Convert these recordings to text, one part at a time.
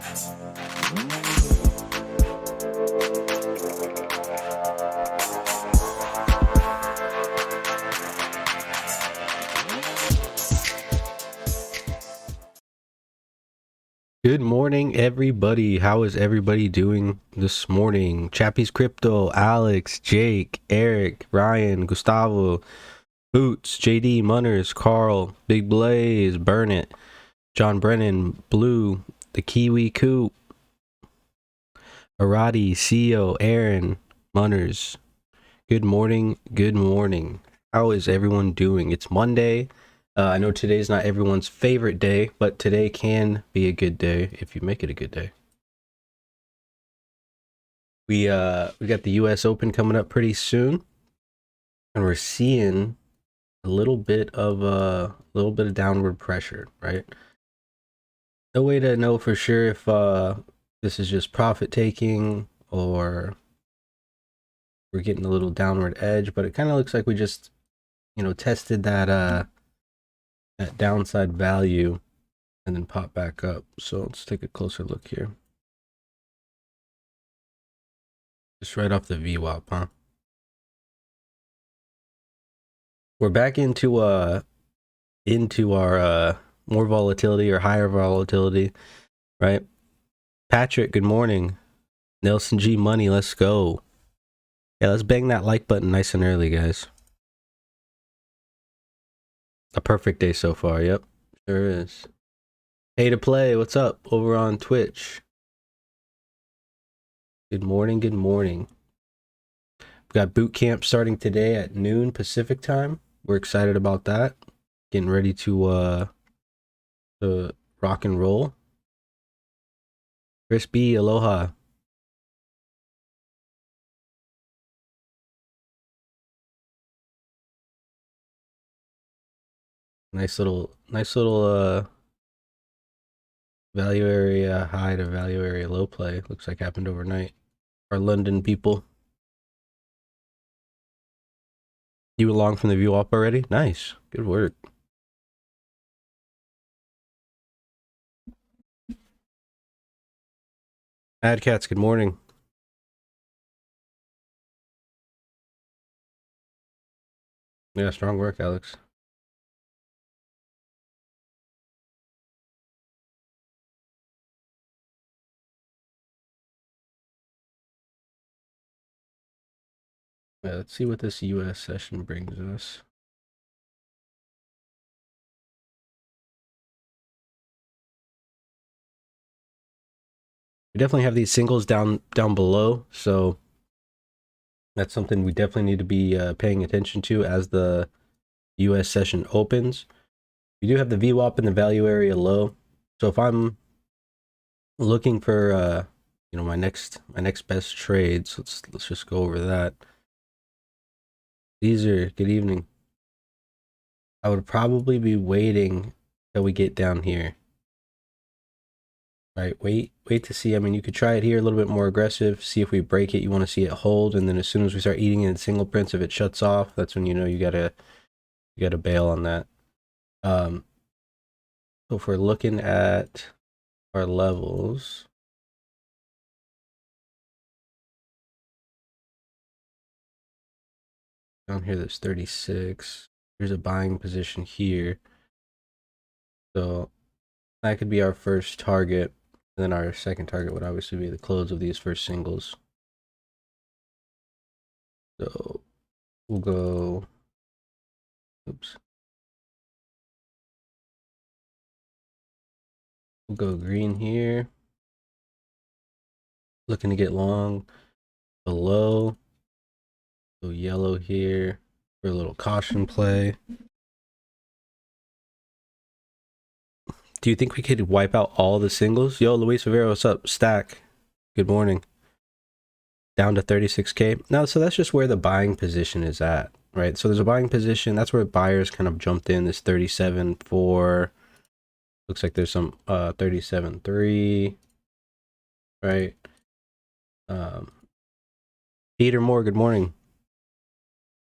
Good morning, everybody. How is everybody doing this morning? Chappie's Crypto, Alex, Jake, Eric, Ryan, Gustavo, Boots, JD, Munners, Carl, Big Blaze, Burn It, John Brennan, Blue, The Kiwi Coop, Arati, CEO, Aaron, Munners. Good morning, good morning. How is everyone doing? It's Monday. I know today's not everyone's favorite day, but today can be a good day if you make it a good day. We got the US Open coming up pretty soon, and we're seeing a little bit of downward pressure, right? No way to know for sure if this is just profit taking or we're getting a little downward edge, but it kind of looks like we just, tested that downside value and then pop back up. So let's take a closer look here. Just right off the VWAP, huh? We're back into our more volatility or higher volatility, right? Patrick, good morning. Nelson G Money, let's go. Yeah, let's bang that like button nice and early, guys. A perfect day so far, yep. Sure is. Hey to play, what's up over on Twitch? Good morning, good morning. We've got boot camp starting today at noon Pacific time. We're excited about that. Getting ready to rock and roll. Chris B, aloha. Nice little value area high to value area low play. Looks like happened overnight. Our London people. You along from the view up already? Nice. Good work. Adcats, good morning. Yeah, strong work, Alex. Yeah, let's see what this US session brings us. We definitely have these singles down below, so that's something we definitely need to be paying attention to as the US session opens. We do have the VWAP in the value area low, so if I'm looking for my next best trades, let's just go over that. Caesar, good evening. I would probably be waiting till we get down here. Right, wait to see. I mean, you could try it here a little bit more aggressive, see if we break it. You want to see it hold, and then as soon as we start eating in single prints, if it shuts off, that's when you gotta bail on that. So if we're looking at our levels, down here there's 36. There's a buying position here, so that could be our first target, and then our second target would obviously be the close of these first singles. So we'll go, oops, we'll go green here, looking to get long below. Go yellow here for a little caution play. Do you think we could wipe out all the singles? Yo, Luis Rivera, what's up? Stack, good morning. Down to 36K. Now, so that's just where the buying position is at, right? So there's a buying position. That's where buyers kind of jumped in. This 37.4. Looks like there's some 37.3, right? Peter Moore, good morning.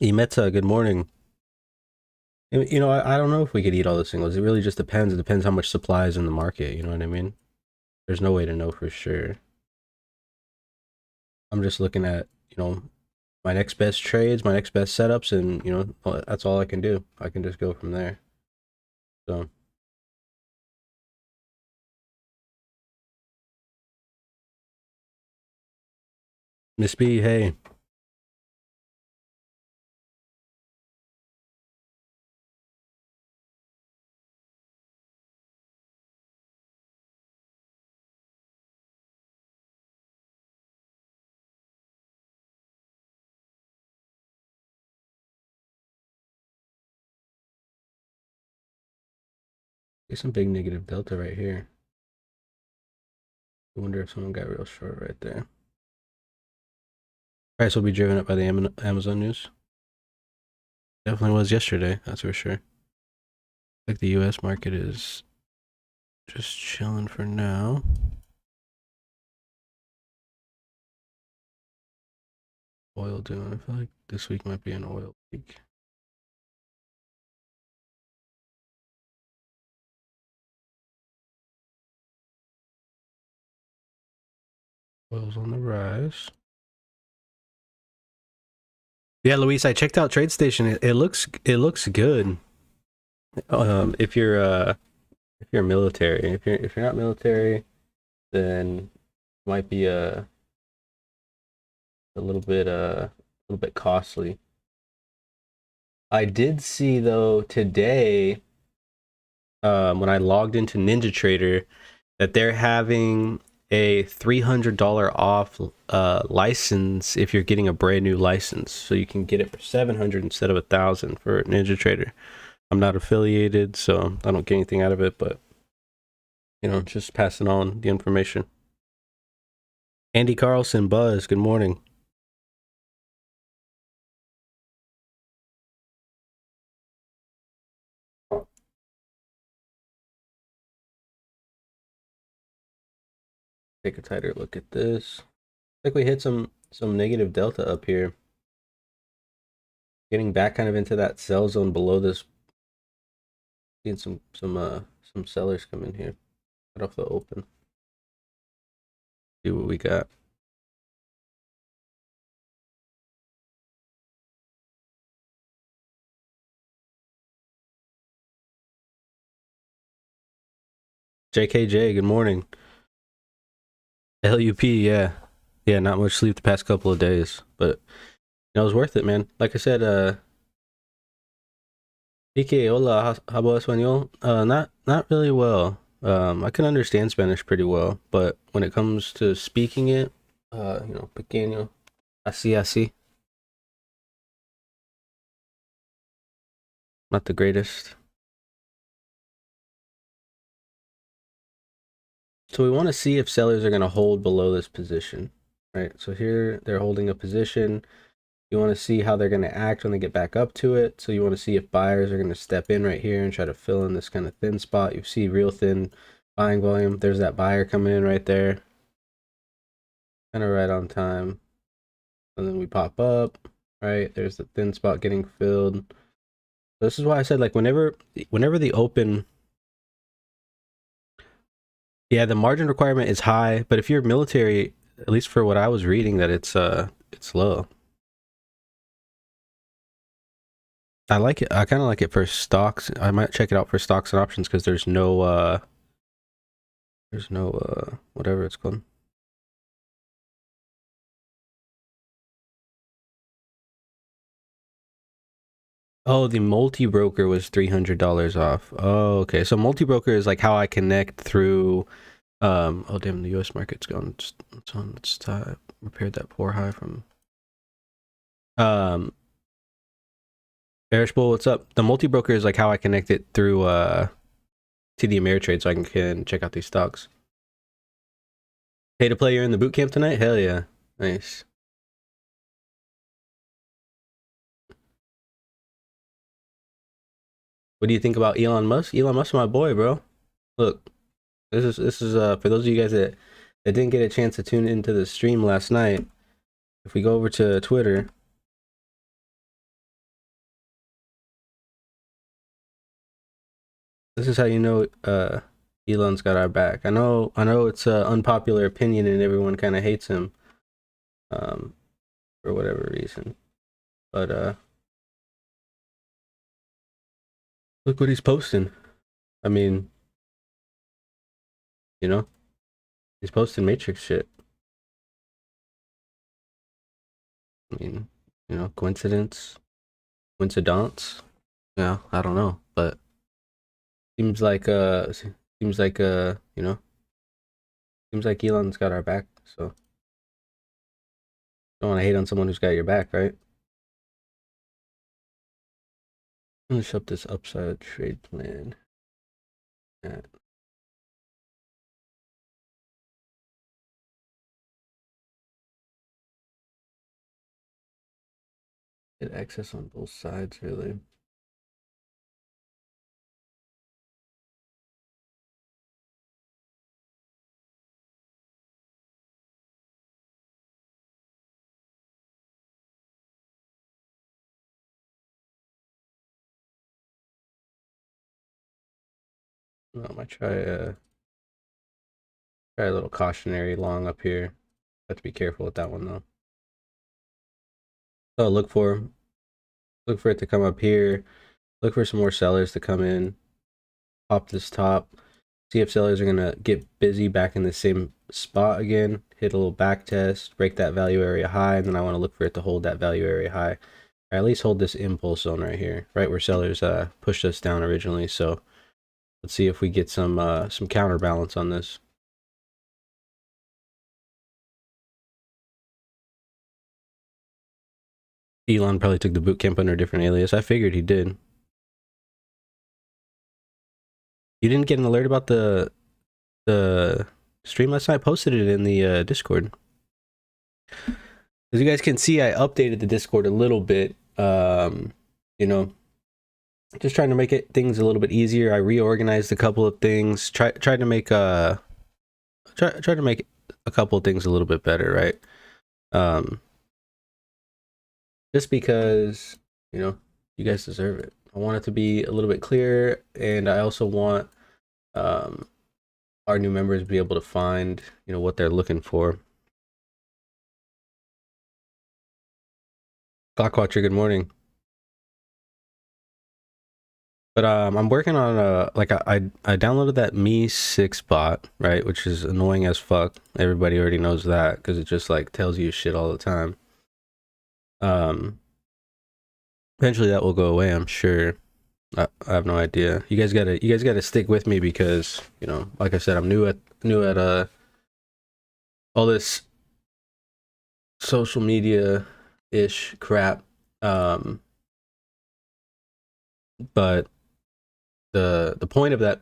Imeta, good morning. I don't know if we could eat all the singles. It really just depends. It depends how much supply is in the market. You know what I mean? There's no way to know for sure. I'm just looking at, my next best trades, my next best setups, and that's all I can do. I can just go from there. So Miss B, hey. There's some big negative delta right here. I wonder if someone got real short right there. Price will be driven up by the Amazon news. Definitely was yesterday, that's for sure. Like the US market is just chilling for now. Oil doing, I feel like this week might be an oil week. Oil's on the rise. Yeah, Luis, I checked out TradeStation. It looks good. If you're military, if you're not military, then it might be a little bit costly. I did see though today, when I logged into NinjaTrader, that they're having a $300 off license if you're getting a brand new license. So you can get it for $700 instead of $1,000 for NinjaTrader. I'm not affiliated, so I don't get anything out of it, but just passing on the information. Andy Carlson, Buzz, good morning. Take a tighter look at this. I think we hit some negative delta up here. Getting back kind of into that sell zone below this. Seeing some sellers come in here. Right off the open. See what we got. JKJ, good morning. LUP, yeah. Yeah, not much sleep the past couple of days, but it was worth it, man. Like I said, PK, hola, hablo español? Not really well. I can understand Spanish pretty well, but when it comes to speaking it, pequeño, así, not the greatest. So we want to see if sellers are going to hold below this position, right? So here they're holding a position. You want to see how they're going to act when they get back up to it. So you want to see if buyers are going to step in right here and try to fill in this kind of thin spot. You see real thin buying volume. There's that buyer coming in right there. Kind of right on time. And then we pop up, right? There's the thin spot getting filled. This is why I said, like, whenever the open, yeah, the margin requirement is high, but if you're military, at least for what I was reading, that it's low. I like it. I kind of like it for stocks. I might check it out for stocks and options because there's no whatever it's called. Oh, the multi-broker was $300 off. Oh, okay. So multi-broker is like how I connect through. Oh damn, the U.S. market's gone. It's on. Let's repair that poor high from. Bearish Bull, what's up? The multi-broker is like how I connect it through to the Ameritrade, so I can check out these stocks. Pay to play, you're in the boot camp tonight? Hell yeah, nice. What do you think about Elon Musk? Elon Musk's my boy, bro. Look, this is for those of you guys that didn't get a chance to tune into the stream last night. If we go over to Twitter, this is how you know Elon's got our back. I know it's an unpopular opinion and everyone kind of hates him, um, for whatever reason. But look what he's posting. I mean, you know, he's posting Matrix shit. I mean, coincidence, coincidence. Yeah, I don't know, but seems like seems like seems like Elon's got our back. So don't want to hate on someone who's got your back, right? Finish up this upside trade plan. Yeah. Get access on both sides, really. I might try a little cautionary long up here. Have to be careful with that one though. So look for it to come up here. Look for some more sellers to come in. Pop this top. See if sellers are gonna get busy back in the same spot again. Hit a little back test, break that value area high, and then I want to look for it to hold that value area high. Or at least hold this impulse zone right here, right where sellers pushed us down originally. So let's see if we get some counterbalance on this. Elon probably took the boot camp under a different alias. I figured he did. You didn't get an alert about the stream last night? I posted it in the Discord. As you guys can see, I updated the Discord a little bit. You know, just trying to make things a little bit easier. I reorganized a couple of things. Tried to make try to make a couple of things a little bit better, right? Just because, you guys deserve it. I want it to be a little bit clearer, and I also want our new members to be able to find, what they're looking for. Clockwatcher, good morning. But I'm working on I downloaded that Me 6 bot, right, which is annoying as fuck. Everybody already knows that because it just like tells you shit all the time. Eventually that will go away, I'm sure. I have no idea. You guys gotta stick with me because, like I said, I'm new at all this social media ish crap. But the point of that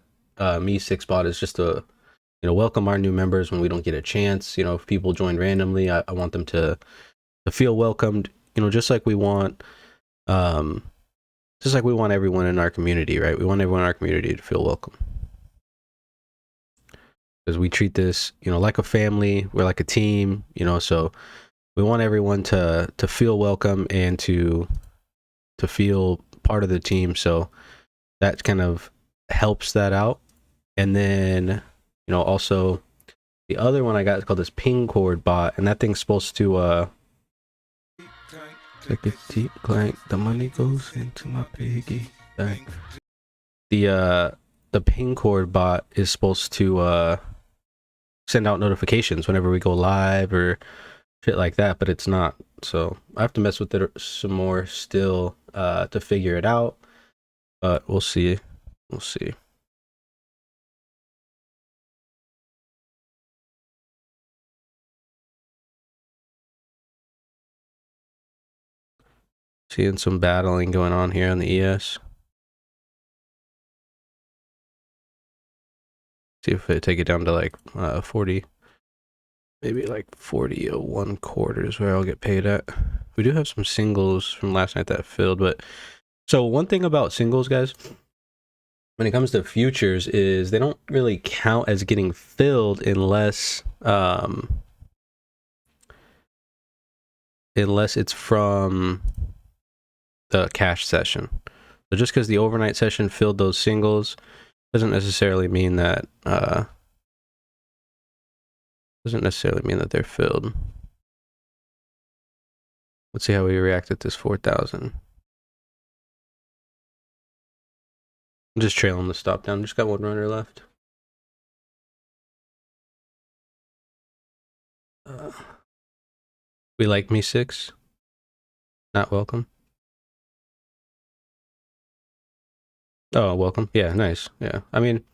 Me 6 bot is just to welcome our new members when we don't get a chance. If people join randomly, I want them to feel welcomed, just like we want everyone in our community, right? We want everyone in our community to feel welcome, because we treat this like a family. We're like a team, so we want everyone to feel welcome and to feel part of the team. So that kind of helps that out. And then also the other one I got is called this ping cord bot, and that thing's supposed to like a deep clank, the money goes into my piggy bank. The ping cord bot is supposed to send out notifications whenever we go live or shit like that, but it's not. So I have to mess with it some more still to figure it out, but we'll see. Seeing some battling going on here on the ES. See if I take it down to like 40, maybe like 40.01 quarters where I'll get paid at. We do have some singles from last night that filled, but so one thing about singles, guys, when it comes to futures, is they don't really count as getting filled unless it's from the cash session. So just because the overnight session filled those singles, doesn't necessarily mean that they're filled. Let's see how we react at this 4,000. I'm just trailing the stop down. Just got one runner left. We like me 6. Not welcome. Oh, welcome. Yeah, nice. Yeah. I mean,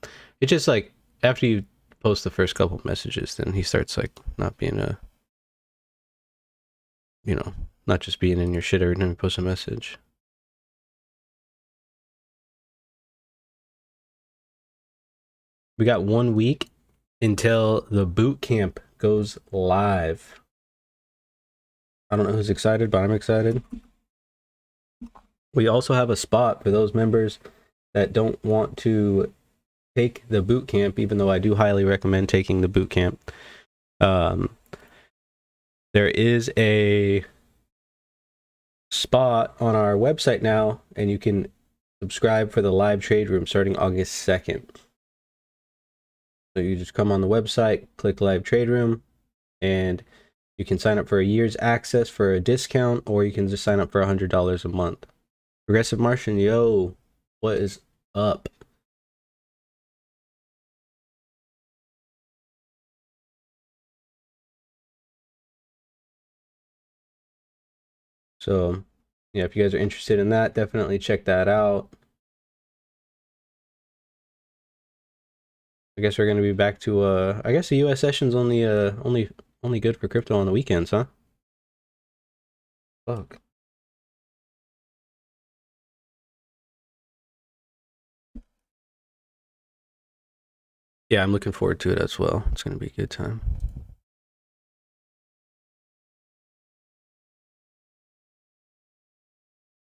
it's just like after you post the first couple messages, then he starts like not being a, you know, not just being in your shit every time you post a message. We got 1 week until the boot camp goes live. I don't know who's excited, but I'm excited. We also have a spot for those members that don't want to take the boot camp, even though I do highly recommend taking the boot camp. There is a spot on our website now, and you can subscribe for the live trade room starting August 2nd. So you just come on the website, click live trade room, and you can sign up for a year's access for a discount, or you can just sign up for $100 a month. Progressive Martian, yo, what is up? So, yeah, if you guys are interested in that, definitely check that out. I guess we're gonna be back to I guess the US session's only good for crypto on the weekends, huh? Fuck. Yeah, I'm looking forward to it as well. It's gonna be a good time.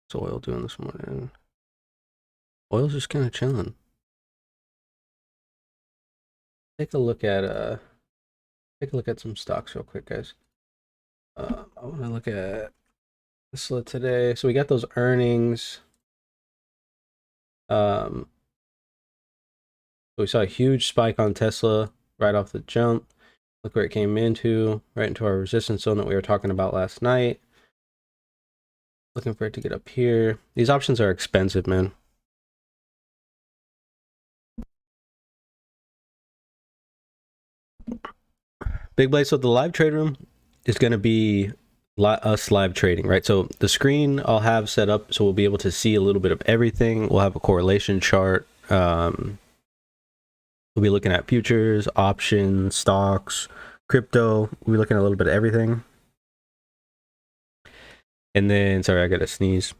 What's oil doing this morning? Oil's just kind of chilling. Take a look at some stocks real quick, guys. I want to look at Tesla today. So we got those earnings. So we saw a huge spike on Tesla right off the jump. Look where it came into, right into our resistance zone that we were talking about last night. Looking for it to get up here. These options are expensive, man. Big Blaze, so the live trade room is going to be us live trading, right? So the screen I'll have set up so we'll be able to see a little bit of everything. We'll have a correlation chart. We'll be looking at futures, options, stocks, crypto. We'll be looking at a little bit of everything. And then, sorry, I got to sneeze.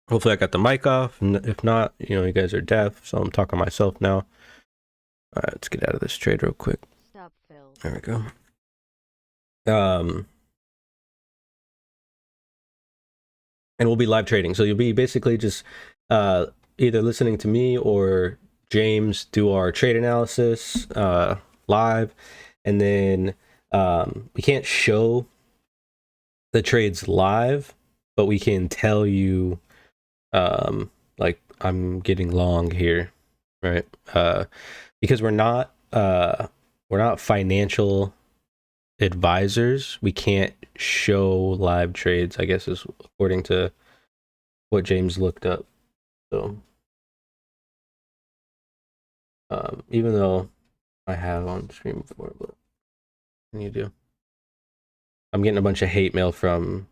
Hopefully I got the mic off. And if not, you guys are deaf, so I'm talking to myself now. All right, let's get out of this trade real quick. Stop, Phil. There we go. And we'll be live trading. So you'll be basically just either listening to me or James do our trade analysis live. And then we can't show the trades live, but we can tell you like I'm getting long here, right? Because we're not financial advisors. We can't show live trades, I guess, is according to what James looked up. So even though I have on stream before, but what can you do? I'm getting a bunch of hate mail from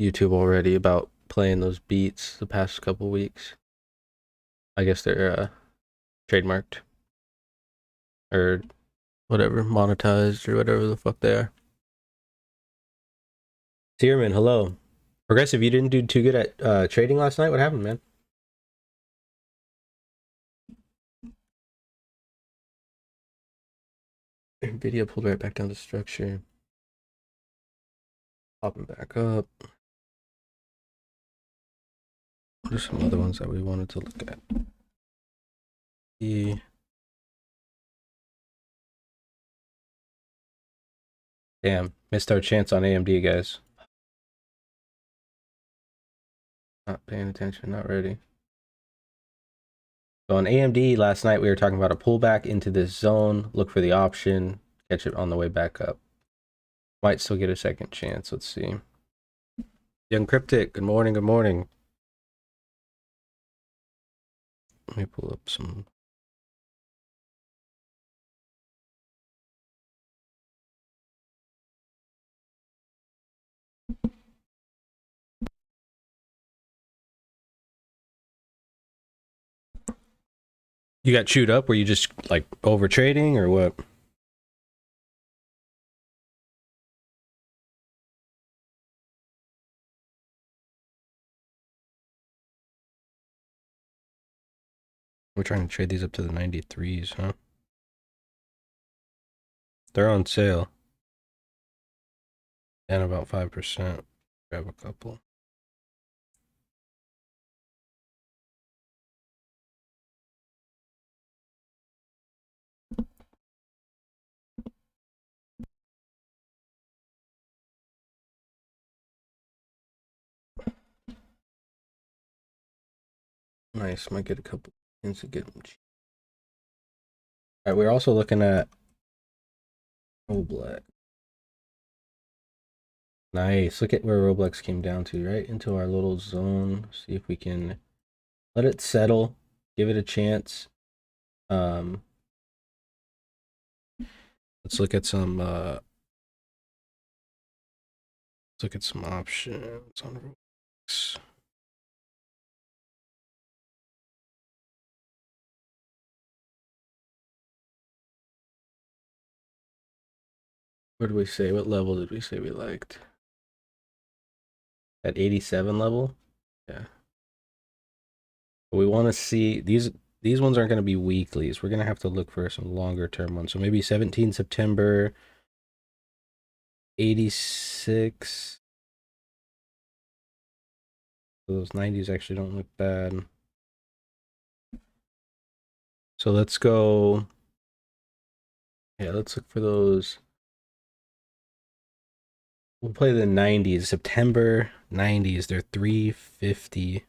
YouTube already about playing those beats the past couple weeks. I guess they're trademarked or whatever, monetized or whatever the fuck they are. Tierman, hello. Progressive, you didn't do too good at trading last night. What happened, man? Nvidia pulled right back down to structure. Popping back up. There's some other ones that we wanted to look at. Damn, missed our chance on AMD, guys. Not paying attention, not ready. So on AMD last night, we were talking about a pullback into this zone. Look for the option, catch it on the way back up. Might still get a second chance. Let's see. Young Cryptic, good morning, good morning. Let me pull up some. You got chewed up? Were you just like over trading or what? We're trying to trade these up to the 93s, huh? They're on sale. Down about 5%. Grab a couple. Nice. Might get a couple things to get them cheap. All right, we're also looking at Roblox. Nice. Look at where Roblox came down to, right into our little zone. See if we can let it settle, give it a chance. Let's look at some options on Roblox. What did we say? What level did we say we liked? At 87 level? Yeah. But we want to see these ones aren't going to be weeklies. We're going to have to look for some longer term ones. So maybe 17 September 86. Those 90s actually don't look bad. So let's go. Yeah, let's look for those. We'll play the 90s. September 90s. They're 350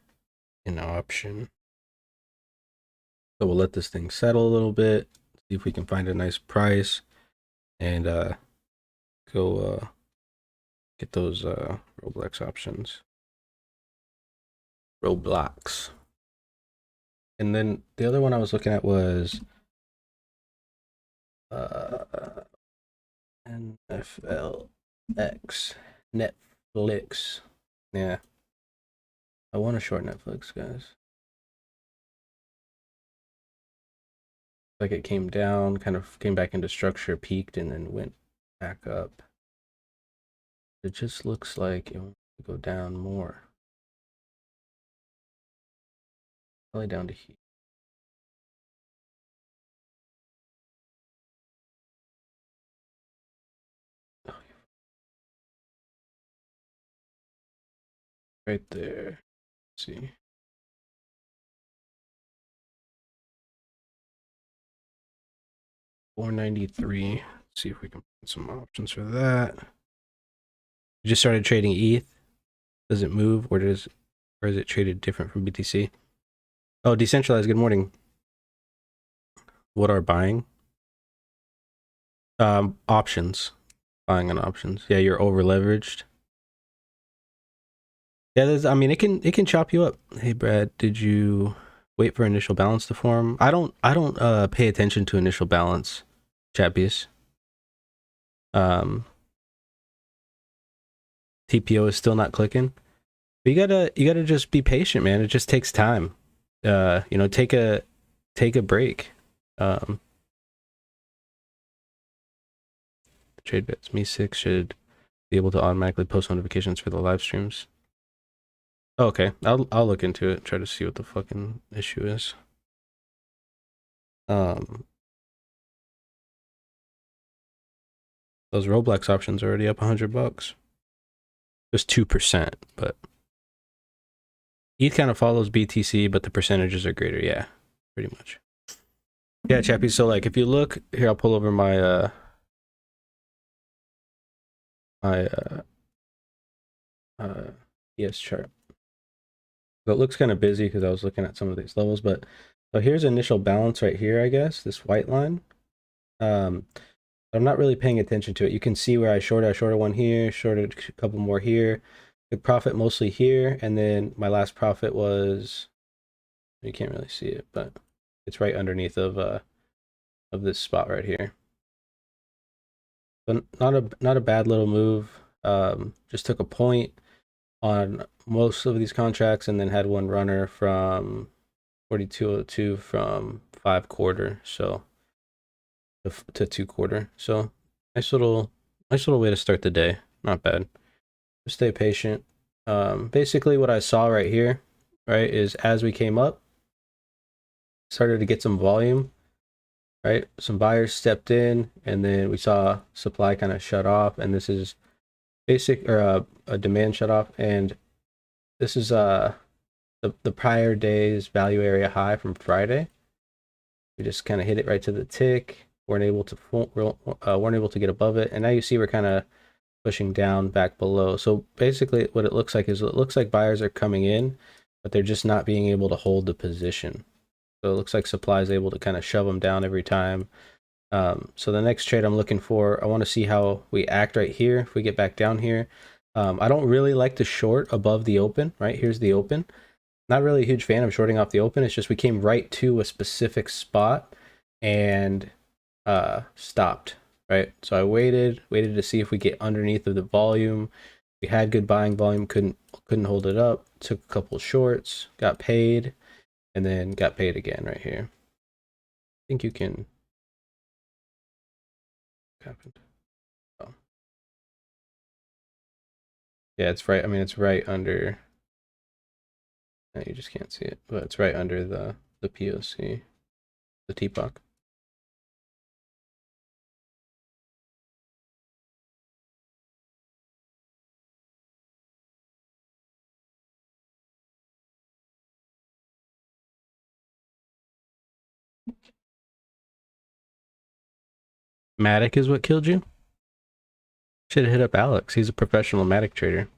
in option. So we'll let this thing settle a little bit. See if we can find a nice price. And go get those Roblox options. Roblox. And then the other one I was looking at was NFLX. Netflix. Yeah. I want to short Netflix, guys. Like it came down, kind of came back into structure, peaked, and then went back up. It just looks like it wants to go down more. Probably down to here. Right there. Let's see. $493. See if we can find some options for that. You just started trading ETH. Does it move, or is it traded different from BTC? Oh, decentralized. Good morning. What are buying? Options. Buying on options. Yeah, you're over leveraged. Yeah, I mean, it can chop you up. Hey, Brad, did you wait for initial balance to form? I don't pay attention to initial balance, chappies. TPO is still not clicking. But you gotta just be patient, man. It just takes time. Take a break. Trade bets. Me6 should be able to automatically post notifications for the live streams. Oh, okay, I'll look into it. Try to see what the fucking issue is. Those Roblox options are already up $100. Just 2%, but ETH kind of follows BTC, but the percentages are greater. Yeah, pretty much. Yeah, Chappie. So like, if you look here, I'll pull over my ES chart. So it looks kind of busy because I was looking at some of these levels, but so here's initial balance right here, I guess, this white line. I'm not really paying attention to it. You can see where I shorted one here, shorted a couple more here. Good profit mostly here, and then my last profit was, you can't really see it, but it's right underneath of this spot right here. But not a bad little move. Just took a point on most of these contracts and then had one runner from 4202 from 5/4, so to 2/4. So nice little way to start the day. Not bad. Just stay patient. Basically what I saw right here, right, is as we came up, started to get some volume, right? Some buyers stepped in, and then we saw supply kind of shut off, and this is basic or a demand shut off, and this is the prior day's value area high from Friday. We just kind of hit it right to the tick. Weren't able to get above it, and now you see we're kind of pushing down back below. So basically what it looks like is, it looks like buyers are coming in, but they're just not being able to hold the position. So it looks like supply is able to kind of shove them down every time. So the next trade I'm looking for, I want to see how we act right here. If we get back down here, I don't really like to short above the open, right? Here's the open. Not really a huge fan of shorting off the open. It's just we came right to a specific spot and stopped, right? So I waited to see if we get underneath of the volume. We had good buying volume, couldn't hold it up. Took a couple shorts, got paid, and then got paid again right here. I think you can. What happened? Oh. Yeah, it's right. I mean, it's right under. No, you just can't see it, but it's right under the POC, the TPOC. Matic is what killed you? Should have hit up Alex. He's a professional Matic trader.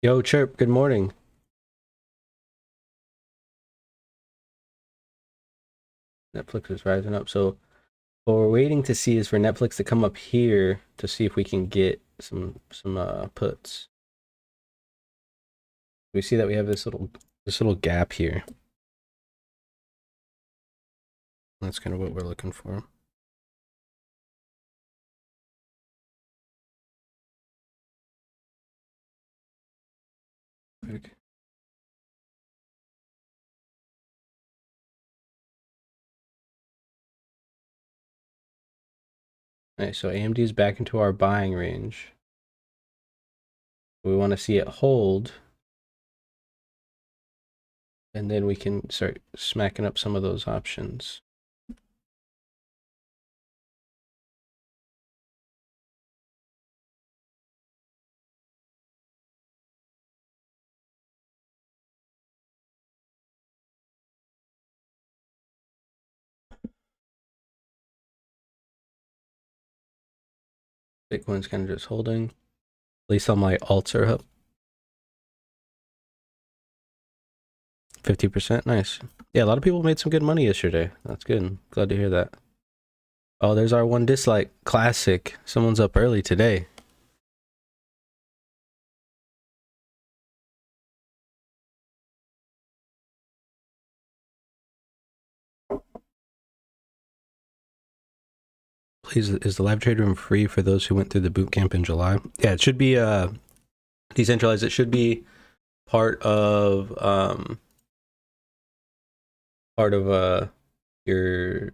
Yo, Chirp, good morning. Netflix is rising up. So what we're waiting to see is for Netflix to come up here to see if we can get some puts. We see that we have this little gap here. That's kind of what we're looking for. Okay. Nice, so AMD is back into our buying range. We want to see it hold, and then we can start smacking up some of those options. Bitcoin's kind of just holding. At least all my alts are up. 50%, nice. Yeah, a lot of people made some good money yesterday. That's good. Glad to hear that. Oh, there's our one dislike. Classic. Someone's up early today. Please, is the live trade room free for those who went through the boot camp in July? Yeah, it should be decentralized. It should be part of your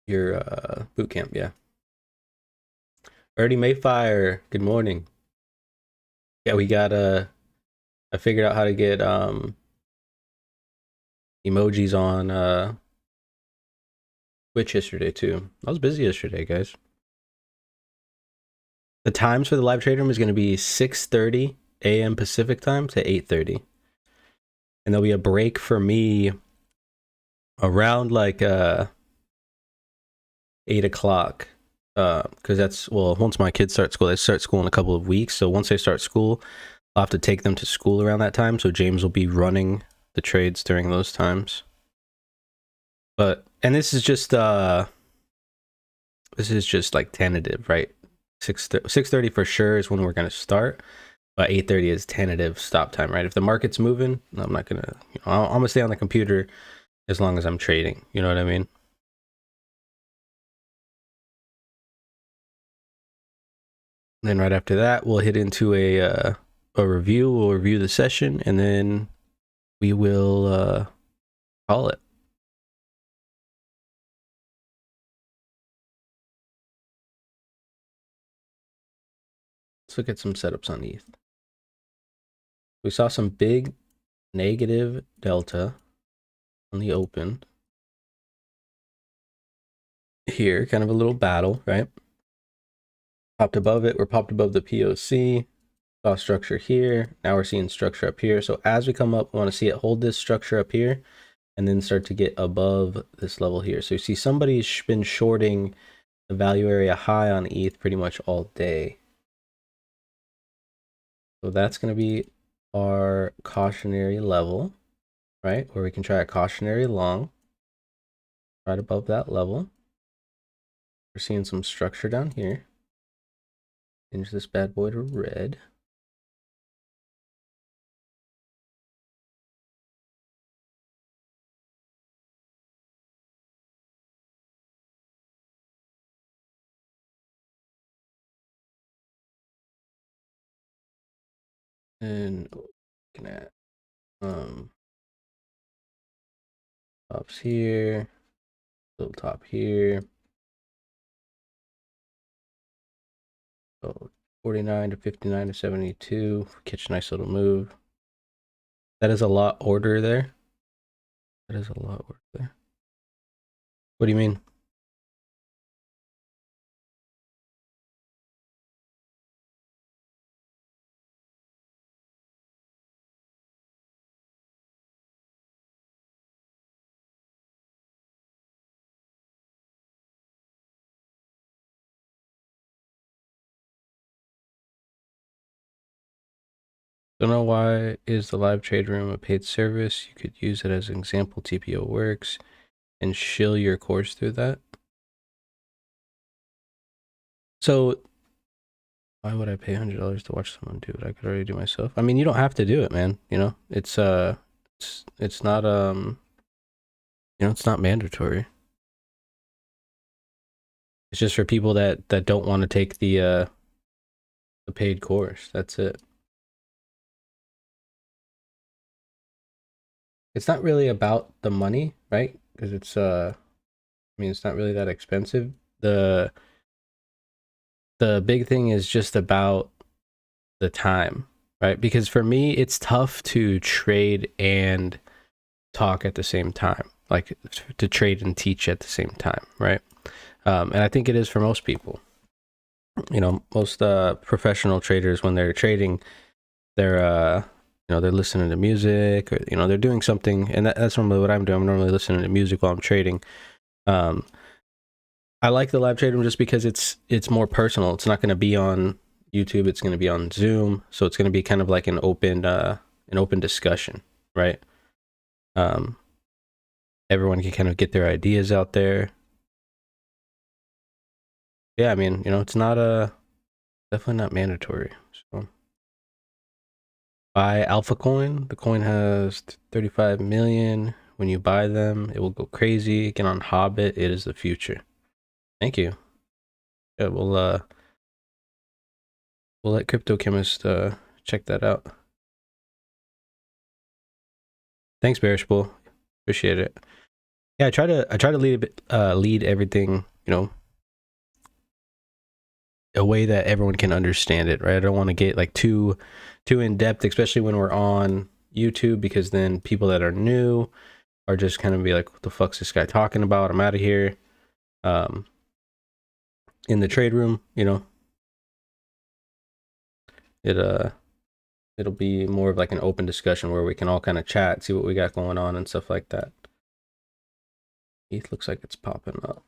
boot camp. Yeah. Ernie Mayfire, good morning. Yeah, we got I figured out how to get emojis on Twitch yesterday too. I was busy yesterday, guys. The times for the live trade room is going to be 6:30 a.m. Pacific time to 8:30, and there'll be a break for me around like 8 o'clock, because that's, well, once my kids start school, they start school in a couple of weeks. So once they start school, I'll have to take them to school around that time, so James will be running the trades during those times. But and this is just like tentative, right? 6:30 for sure is when we're gonna start, but 8:30 is tentative stop time, right? If the market's moving, I'm not gonna, I'm gonna stay on the computer as long as I'm trading. You know what I mean? And then right after that, we'll hit into a review. We'll review the session, and then we will call it. Let's look at some setups on ETH. We saw some big negative delta on the open here, kind of a little battle, right? Popped above it, we're popped above the POC, saw structure here, now we're seeing structure up here. So as we come up, we want to see it hold this structure up here and then start to get above this level here. So you see somebody's been shorting the value area high on ETH pretty much all day. So that's going to be our cautionary level, right? Where we can try a cautionary long right above that level. We're seeing some structure down here. Change this bad boy to red. And looking at tops here, little top here. So 49 to 59 to 72. Catch a nice little move. That is a lot order there. That is a lot order there. What do you mean? Don't know why is the live trade room a paid service. You could use it as an example. TPO works and shill your course through that. So why would I pay $100 to watch someone do it? I could already do it myself. I mean, you don't have to do it, man. You know, it's not it's not mandatory. It's just for people that don't want to take the paid course. That's it. It's not really about the money, right? Because it's I mean, it's not really that expensive. The big thing is just about the time, right? Because for me, it's tough to trade and talk at the same time, like to trade and teach at the same time, right? And I think it is for most people. You know, most professional traders, when they're trading, they're they're listening to music, or they're doing something, and that's normally what I'm doing. I'm normally listening to music while I'm trading. I like the live trade room just because it's more personal. It's not going to be on YouTube. It's going to be on Zoom, so it's going to be kind of like an open discussion, right? Everyone can kind of get their ideas out there. Yeah, I mean, it's not definitely not mandatory. So buy Alpha Coin. The coin has 35 million. When you buy them, it will go crazy. Get on Hobbit. It is the future. Thank you. Yeah, we'll let Crypto Chemist check that out. Thanks, Bearish Bull. Appreciate it. Yeah, I try to lead everything, a way that everyone can understand it, right? I don't want to get like too in depth, especially when we're on YouTube, because then people that are new are just kind of be like, what the fuck's this guy talking about? I'm out of here. In the trade room, it'll be more of like an open discussion where we can all kind of chat, see what we got going on and stuff like that. ETH looks like it's popping up.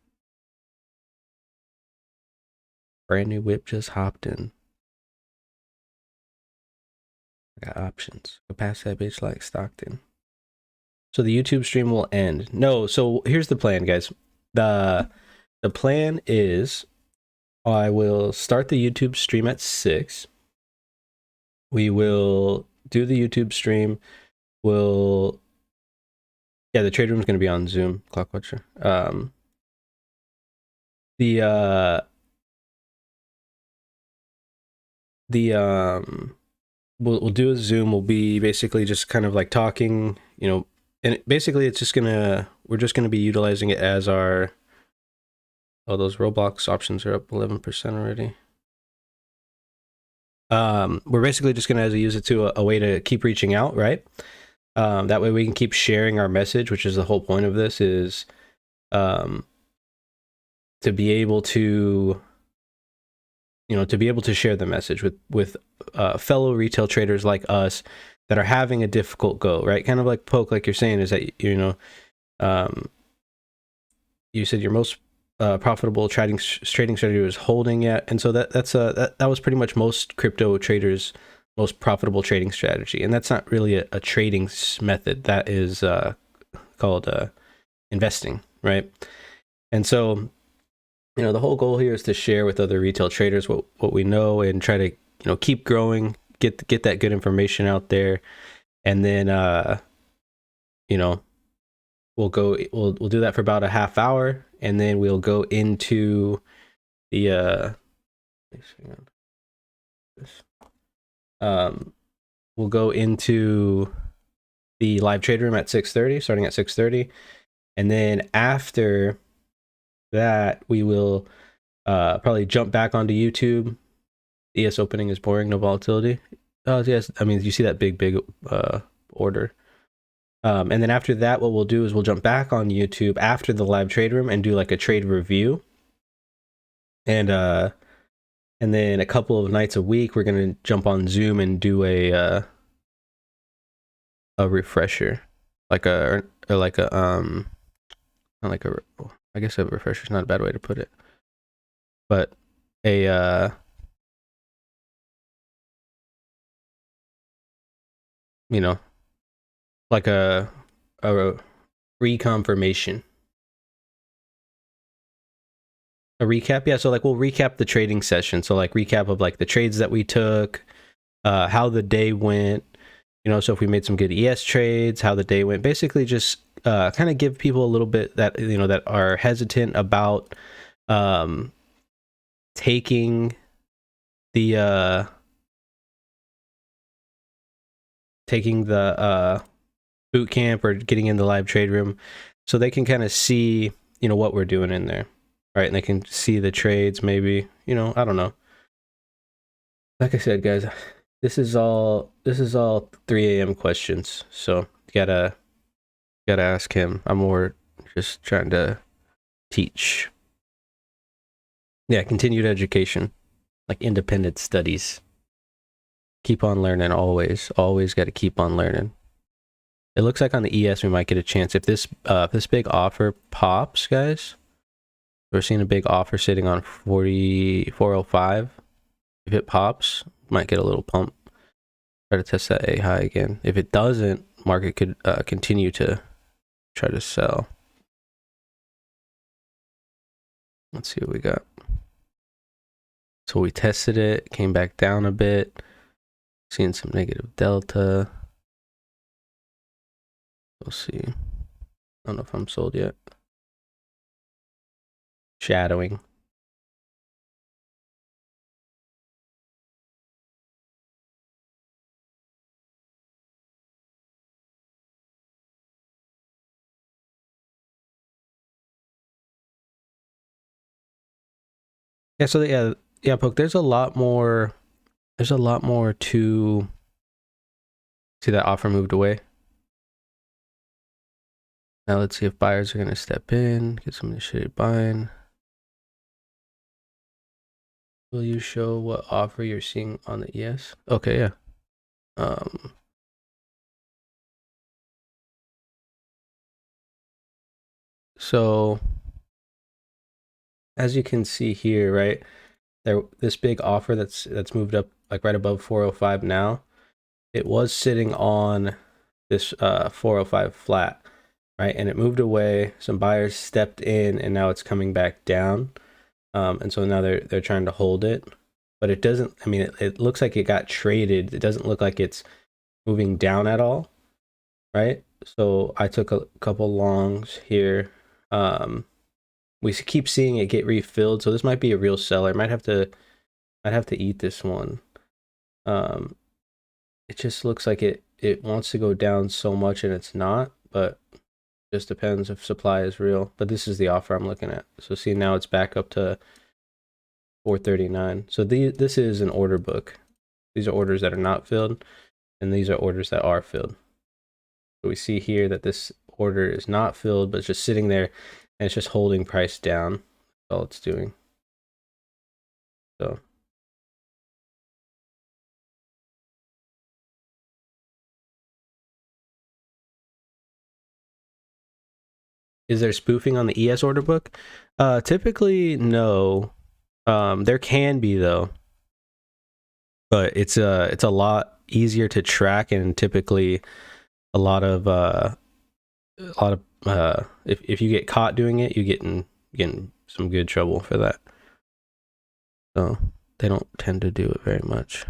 Brand new whip just hopped in. I got options. Go past that bitch like Stockton. So the YouTube stream will end. No, so here's the plan, guys. The plan is I will start the YouTube stream at 6. We will do the YouTube stream. The trade room is going to be on Zoom, Clockwatcher. We'll do a Zoom. We'll be basically just kind of like talking, and basically it's just we're just gonna be utilizing it as our. Oh, those Roblox options are up 11% already. We're basically just gonna use it to a way to keep reaching out, right? That way we can keep sharing our message, which is the whole point of this, is to be able to share the message with fellow retail traders like us that are having a difficult go, right? Kind of like Poke, like you're saying, is that you said your most profitable trading strategy was holding it, and so that was pretty much most crypto traders' most profitable trading strategy, and that's not really a trading method. That is called investing, right? And so the whole goal here is to share with other retail traders what we know and try to keep growing, get that good information out there, and then we'll do that for about a half hour, and then we'll go into the we'll go into the live trade room at 6:30, starting at 6:30, and then after that we will probably jump back onto YouTube. ES opening is boring, no volatility. Oh yes, I mean you see that big order. And then after that, what we'll do is we'll jump back on YouTube after the live trade room and do like a trade review. And then a couple of nights a week, we're gonna jump on Zoom and do a refresher, I guess a refresher is not a bad way to put it, but a like a reconfirmation, a recap. Yeah, so like we'll recap the trading session, so like recap of like the trades that we took, how the day went, so if we made some good ES trades, how the day went, basically just kind of give people a little bit that that are hesitant about taking the boot camp or getting in the live trade room, so they can kind of see what we're doing in there, right? And they can see the trades, maybe, I don't know. Like I said, guys, this is all 3 a.m. questions, so you gotta ask him. I'm more just trying to teach. Yeah, continued education, like independent studies. Keep on learning, always got to keep on learning. It looks like on the ES we might get a chance if this big offer pops, guys. We're seeing a big offer sitting on 405. If it pops, might get a little pump. Try to test that A high again. If it doesn't, market could continue to try to sell. Let's see what we got. So we tested it, came back down a bit. Seeing some negative delta. We'll see. I don't know if I'm sold yet. Shadowing. Yeah, so yeah, Poke, there's a lot more to see. That offer moved away. Now let's see if buyers are going to step in, get some initiated buying. Will you show what offer you're seeing on the ES? Okay, yeah. So as you can see here, right, this big offer that's moved up like right above 405 now. it was sitting on this 405 flat, right? And it moved away. Some buyers stepped in, and now it's coming back down. And so now they're trying to hold it, but it doesn't. I mean, it looks like it got traded. It doesn't look like it's moving down at all, right? So I took a couple longs here. We keep seeing it get refilled, so this might be a real seller. Might have to eat this one. Um, it just looks like it wants to go down so much, and it's not, but just depends if supply is real. But this is the offer I'm looking at. So see, now it's back up to 439. So this is an order book. These are orders that are not filled, and these are orders that are filled. So we see here that this order is not filled, but it's just sitting there, and it's just holding price down. That's all it's doing. So is there spoofing on the ES order book? Typically, no. There can be though, but it's a lot easier to track, and typically a lot of if you get caught doing it, you get in some good trouble for that. So they don't tend to do it very much.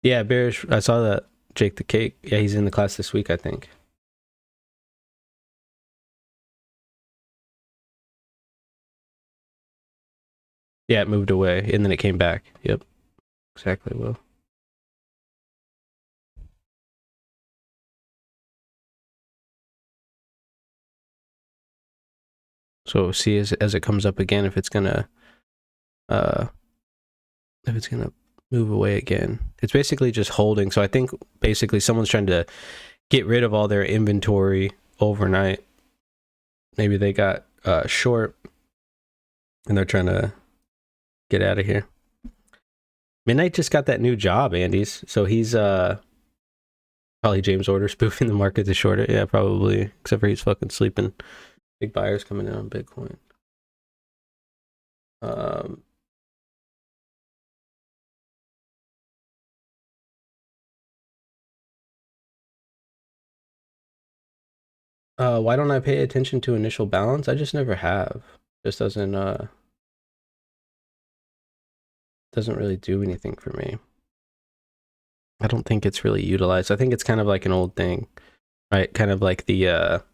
Yeah, Bearish. I saw that Jake the Cake. Yeah, he's in the class this week, I think. Yeah, it moved away and then it came back. Yep, exactly. Well, so see as it comes up again if it's gonna uh move away again. It's basically just holding. So I think basically someone's trying to get rid of all their inventory overnight. Maybe they got short and they're trying to get out of here. Midnight just got that new job, Andy's. So he's probably James Order spoofing the market to short it. Yeah, probably. Except for he's fucking sleeping. Big buyers coming in on Bitcoin. Why don't I pay attention to initial balance? I just never have. Just doesn't really do anything for me. I don't think it's really utilized. I think it's kind of like an old thing, right? Kind of like the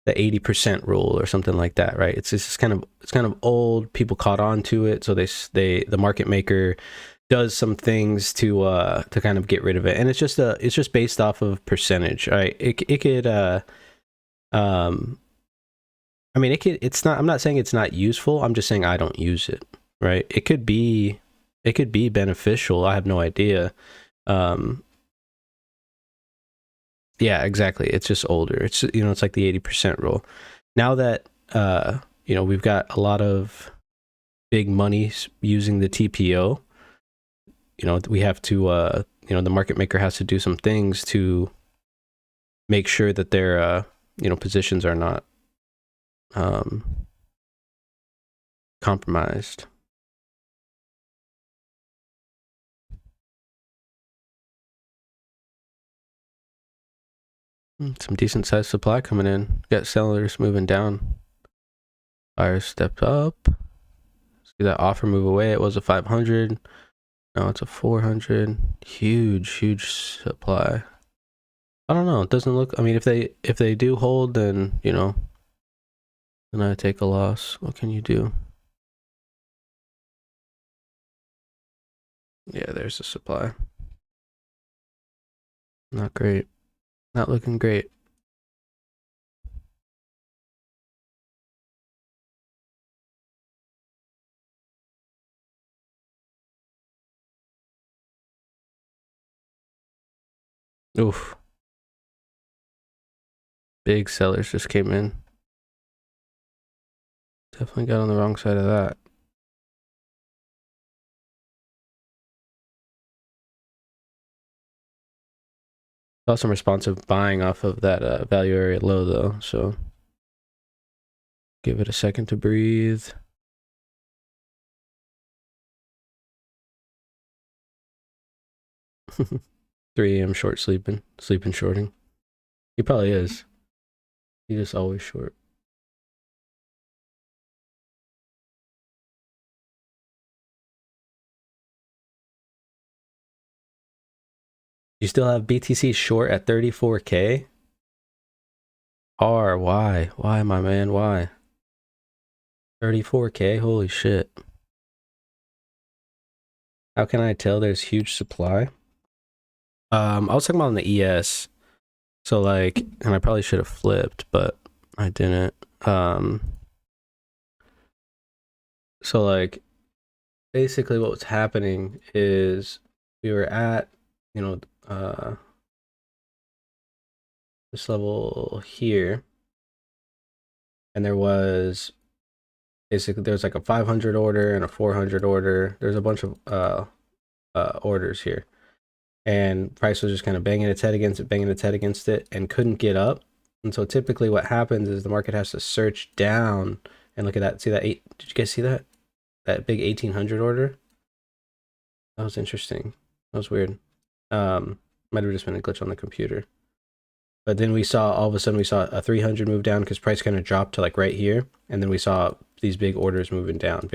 80% rule or something like that, right? It's kind of old. People caught on to it, so the market maker does some things to kind of get rid of it, and it's just based off of percentage, right? It could I mean, it's not. I'm not saying it's not useful. I'm just saying I don't use it. Right? It could be beneficial. I have no idea. Yeah, exactly. It's just older. It's it's like the 80% rule. Now that we've got a lot of big money using the TPO. We have to the market maker has to do some things to make sure that their positions are not compromised. Some decent sized supply coming in. Got sellers moving down. Buyers stepped up. See that offer move away. It was a 500. Now it's a 400. Huge supply. I don't know. It doesn't look. I mean, if they do hold, then then I take a loss. What can you do? Yeah, there's the supply. Not great. Not looking great. Oof. Big sellers just came in. Definitely got on the wrong side of that. Saw some responsive buying off of that value area low though, so give it a second to breathe. 3 a.m. short sleeping shorting. He probably is. He just always short. You still have BTC short at 34K? Why? Why, my man? Why? 34K? Holy shit. How can I tell there's huge supply? I was talking about on the ES. So like, and I probably should have flipped, but I didn't. So like, basically what was happening is we were at, you know, this level here, and there was basically there's like a 500 order and a 400 order. There's a bunch of orders here, and price was just kind of banging its head against it, and couldn't get up. And so typically what happens is the market has to search down and look at that. See that did you guys see that big 1800 order? That was interesting. That was weird. Might have just been a glitch on the computer. But then we saw, all of a sudden we saw a 300 move down because price kind of dropped to like right here. And then we saw these big orders moving down.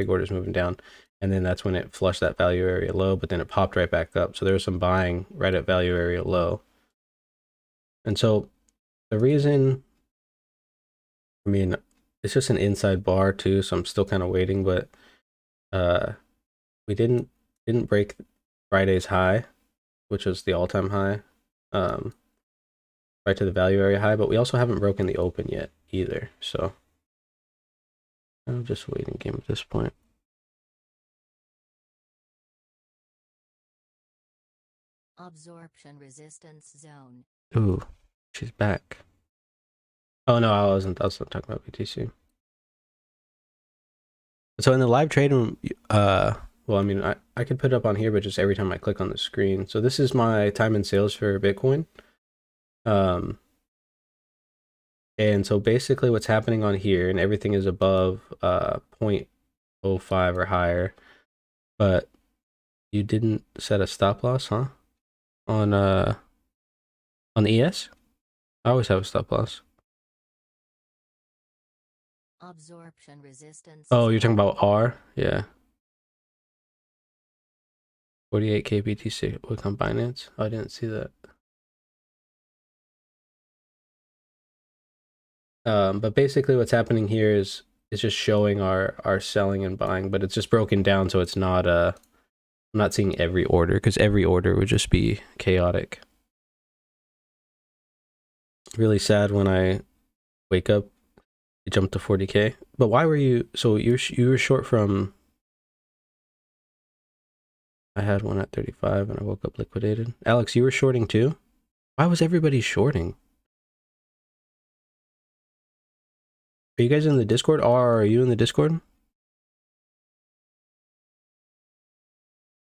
And then that's when it flushed that value area low, but then it popped right back up. So there was some buying right at value area low. And so the reason, I mean, it's just an inside bar too, so I'm still kind of waiting, but we didn't break Friday's high, which was the all-time high. Right to the value area high, but we also haven't broken the open yet either. So I'm just waiting game at this point. Absorption resistance zone. Ooh, she's back. Oh no, I wasn't talking about BTC. So in the live trade room, well, I mean, I could put it up on here, but just every time I click on the screen. So this is my time and sales for Bitcoin. And so basically what's happening on here, and everything is above 0.05 or higher, but you didn't set a stop loss, huh? On the ES? I always have a stop loss. Absorption resistance. Oh, you're talking about R? Yeah. 48K BTC. Look on Binance. Oh, I didn't see that. But basically what's happening here is it's just showing our selling and buying, but it's just broken down, so it's not I'm not seeing every order, because every order would just be chaotic. Really sad when I wake up, it jumped to 40K. But why were you, so you were short from, I had one at 35 and I woke up liquidated. Alex, you were shorting too? Why was everybody shorting? Are you guys in the Discord? Are you in the Discord?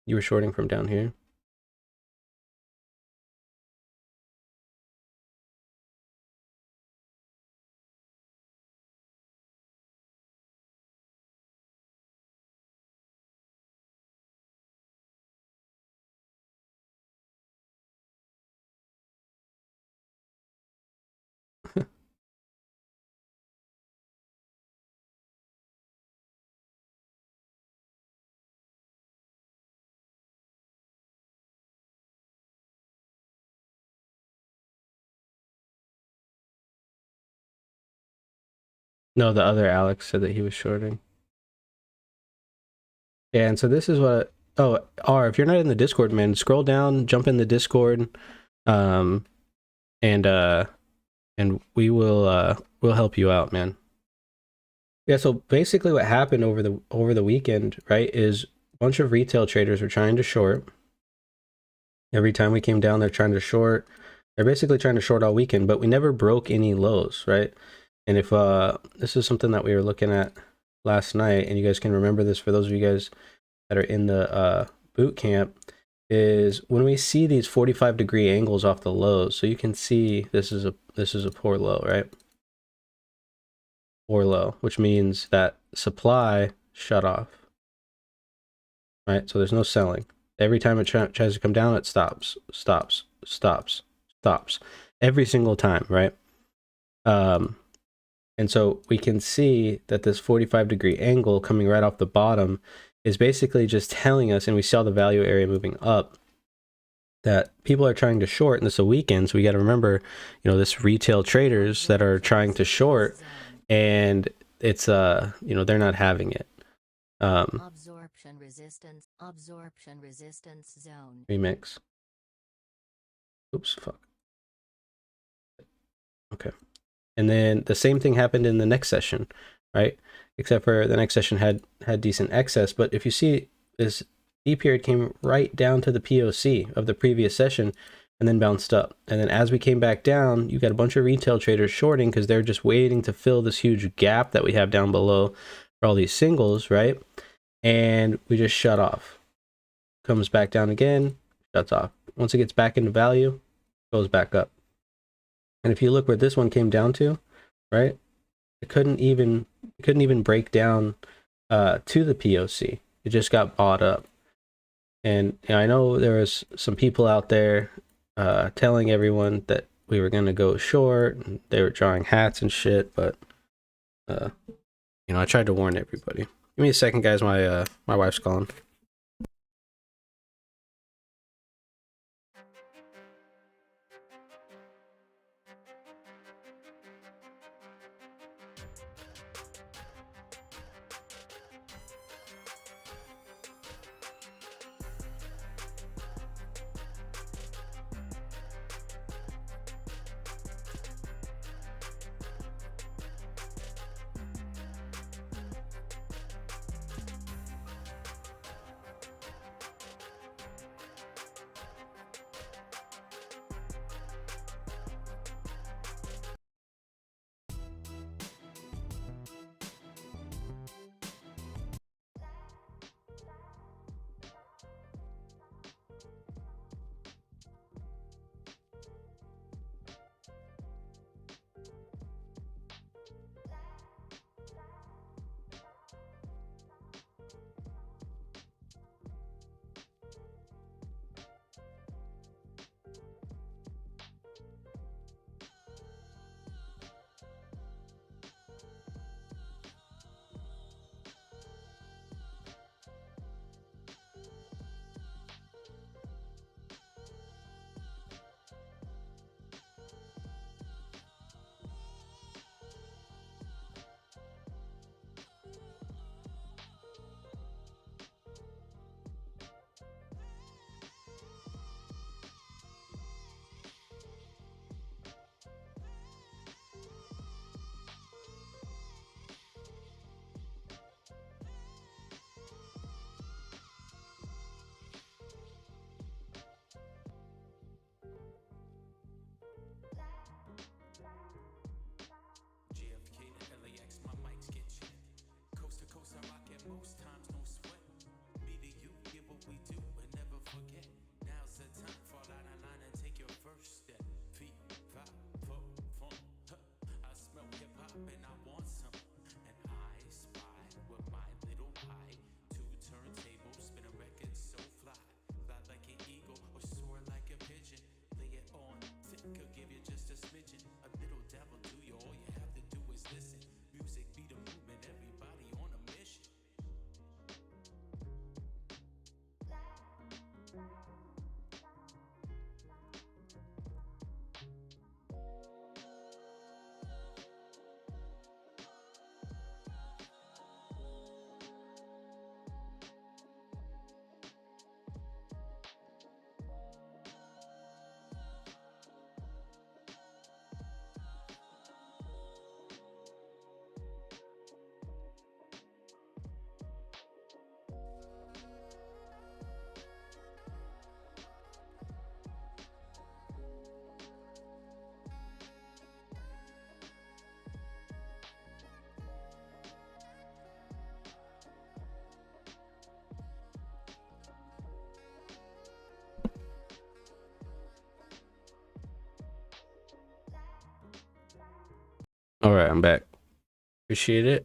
You were shorting from down here. No, the other Alex said that he was shorting. Yeah, and so this is what, oh, if you're not in the Discord, man, scroll down, jump in the Discord, and we'll help you out, man. Yeah, so basically what happened over the weekend, right, is a bunch of retail traders were trying to short. Every time we came down, they're trying to short. They're basically trying to short all weekend, but we never broke any lows, right? And if this is something that we were looking at last night, and you guys can remember this, for those of you guys that are in the boot camp, is when we see these 45-degree angles off the lows. So you can see this is a poor low, right? Poor low, which means that supply shut off, right? So there's no selling. Every time it tries to come down, it stops, stops, stops, stops. Every single time, right? And so we can see that this 45-degree angle coming right off the bottom is basically just telling us, and we saw the value area moving up, that people are trying to short, and this is a weekend, so we got to remember, this retail traders that are trying to short, and it's they're not having it. Absorption resistance zone. Remix. Oops, fuck. Okay. And then the same thing happened in the next session, right? Except for the next session had decent excess. But if you see, this D period came right down to the POC of the previous session and then bounced up. And then as we came back down, you got a bunch of retail traders shorting because they're just waiting to fill this huge gap that we have down below for all these singles, right? And we just shut off. Comes back down again, shuts off. Once it gets back into value, goes back up. And if you look where this one came down to, right? It couldn't even break down to the POC. It just got bought up. And I know there was some people out there telling everyone that we were gonna go short, and they were drawing hats and shit. But I tried to warn everybody. Give me a second, guys. My wife's calling. All right, I'm back. Appreciate it.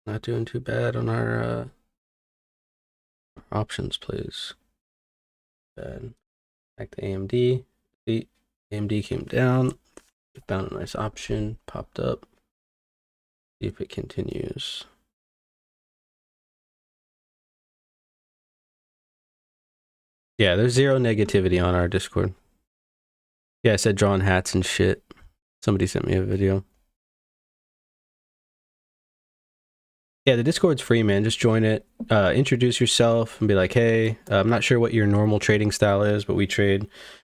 Not doing too bad on our options plays. Bad. Back to AMD. See, AMD came down. Found a nice option. Popped up. See if it continues. Yeah, there's zero negativity on our Discord. Yeah, I said drawing hats and shit. Somebody sent me a video. Yeah, the Discord's free, man. Just join it. Introduce yourself and be like, hey, I'm not sure what your normal trading style is, but we trade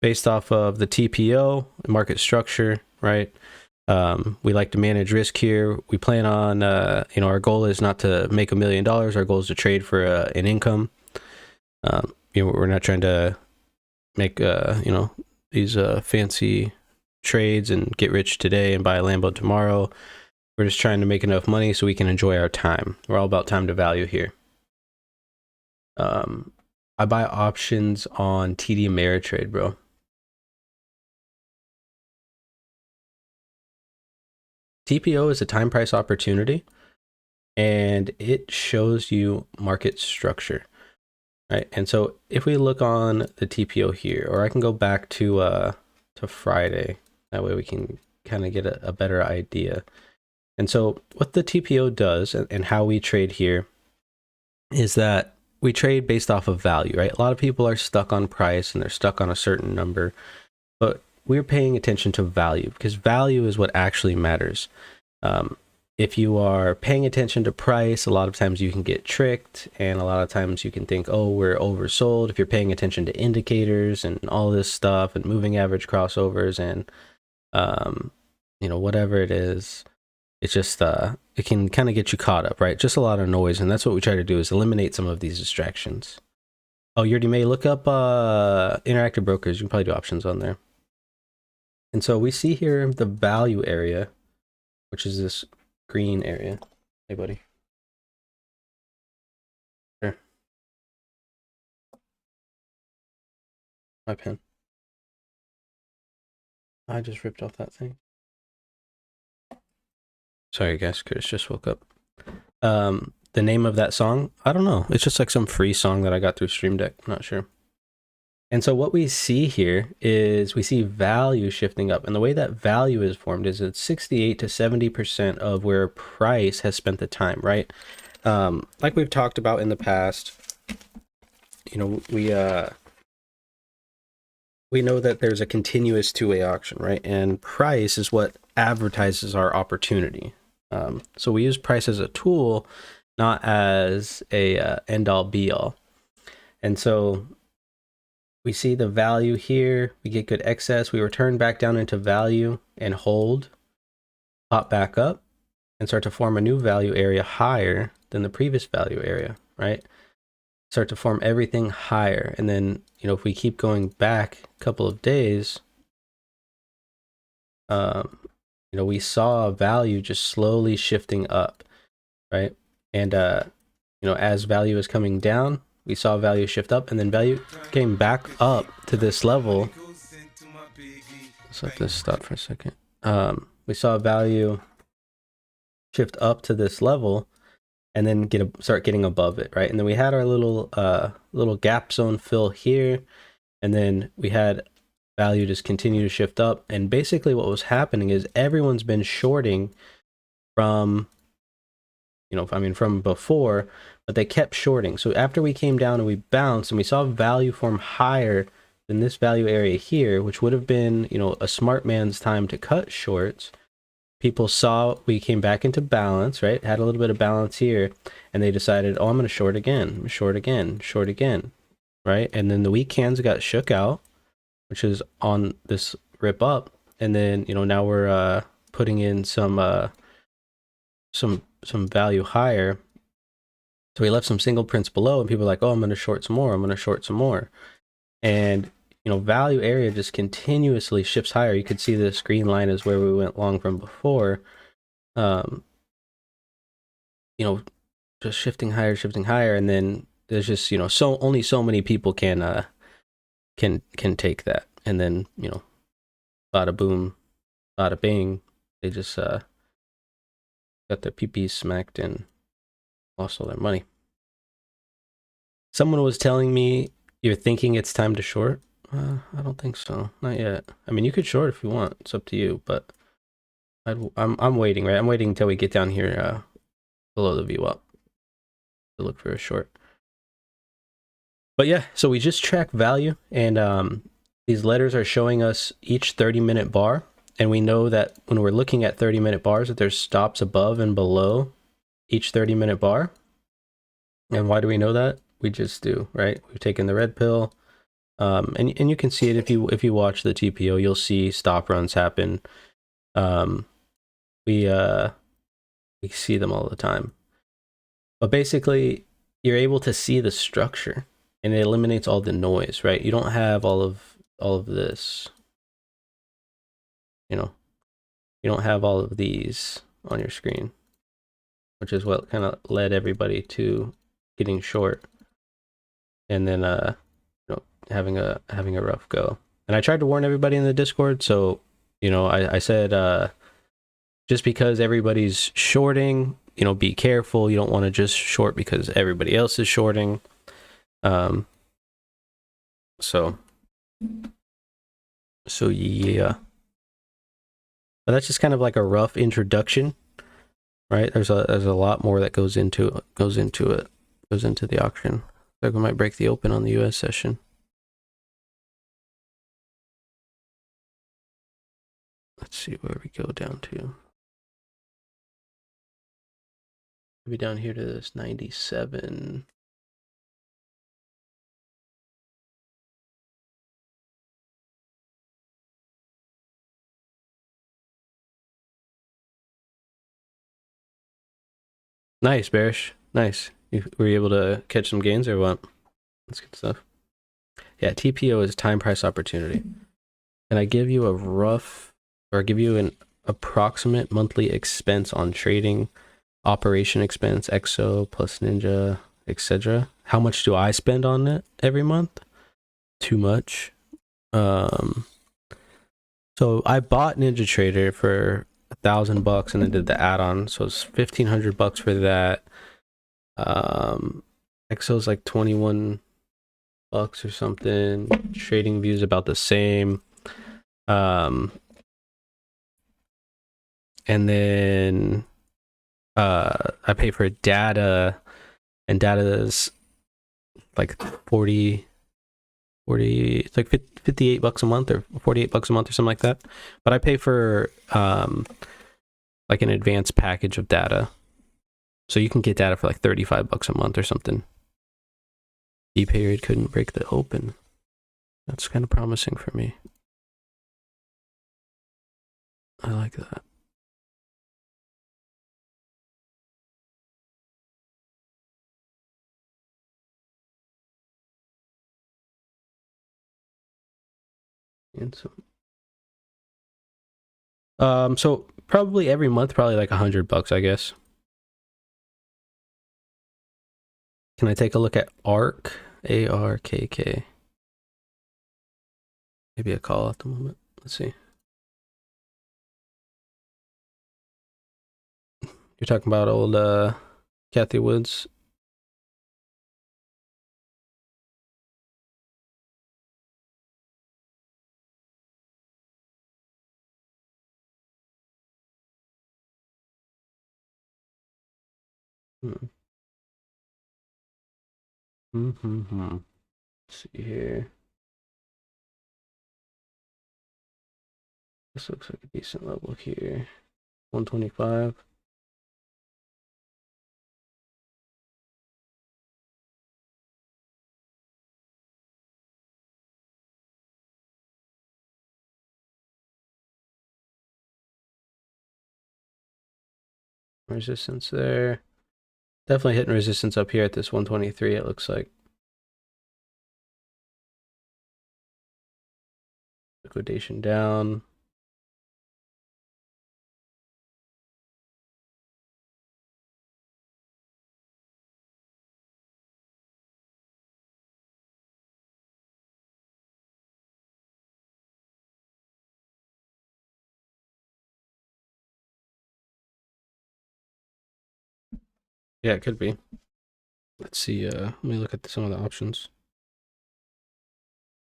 based off of the TPO, market structure, right? We like to manage risk here. We plan on, our goal is not to make $1 million. Our goal is to trade for an income. We're not trying to make, these fancy trades and get rich today and buy a Lambo tomorrow. We're just trying to make enough money so we can enjoy our time. We're all about time to value here. I buy options on TD Ameritrade, bro. TPO is a time price opportunity, and it shows you market structure, right? And so if we look on the TPO here, or I can go back to Friday, that way we can kind of get a better idea. And so what the TPO does and how we trade here is that we trade based off of value, right? A lot of people are stuck on price and they're stuck on a certain number, but we're paying attention to value because value is what actually matters. If you are paying attention to price, a lot of times you can get tricked, and a lot of times you can think, oh, we're oversold. If you're paying attention to indicators and all this stuff and moving average crossovers and whatever it is, it's just it can kind of get you caught up, right? Just a lot of noise, and that's what we try to do is eliminate some of these distractions. Oh, you already may look up interactive brokers. You can probably do options on there. And so we see here the value area, which is this green area. Hey, buddy. Here. My pen. I just ripped off that thing. Sorry, guys. Chris just woke up. The name of that song, I don't know. It's just like some free song that I got through Stream Deck. I'm not sure. And so what we see here is we see value shifting up. And the way that value is formed is it's 68 to 70% of where price has spent the time, right? Like we've talked about in the past, we know that there's a continuous two-way auction, right? And price is what advertises our opportunity. So we use price as a tool, not as a end-all be-all. And so we see the value here. We get good excess. We return back down into value and hold, pop back up, and start to form a new value area higher than the previous value area, right? Start to form everything higher. And then, if we keep going back a couple of days, we saw value just slowly shifting up, right? And, as value is coming down, we saw value shift up, and then value came back up to this level. Let's let this stop for a second. We saw value shift up to this level, and then start getting above it, right? And then we had our little gap zone fill here, and then we had value just continue to shift up. And basically, what was happening is everyone's been shorting from before, but they kept shorting. So after we came down and we bounced and we saw value form higher than this value area here, which would have been, a smart man's time to cut shorts, people saw we came back into balance, right? Had a little bit of balance here, and they decided, oh, I'm going to short again, short again, right? And then the weak hands got shook out, which is on this rip up. And then, now we're putting in some value higher. So we left some single prints below, and people are like, oh, I'm going to short some more. And, value area just continuously shifts higher. You could see this green line is where we went long from before. um, you know, just shifting higher, and then there's just, you know, so only so many people can take that, and then, you know, bada boom, bada bing, they just got their pee smacked and lost all their money. Someone was telling me, you're thinking it's time to short. I don't think so, not yet. I mean, you could short if you want, it's up to you, but I'm waiting, right? I'm waiting until we get down here below the VWAP to look for a short. But yeah, so we just track value, and these letters are showing us each 30-minute bar, and we know that when we're looking at 30-minute bars that there's stops above and below each 30-minute bar. And why do we know that? We just do, right? We've taken the red pill, and you can see it if you watch the TPO, you'll see stop runs happen. Um, we see them all the time. But basically, you're able to see the structure, and it eliminates all the noise, right? You don't have all of this, you know. You don't have all of these on your screen, which is what kind of led everybody to getting short, and then you know, having a rough go. And I tried to warn everybody in the Discord, so you know, I said just because everybody's shorting, you know, be careful. You don't want to just short because everybody else is shorting. Um, so yeah, but that's just kind of like a rough introduction, right? There's a lot more that goes into the auction. Like we might break the open on the US session. Let's see where we go down to. Maybe down here to this 97. Nice, Bearish. Nice. Were you able to catch some gains or what? That's good stuff. Yeah, TPO is time price opportunity. And I give you a rough, or give you an approximate monthly expense on trading, operation expense, EXO plus Ninja, etc. How much do I spend on it every month? Too much. So I bought Ninja Trader for $1,000 and then did the add-on, so it's $1,500 for that. EXO's like 21 bucks or something. Trading View's about the same. And then I pay for data, and data is like 40, it's like $58 a month or $48 a month or something like that. But I pay for like an advanced package of data, so you can get data for like $35 a month or something. D period couldn't break the open. That's kind of promising for me. I like that. And so probably every month, probably like $100, I guess. Can I take a look at ARK? ARKK. Maybe a call at the moment. Let's see. You're talking about old Kathy Woods. Hmm. Mm-hmm. Let's see here. This looks like a decent level here. 125. Resistance there. Definitely hitting resistance up here at this 123, it looks like. Liquidation down. Yeah, it could be. Let's see. Let me look at some of the options.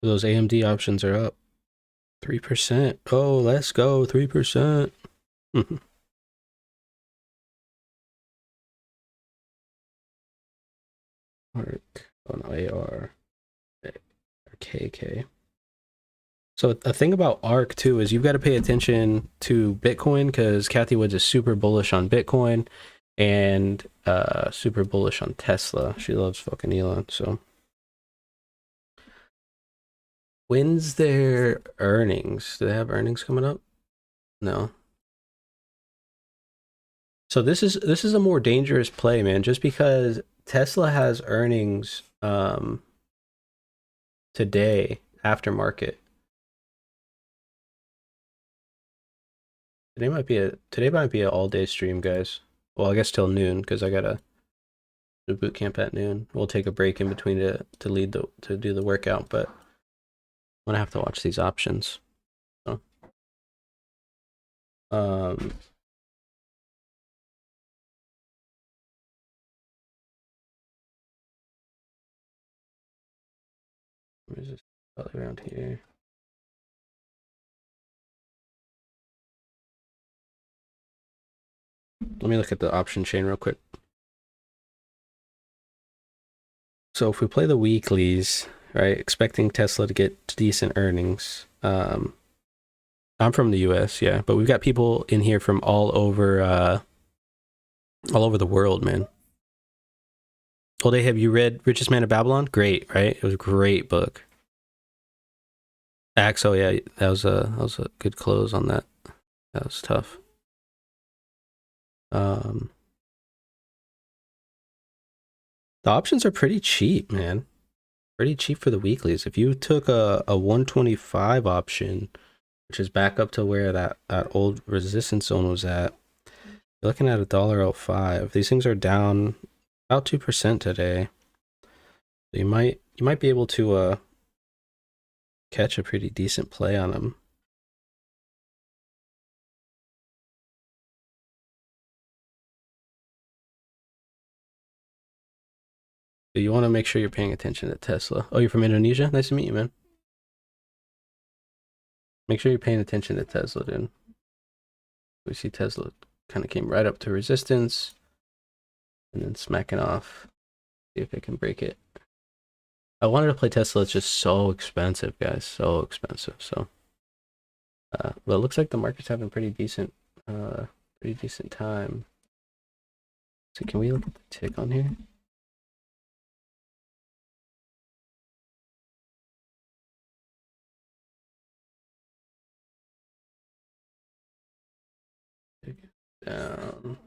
Those AMD options are up 3%. Oh, let's go 3%. Arc. Oh no, AR. KK. So a thing about ARC too is you've got to pay attention to Bitcoin because Kathy Woods is super bullish on Bitcoin and super bullish on Tesla. She loves fucking Elon. So when's their earnings? Do they have earnings coming up? No. So this is a more dangerous play, man. Just because Tesla has earnings today after market. Today might be an all day stream, guys. Well, I guess till noon because I gotta do boot camp at noon. We'll take a break in between to do the workout, but I'm gonna have to watch these options. So, um, where is this? Probably around here. Let me look at the option chain real quick. So if we play the weeklies, right, expecting Tesla to get decent earnings. I'm from the US, yeah, but we've got people in here from all over the world, man. Well, they have you read Richest Man of Babylon? Great, right? It was a great book. Axel, yeah, that was a good close on that. That was tough. Um, the options are pretty cheap, man. Pretty cheap for the weeklies. If you took a 125 option, which is back up to where that old resistance zone was at, you're looking at $1.05. These things are down about 2% today. So you might be able to catch a pretty decent play on them. So you want to make sure you're paying attention to Tesla. Oh, you're from Indonesia? Nice to meet you, man. Make sure you're paying attention to Tesla, dude. We see Tesla kind of came right up to resistance and then smacking off. See if it can break it. I wanted to play Tesla. It's just so expensive, guys. So expensive. So, well, it looks like the market's having pretty decent time. So can we look at the tick on here? Tick down.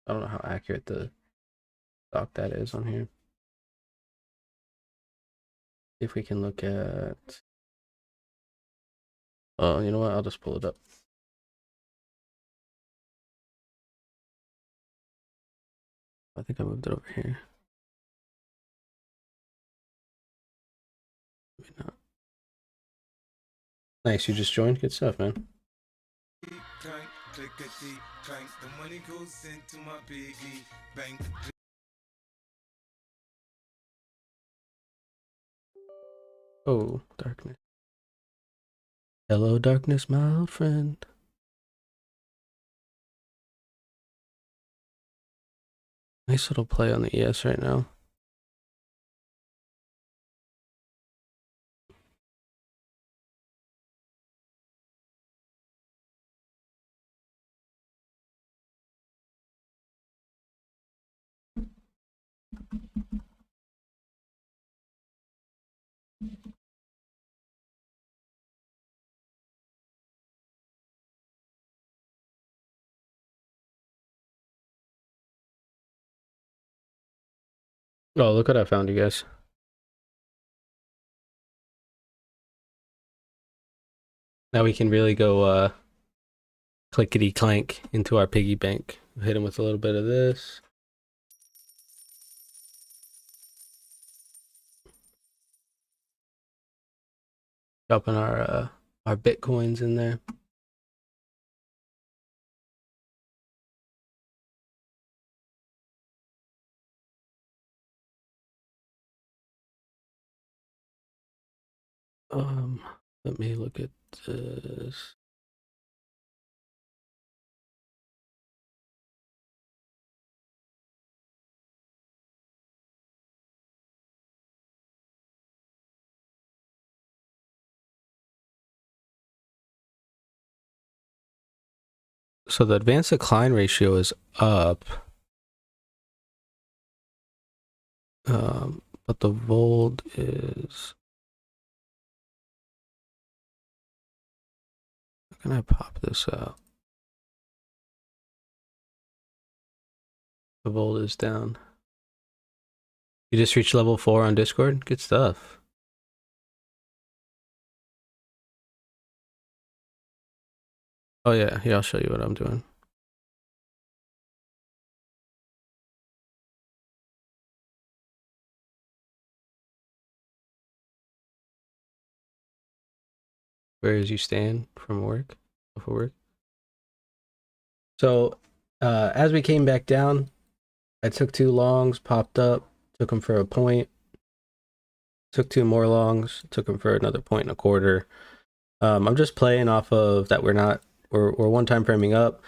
I don't know how accurate the stock that is on here. If we can look at, oh, you know what? I'll just pull it up. I think I moved it over here. Maybe not. Nice, you just joined. Good stuff, man. Clank, clickety, clank. The money goes into my piggy bank. Oh, darkness. Hello, darkness, my old friend. Nice little play on the ES right now. Oh, look what I found, you guys. Now we can really go clickety clank into our piggy bank. Hit him with a little bit of this. Dropping our bitcoins in there. Let me look at this. So the advanced decline ratio is up, but the volt is. How can I pop this out? The volt is down. You just reached level 4 on Discord? Good stuff. Oh yeah, here I'll show you what I'm doing. Where is you stand from work? Before work? So as we came back down, I took 2 longs, popped up, took them for a point, took 2 more longs, took them for another point and a quarter. I'm just playing off of that we're one time framing up.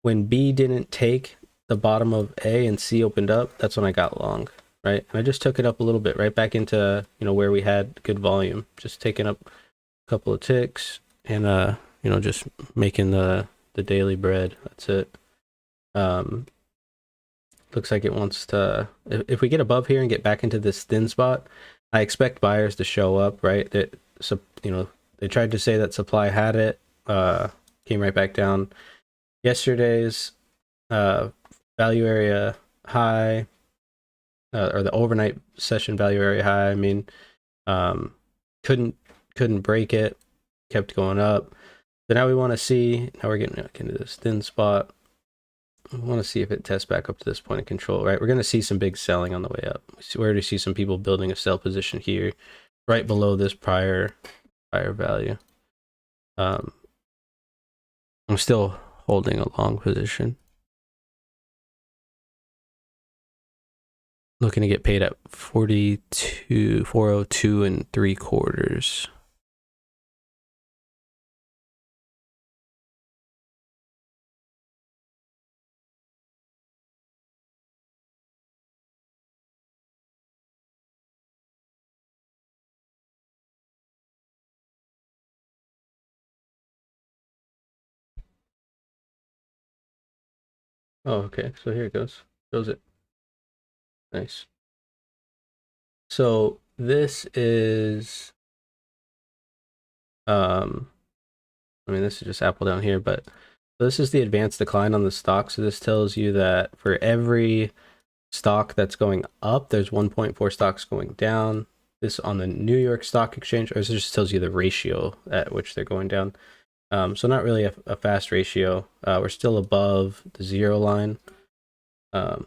When B didn't take the bottom of A and C opened up, that's when I got long, right? And I just took it up a little bit, right back into, where we had good volume, just taking up a couple of ticks and, just making the daily bread. That's it. Looks like it wants to, if we get above here and get back into this thin spot, I expect buyers to show up, right? So, they tried to say that supply had it, came right back down. Yesterday's value area high, or the overnight session value area high. I mean, couldn't break it, kept going up. So now we want to see. Now we're getting into this thin spot. We want to see if it tests back up to this point of control, right? We're going to see some big selling on the way up. We already see some people building a sell position here, right below this prior value. I'm still holding a long position. Looking to get paid at 402 and 3/4. Oh, okay. So here it goes. Shows it. Nice. So this is, this is just Apple down here, but this is the advanced decline on the stock. So this tells you that for every stock that's going up, there's 1.4 stocks going down. This on the New York Stock Exchange, or this just tells you the ratio at which they're going down. So not really a fast ratio. We're still above the 0 line.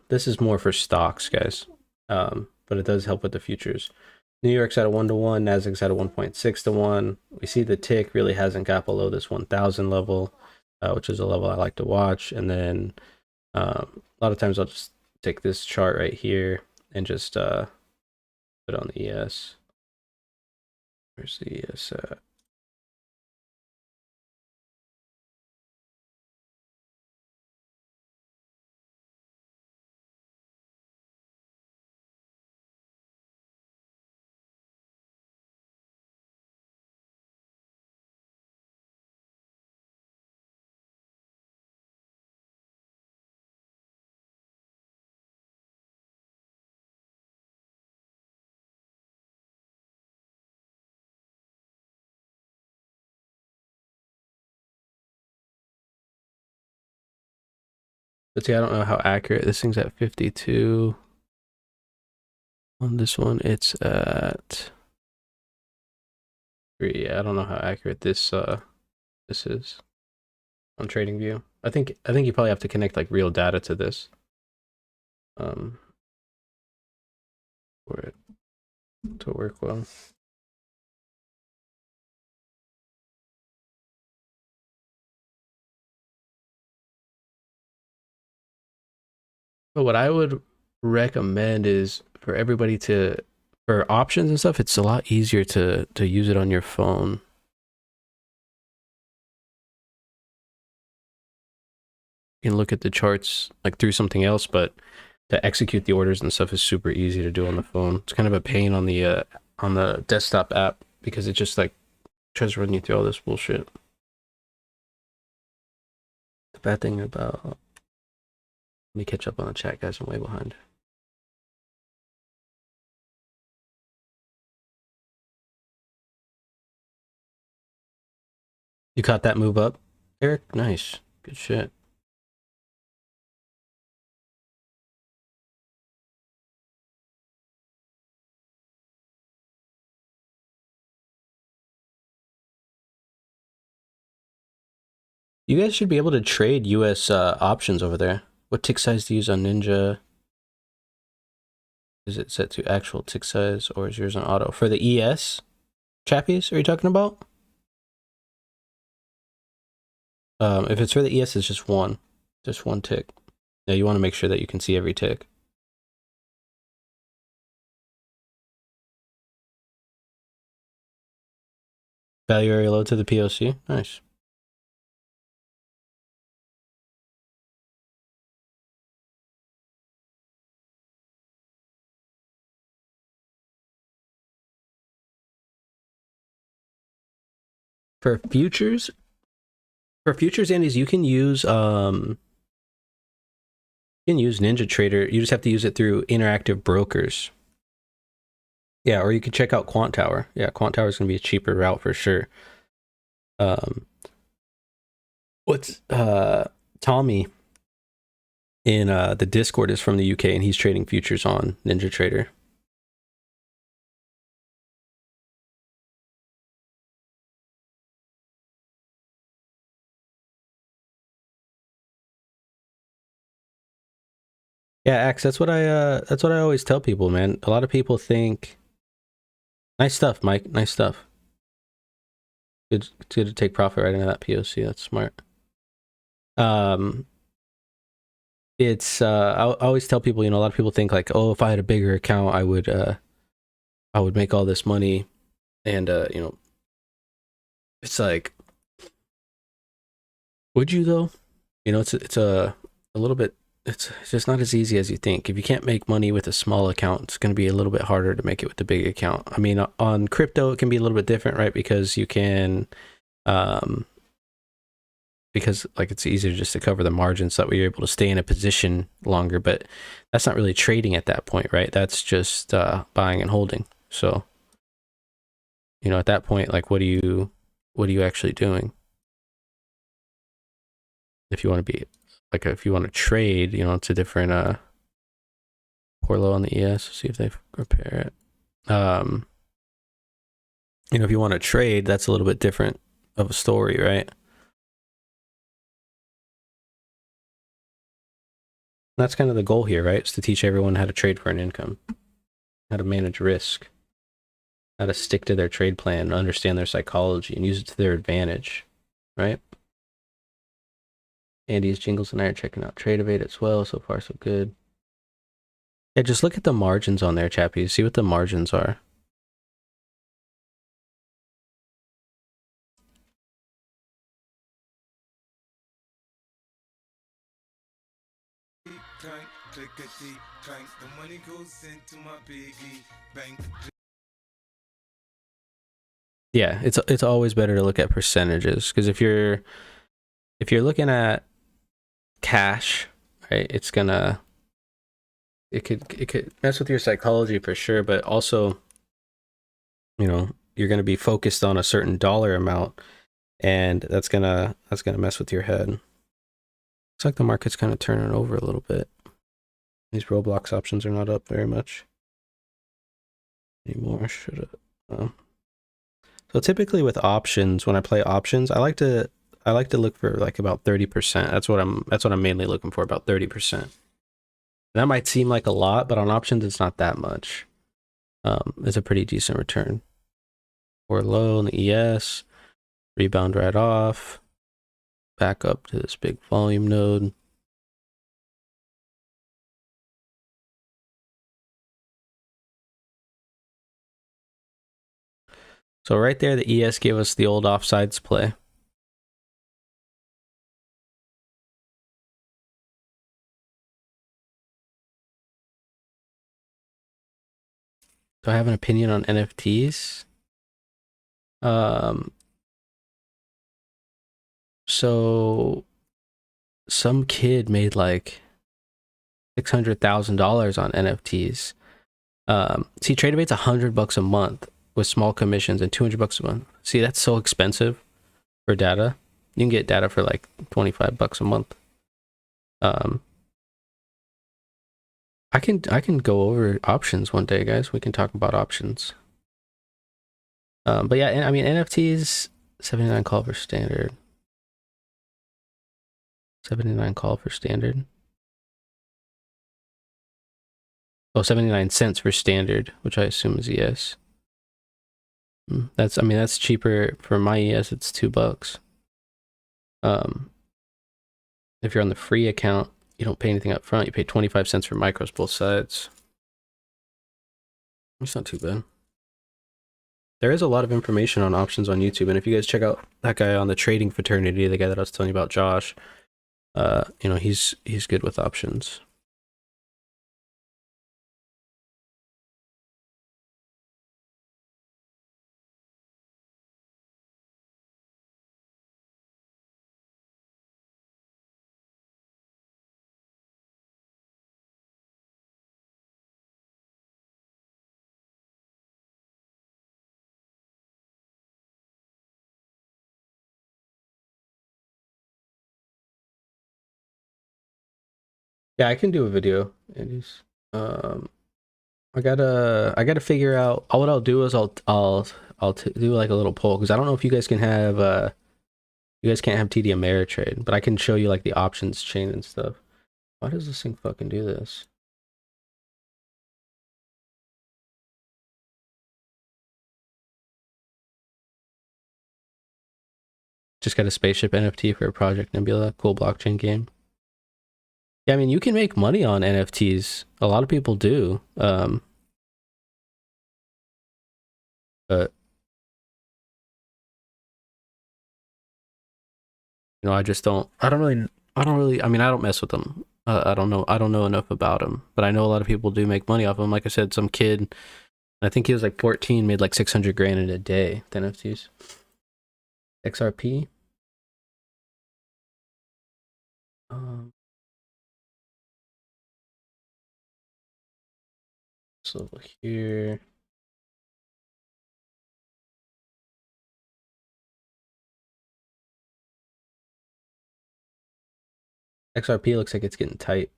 This is more for stocks, guys, but it does help with the futures. New York's at a 1-to-1, Nasdaq's at a 1.6-to-1. We see the tick really hasn't got below this 1,000 level, which is a level I like to watch. And then a lot of times I'll just take this chart right here and just put on the ES. Where's the ES at? But see, I don't know how accurate this thing's at 52. On this one, it's at 3. Yeah, I don't know how accurate this is on TradingView. I think you probably have to connect like real data to this. For it to work well. But what I would recommend is for everybody to, For options and stuff, it's a lot easier to use it on your phone. You can look at the charts like through something else, but to execute the orders and stuff is super easy to do on the phone. It's kind of a pain on the desktop app because it just like tries to run you through all this bullshit. The bad thing about, let me catch up on the chat, guys. I'm way behind. You caught that move up, Eric? Nice. Good shit. You guys should be able to trade US options over there. What tick size to use on Ninja? Is it set to actual tick size or is yours on auto? For the ES, chappies, are you talking about? If it's for the ES, it's just one tick. Yeah, you want to make sure that you can see every tick. Value area low to the POC. Nice. For futures, Andes, you can use Ninja Trader. You just have to use it through interactive brokers. Yeah, or you can check out Quant Tower. Yeah, Quant Tower is going to be a cheaper route for sure. What's Tommy in the Discord is from the UK and he's trading futures on Ninja Trader. Yeah, Axe, that's what I always tell people, man. A lot of people think nice stuff, Mike. Nice stuff. It's good to take profit right into that POC. That's smart. It's I always tell people, you know, a lot of people think like, oh, if I had a bigger account, I would make all this money, and you know, it's like, would you though? You know, it's a little bit. It's just not as easy as you think. If you can't make money with a small account, it's going to be a little bit harder to make it with the big account. I mean, on crypto, it can be a little bit different, right? Because you can, because like it's easier just to cover the margins so that way you're able to stay in a position longer. But that's not really trading at that point, right? That's just buying and holding. So, you know, at that point, like, what are you actually doing? If you want to be like, if you want to trade, you know, it's a different pour low on the ES, see if they repair it. You know, if you want to trade, that's a little bit different of a story, right? That's kind of the goal here, right? Is to teach everyone how to trade for an income, how to manage risk, how to stick to their trade plan, understand their psychology, and use it to their advantage, right? Andy's Jingles and I are checking out Tradeovate as well. So far, so good. Yeah, just look at the margins on there, chappies. See what the margins are. The money goes into my piggy bank. Yeah, it's always better to look at percentages because if you're looking at cash, right, it's gonna it could mess with your psychology for sure, but also, you know, you're gonna be focused on a certain dollar amount, and that's gonna mess with your head. Looks like the market's kind of turning over a little bit. These Roblox options are not up very much anymore. Should have. So typically with options, when I play options, I like to look for like about 30%. That's what I'm mainly looking for, about 30%. That might seem like a lot, but on options it's not that much. It's a pretty decent return. Or low in the ES, rebound right off, back up to this big volume node. So right there, the ES gave us the old offsides play. Do I have an opinion on NFTs? So some kid made like $600,000 on NFTs. See, Trade Debate's $100 a month with small commissions and $200 a month. See, that's so expensive for data. You can get data for like $25 a month. I can go over options one day, guys. We can talk about options. But yeah, I mean NFTs 79 call for standard. 79 call for standard. Oh, 79 cents for standard, which I assume is ES. That's cheaper for my ES. It's $2. If you're on the free account, you don't pay anything up front. You pay 25 cents for micros both sides. It's not too bad. There is a lot of information on options on YouTube, and if you guys check out that guy on the trading fraternity, the guy that I was telling you about, Josh, he's good with options. Yeah, I can do a video. I gotta figure out. What I'll do is I'll do like a little poll because I don't know if you guys can have you guys can't have TD Ameritrade, but I can show you like the options chain and stuff. Why does this thing fucking do this? Just got a spaceship NFT for Project Nebula, cool blockchain game. Yeah, I mean you can make money on NFTs. A lot of people do. But you know, I just don't. I don't really. I mean, I don't mess with them. I don't know enough about them, but I know a lot of people do make money off them. Like I said, some kid, I think he was like 14, made like 600 grand in a day with NFTs. XRP. So here. XRP looks like it's getting tight.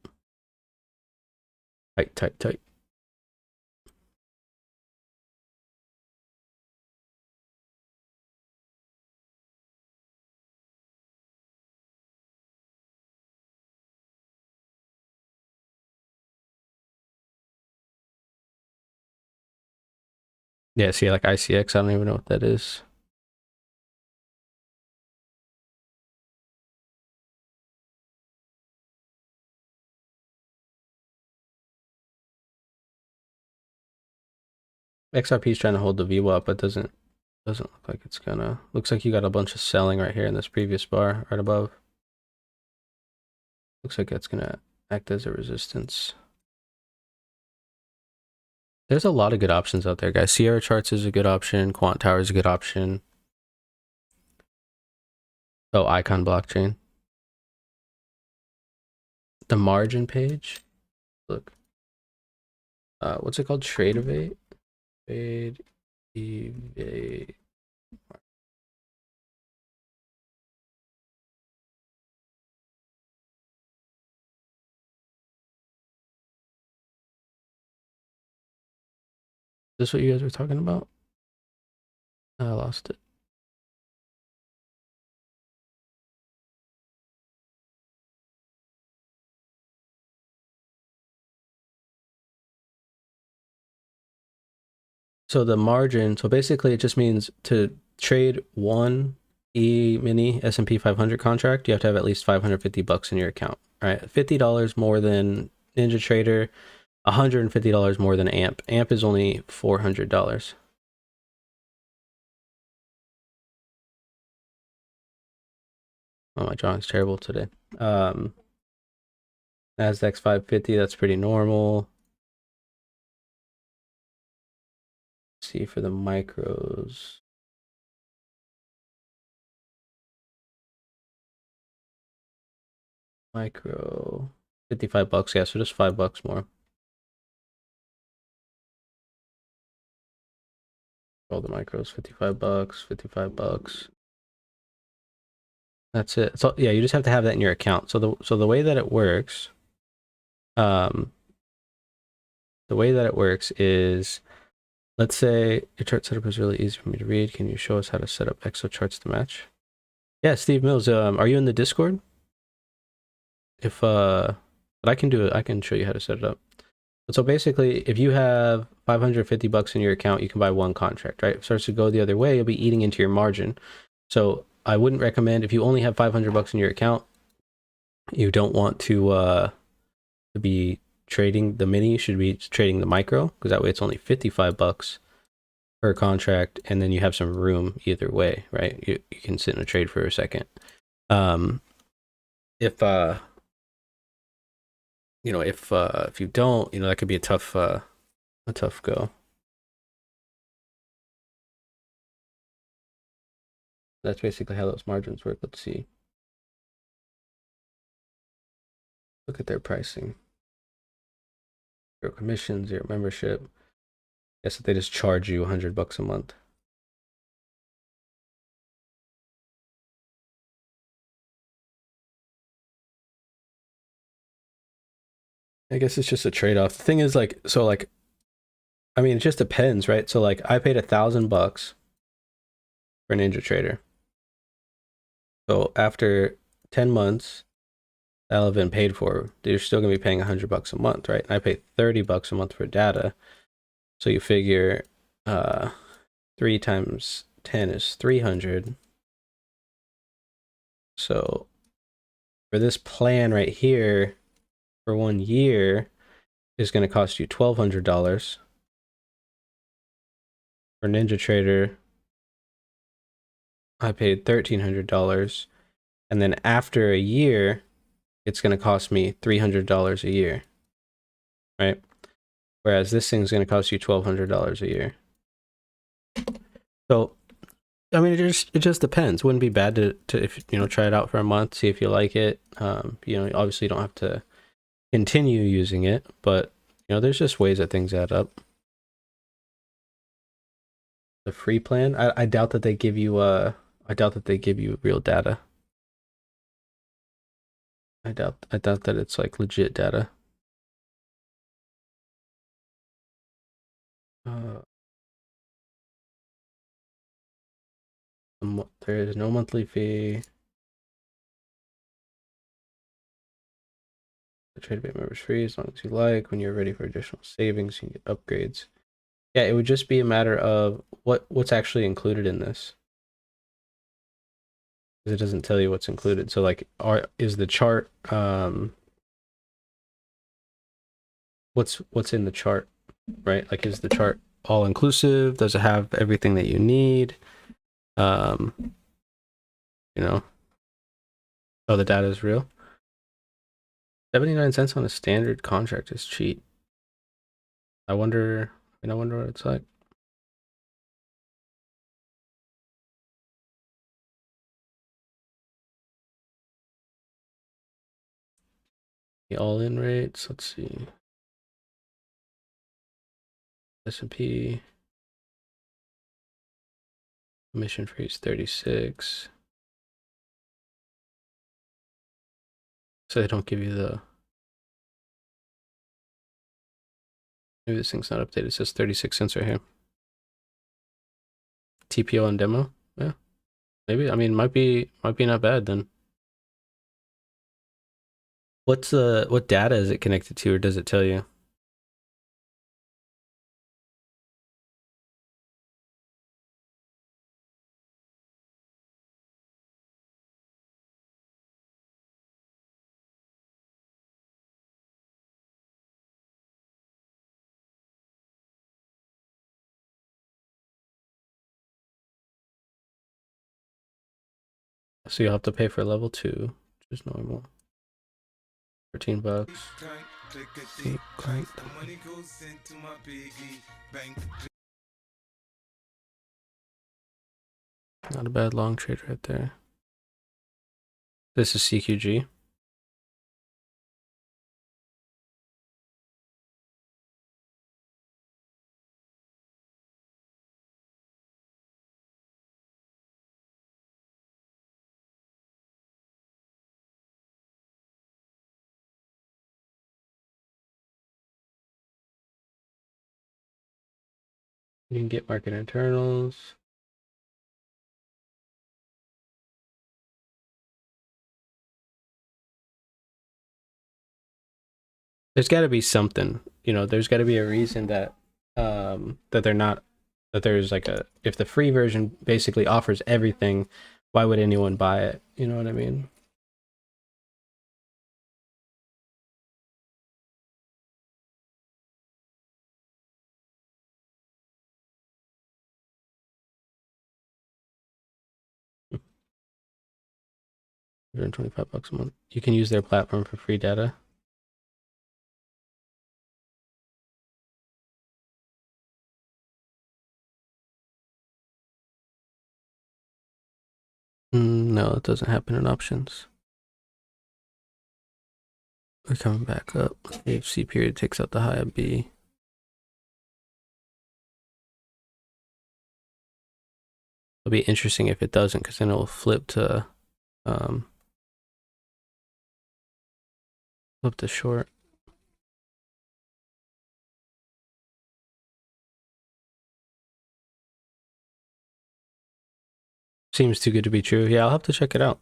Tight. Yeah, see, like ICX, I don't even know what that is. XRP is trying to hold the VWAP, but doesn't look like it's gonna. Looks like you got a bunch of selling right here in this previous bar, right above. Looks like that's gonna act as a resistance. There's a lot of good options out there, guys. Sierra Charts is a good option. Quant Tower is a good option. Oh, Icon Blockchain. The margin page. Look. What's it called? Trade Evade? Trade Evade. Is this what you guys were talking about? I lost it. So the margin, so basically it just means to trade one E-mini S&P 500 contract, you have to have at least $550 in your account, right? $50 more than NinjaTrader, $150 more than AMP. AMP is only $400. Oh, my drawing's terrible today. Nasdaq's 550. That's pretty normal. Let's see for the micros. Micro 55 bucks. Yeah, so just $5 more. All the micros, 55 bucks, 55 bucks. That's it. So yeah, you just have to have that in your account. So the way that it works, um, the way that it works is, let's say your chart setup is really easy for me to read. Can you show us how to set up Exo charts to match? Yeah, Steve Mills. Are you in the Discord? But I can do it. I can show you how to set it up. So basically, if you have 550 bucks in your account, you can buy one contract, right? If it starts to go the other way, you'll be eating into your margin. So I wouldn't recommend, if you only have 500 bucks in your account, you don't want to be trading the mini. You should be trading the micro, because that way it's only 55 bucks per contract, and then you have some room either way, right? You can sit in a trade for a second. If if you don't, that could be a tough go. That's basically how those margins work. Let's see. Look at their pricing. Zero commission, zero membership. Guess that they just charge you 100 bucks a month. I guess it's just a trade-off. The thing is, I mean, it just depends, right? So like, I paid $1,000 for Ninja Trader. So after 10 months, that'll have been paid for. You're still gonna be paying 100 bucks a month, right? And I pay 30 bucks a month for data. So you figure 3 times 10 is 300. So for this plan right here, for 1 year, is going to cost you $1,200. For Ninja Trader, I paid $1,300. And then after a year, it's going to cost me $300 a year, right? Whereas this thing's going to cost you $1,200 a year. So, I mean, it just depends. Wouldn't be bad to if try it out for a month, see if you like it. Obviously you don't have to continue using it, but there's just ways that things add up. The free plan, I doubt that they give you real data. I doubt that it's like legit data. There is no monthly fee. The trade bait member's free as long as you like. When you're ready for additional savings, you can get upgrades. Yeah, it would just be a matter of what's actually included in this, because it doesn't tell you what's included. So like, is the chart what's in the chart, right? Like, is the chart all inclusive? Does it have everything that you need? Um, oh, the data is real. 79 cents on a standard contract is cheap. I wonder what it's like. The all-in rates, let's see. S&P commission free is 36. So they don't give you maybe this thing's not updated. It says 36 cents right here. TPO on demo. Yeah. Maybe. I mean, might be not bad then. What data is it connected to, or does it tell you? So you'll have to pay for level 2, which is normal. $13. See, clank. Not a bad long trade right there. This is CQG. You can get market internals. There's got to be something, you know, there's got to be a reason that that they're not, that there's like a, if the free version basically offers everything, why would anyone buy it? You know what I mean? $125 a month. You can use their platform for free data. No, it doesn't happen in options. We're coming back up. The AFC period takes out the high of B. It'll be interesting if it doesn't, because then it'll flip to short. Seems too good to be true. Yeah, I'll have to check it out.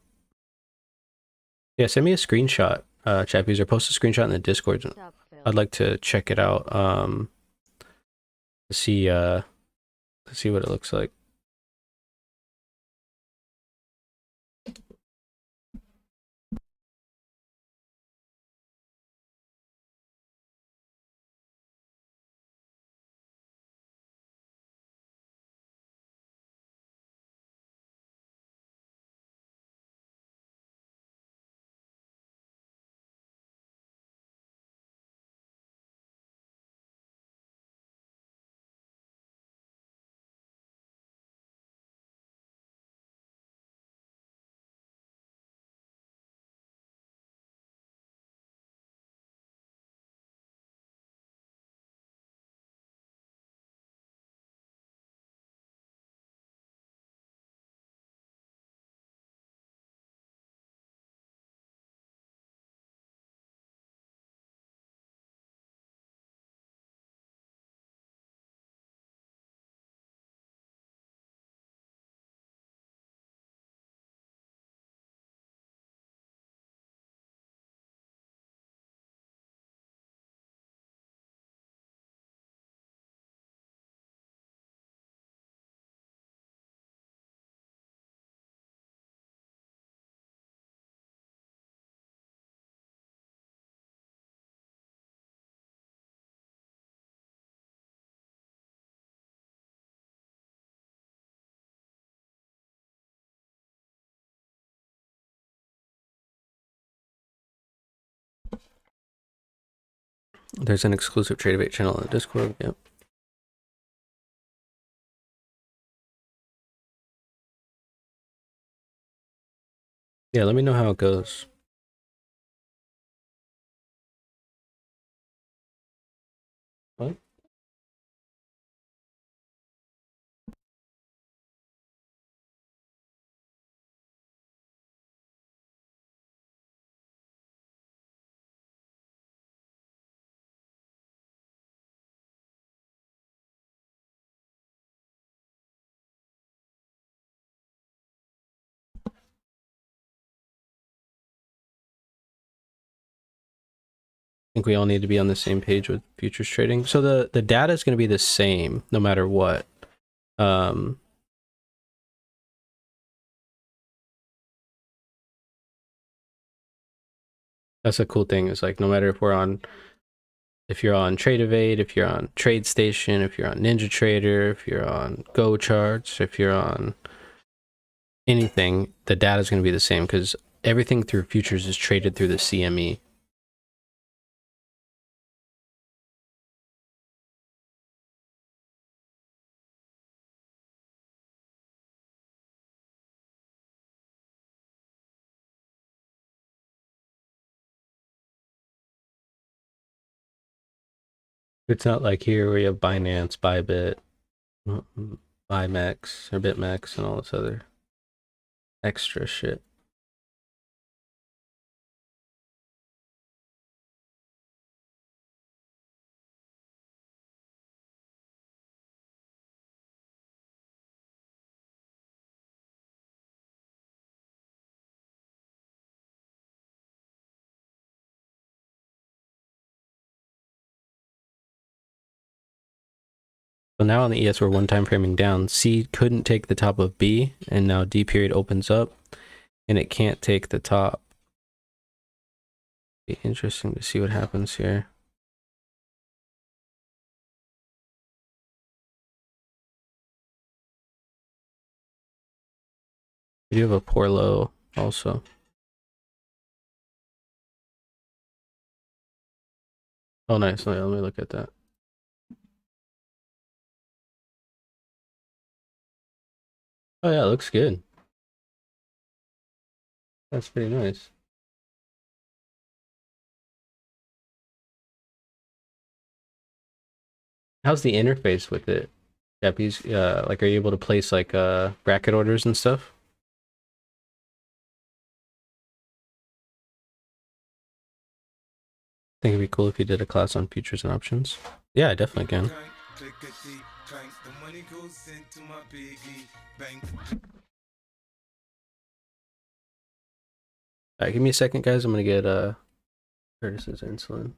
Yeah, send me a screenshot, chat user. Post a screenshot in the Discord. I'd like to check it out. To see what it looks like. There's an exclusive trade debate channel in the Discord. Yep. Yeah, let me know how it goes. What? I think we all need to be on the same page with futures trading. So the data is going to be the same no matter what. That's a cool thing. Is like no matter if you're on Trade Evade, if you're on TradeStation, if you're on NinjaTrader, if you're on Go Charts, if you're on anything, the data is going to be the same because everything through futures is traded through the CME. It's not like here where you have Binance, Bybit, BIMEX or BitMEX and all this other extra shit. So now on the ES we're one time framing down. C couldn't take the top of B, and now D period opens up, and it can't take the top. Be interesting to see what happens here. We do have a poor low also. Oh, nice. Let me look at that. Oh yeah, it looks good. That's pretty nice. How's the interface with it? Japanese, like, are you able to place like bracket orders and stuff? I think it'd be cool if you did a class on futures and options. Yeah, I definitely can. Alright, give me a second, guys. I'm gonna get Curtis's insulin.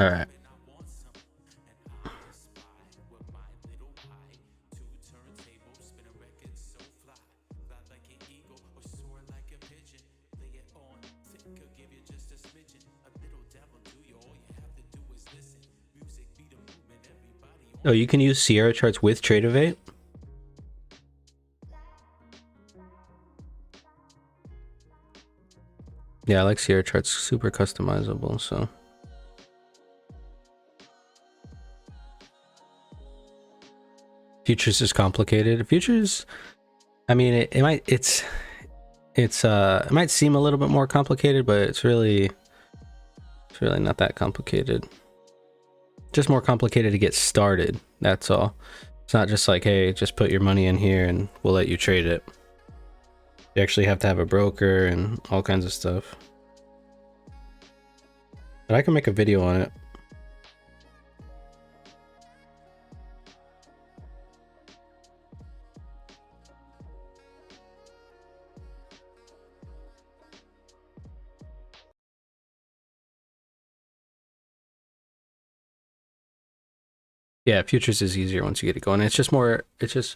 All right. Oh, you can use Sierra charts with Tradeovate? Yeah, I like Sierra charts, super customizable, so. Futures is complicated. Futures, I mean, it might seem a little bit more complicated, but it's really not that complicated. Just more complicated to get started, that's all. It's not just like, hey, just put your money in here and we'll let you trade it. You actually have to have a broker and all kinds of stuff. But I can make a video on it. Yeah, futures is easier once you get it going. It's just more, there's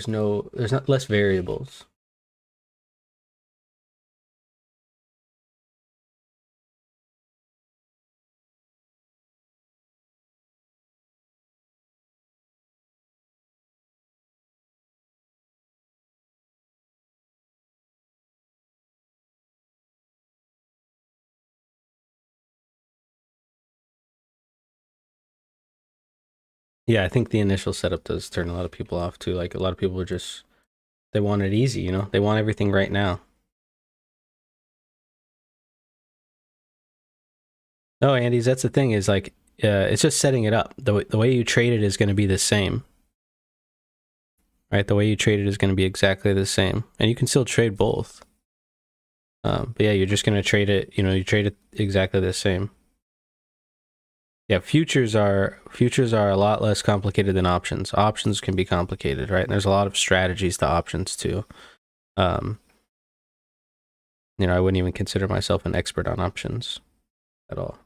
not less variables. Yeah, I think the initial setup does turn a lot of people off too. Like a lot of people are just, they want it easy, you know? They want everything right now. No, Andy's, that's the thing is like, it's just setting it up. The way you trade it is going to be the same, right? The way you trade it is going to be exactly the same. And you can still trade both. But yeah, you're just going to trade it, you trade it exactly the same. Yeah, futures are a lot less complicated than options. Options can be complicated, right? And there's a lot of strategies to options too. I wouldn't even consider myself an expert on options at all.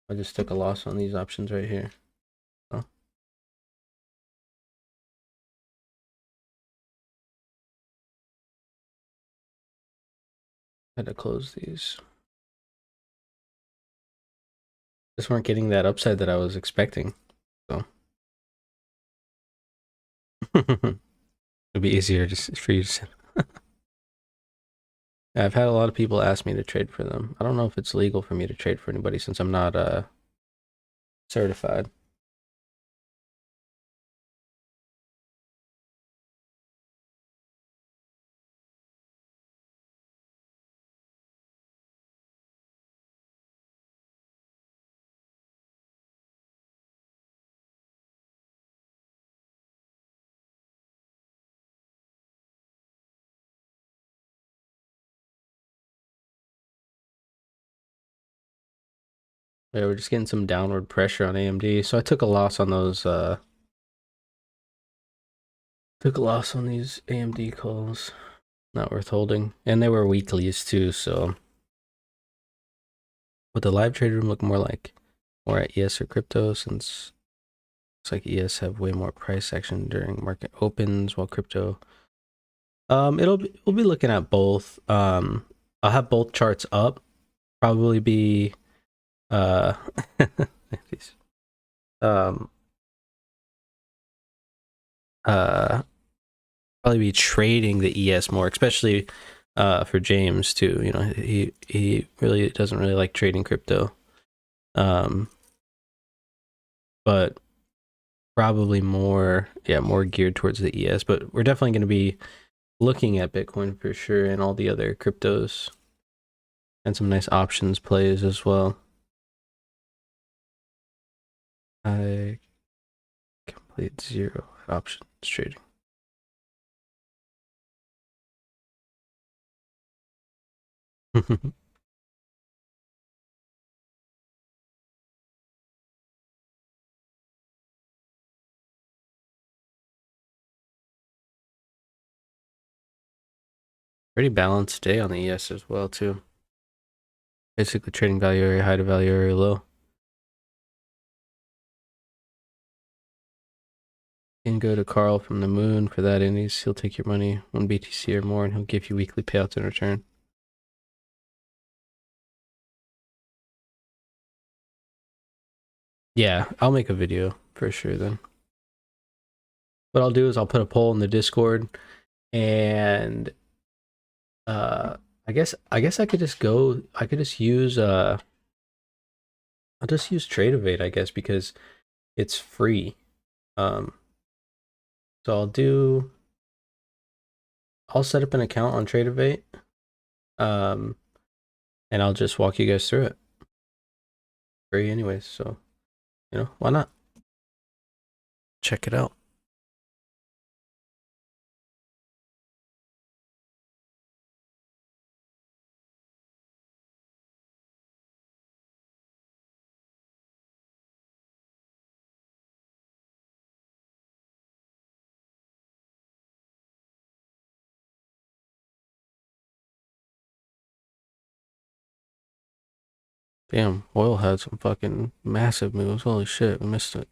I just took a loss on these options right here. Oh. Had to close these. Just weren't getting that upside that I was expecting. So it'd be easier just for you to. I've had a lot of people ask me to trade for them. I don't know if it's legal for me to trade for anybody since I'm not certified. Yeah, we're just getting some downward pressure on AMD. So I took a loss on those took a loss on these AMD calls. Not worth holding. And they were weeklies too, so would the live trade room look more at ES or crypto, since looks like ES have way more price action during market opens, while crypto we'll be looking at both. I'll have both charts up. Probably be um probably be trading the ES more, especially for James too. He really doesn't really like trading crypto. But probably more geared towards the ES, but we're definitely going to be looking at Bitcoin for sure and all the other cryptos and some nice options plays as well. I complete 0 options trading. Pretty balanced day on the ES as well too. Basically trading value area high to value area low. can go to Carl from the moon for that, and he'll take your money 1 BTC or more, and he'll give you weekly payouts in return. Yeah, I'll make a video for sure then. What I'll do is I'll put a poll in the Discord, and I guess I could just use I'll just use Tradeovate, I guess, because it's free. Um so I'll set up an account on Tradeovate. Um and I'll just walk you guys through it. Free anyways, so why not? Check it out. Damn, oil had some fucking massive moves. Holy shit, we missed it.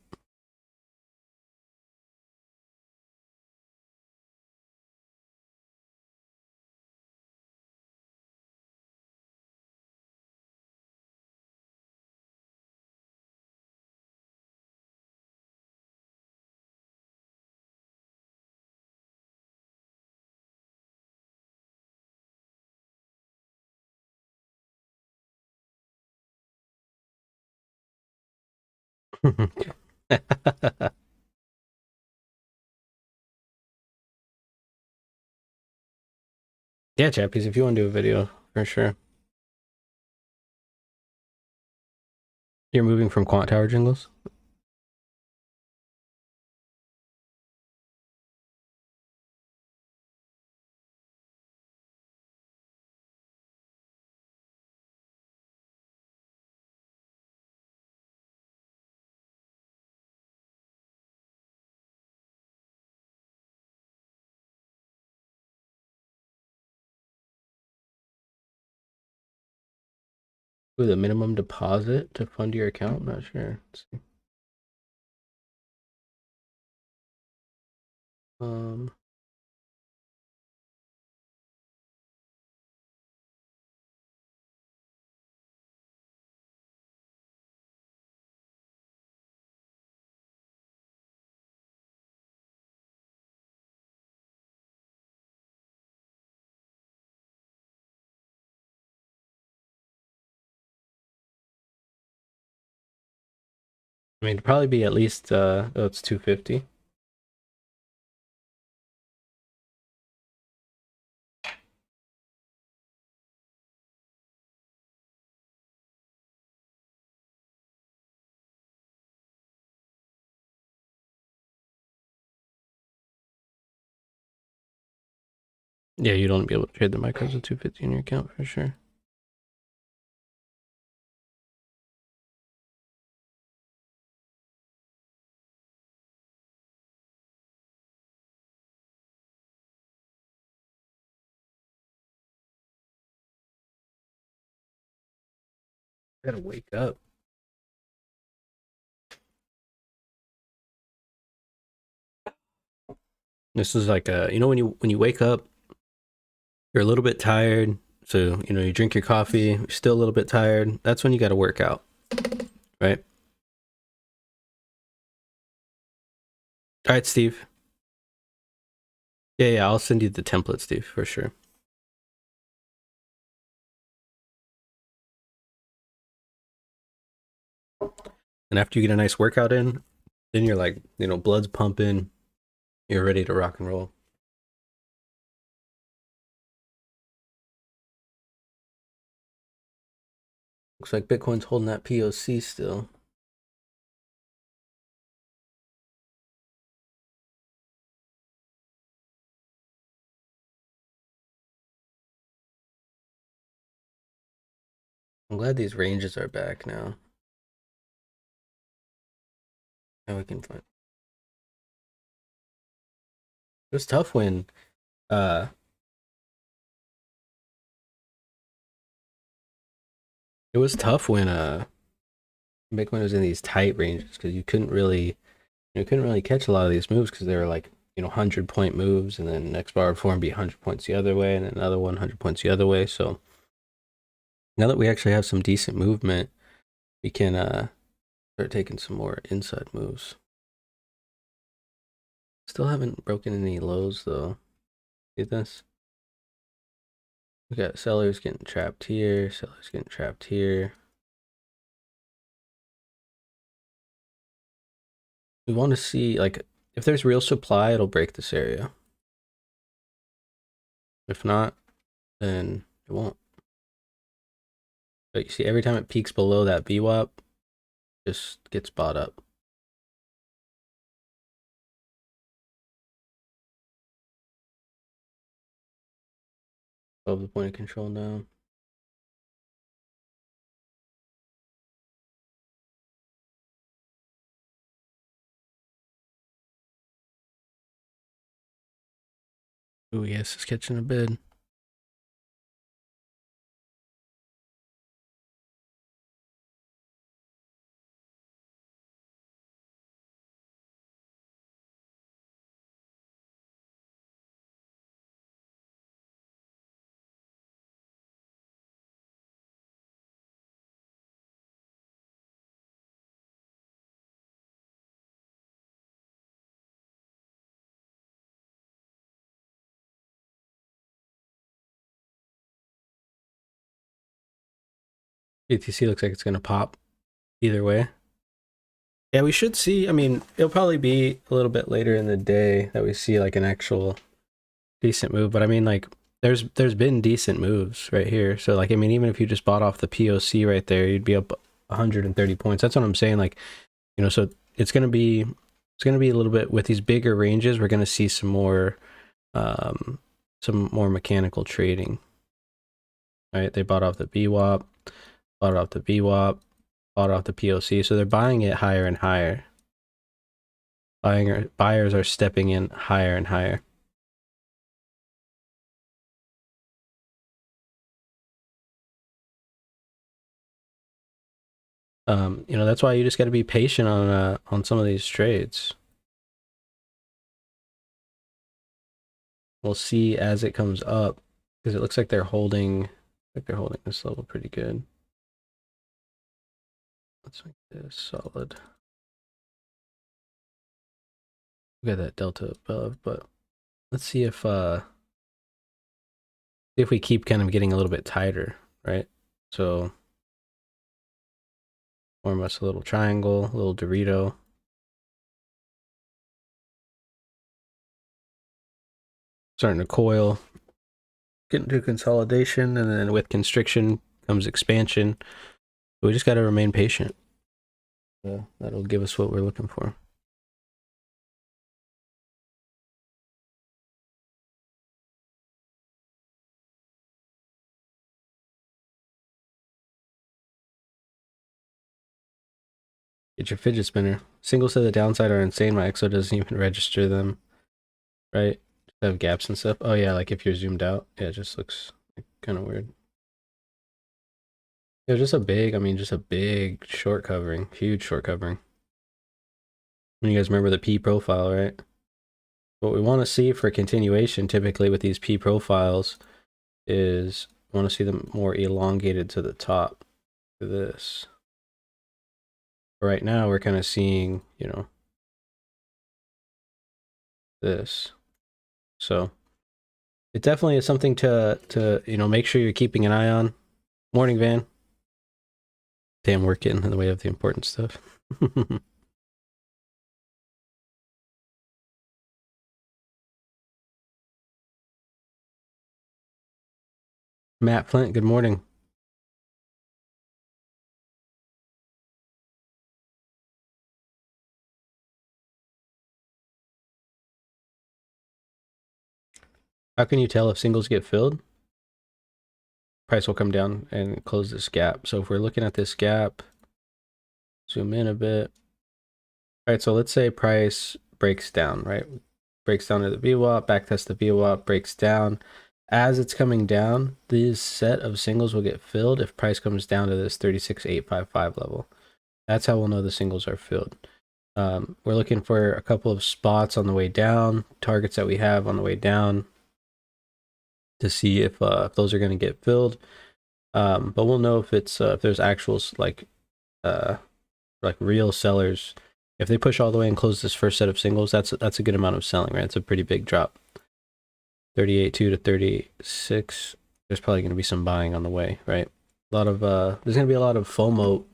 Yeah, chappies, if you want to do a video, for sure. You're moving from Quant Tower jingles? With a minimum deposit to fund your account? Not sure. Let's see. Um, I mean, it'd probably be at least, oh, it's 250. Yeah, you don't be able to trade the micros at 250 in your account for sure. I gotta wake up. This is like when you wake up, you're a little bit tired. So, you drink your coffee, you're still a little bit tired. That's when you gotta work out, right? All right, Steve. Yeah, I'll send you the template, Steve, for sure. And after you get a nice workout in, then you're like, blood's pumping, you're ready to rock and roll. Looks like Bitcoin's holding that POC still. I'm glad these ranges are back now. Now we can find. It was tough when uh it was tough when Bitcoin was in these tight ranges because you couldn't really You couldn't really catch a lot of these moves because they were like, 100-point moves, and then next bar would form be 100 points the other way, and then another 100 points the other way. So now that we actually have some decent movement, we can start taking some more inside moves. Still haven't broken any lows though. See this? We got sellers getting trapped here, sellers getting trapped here. We want to see, like, if there's real supply, it'll break this area. If not, then it won't. But you see, every time it peaks below that VWAP, just gets bought up. Above the point of control now. Ooh, yes, it's catching a bid. BTC looks like it's going to pop either way. Yeah, we should see. I mean, it'll probably be a little bit later in the day that we see like an actual decent move. But I mean, like, there's been decent moves right here. So like, I mean, even if you just bought off the POC right there, you'd be up 130 points. That's what I'm saying. Like, so it's gonna be a little bit with these bigger ranges. We're gonna see some more mechanical trading. Right? They bought off the VWAP, bought off the VWAP, bought off the POC. So they're buying it higher and higher. Buyers are stepping in higher and higher. That's why you just got to be patient on some of these trades. We'll see as it comes up, because it looks like they're holding this level pretty good. Let's make this solid. We got that delta above, but let's see if we keep kind of getting a little bit tighter, right? So form us a little triangle, a little Dorito. Starting to coil, get into consolidation, and then with constriction comes expansion. We just got to remain patient. That'll give us what we're looking for. Get your fidget spinner. Singles to the downside are insane. My EXO doesn't even register them. Right? Just have gaps and stuff. Oh yeah, like if you're zoomed out, yeah, it just looks kind of weird. It was just a big short covering, huge short covering. You guys remember the P profile, right? What we want to see for continuation, typically with these P profiles, is we want to see them more elongated to the top. To this. Right now, we're kind of seeing, this. So it definitely is something to make sure you're keeping an eye on. Morning, Van. Damn, we're getting in the way of the important stuff. Matt Flint, good morning. How can you tell if singles get filled? Price will come down and close this gap. So if we're looking at this gap, zoom in a bit. All right, so let's say price breaks down, right? Breaks down to the VWAP, backtest the VWAP, breaks down. As it's coming down, this set of singles will get filled if price comes down to this 36,855 level. That's how we'll know the singles are filled. We're looking for a couple of spots on the way down, targets that we have on the way down, to see if those are going to get filled. But we'll know if it's if there's actuals like real sellers. If they push all the way and close this first set of singles, that's a good amount of selling, right? It's a pretty big drop. 38.2 to 36. There's probably going to be some buying on the way, right? A lot of there's going to be a lot of FOMO,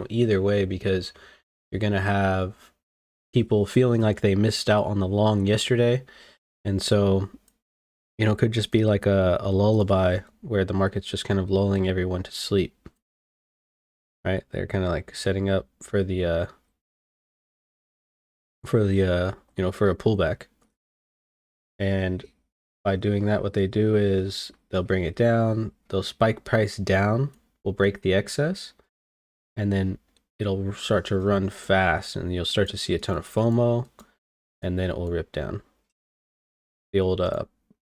either way, because you're going to have people feeling like they missed out on the long yesterday, and so it could just be like a lullaby where the market's just kind of lulling everyone to sleep, right? They're kind of like setting up for the for a pullback, and by doing that, what they do is they'll bring it down, they'll spike price down, will break the excess, and then it'll start to run fast, and you'll start to see a ton of FOMO, and then it will rip down. The old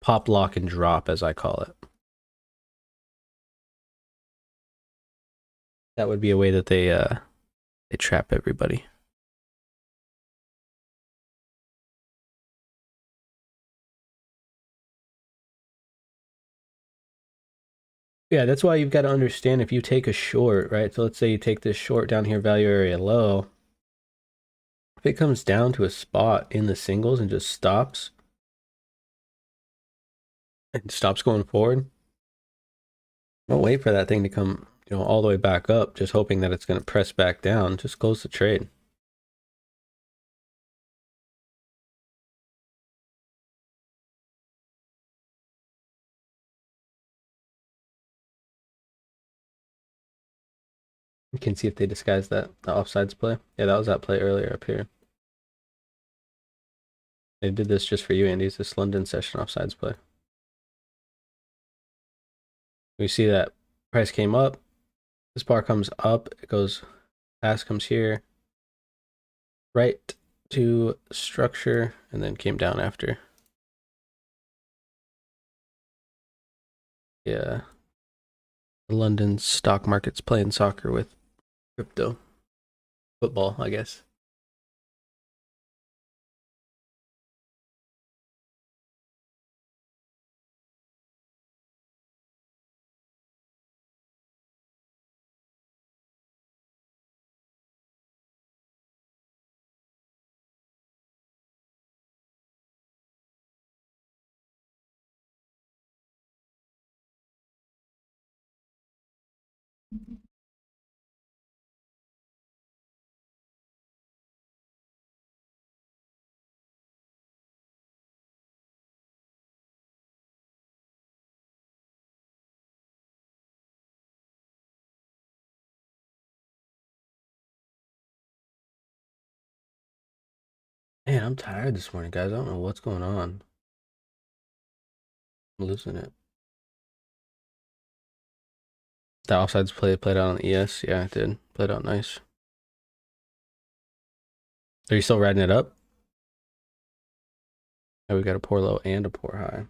pop, lock, and drop, as I call it. That would be a way that they trap everybody. Yeah, that's why you've got to understand if you take a short, right? So let's say you take this short down here, value area low. If it comes down to a spot in the singles and just stops going forward, don't wait for that thing to come, all the way back up, just hoping that it's going to press back down. Just close the trade. You can see if they disguise that, the offsides play. Yeah, that was that play earlier up here. They did this just for you, Andy. It's this London session offsides play. We see that price came up. This bar comes up. It goes, pass comes here. Right to structure, and then came down after. Yeah. The London stock market's playing soccer with crypto. Football, I guess. Man, I'm tired this morning, guys. I don't know what's going on. I'm losing it. The offsides play played out on the ES. Yeah, it did. Played out nice. Are you still riding it up? Oh, we got a poor low and a poor high.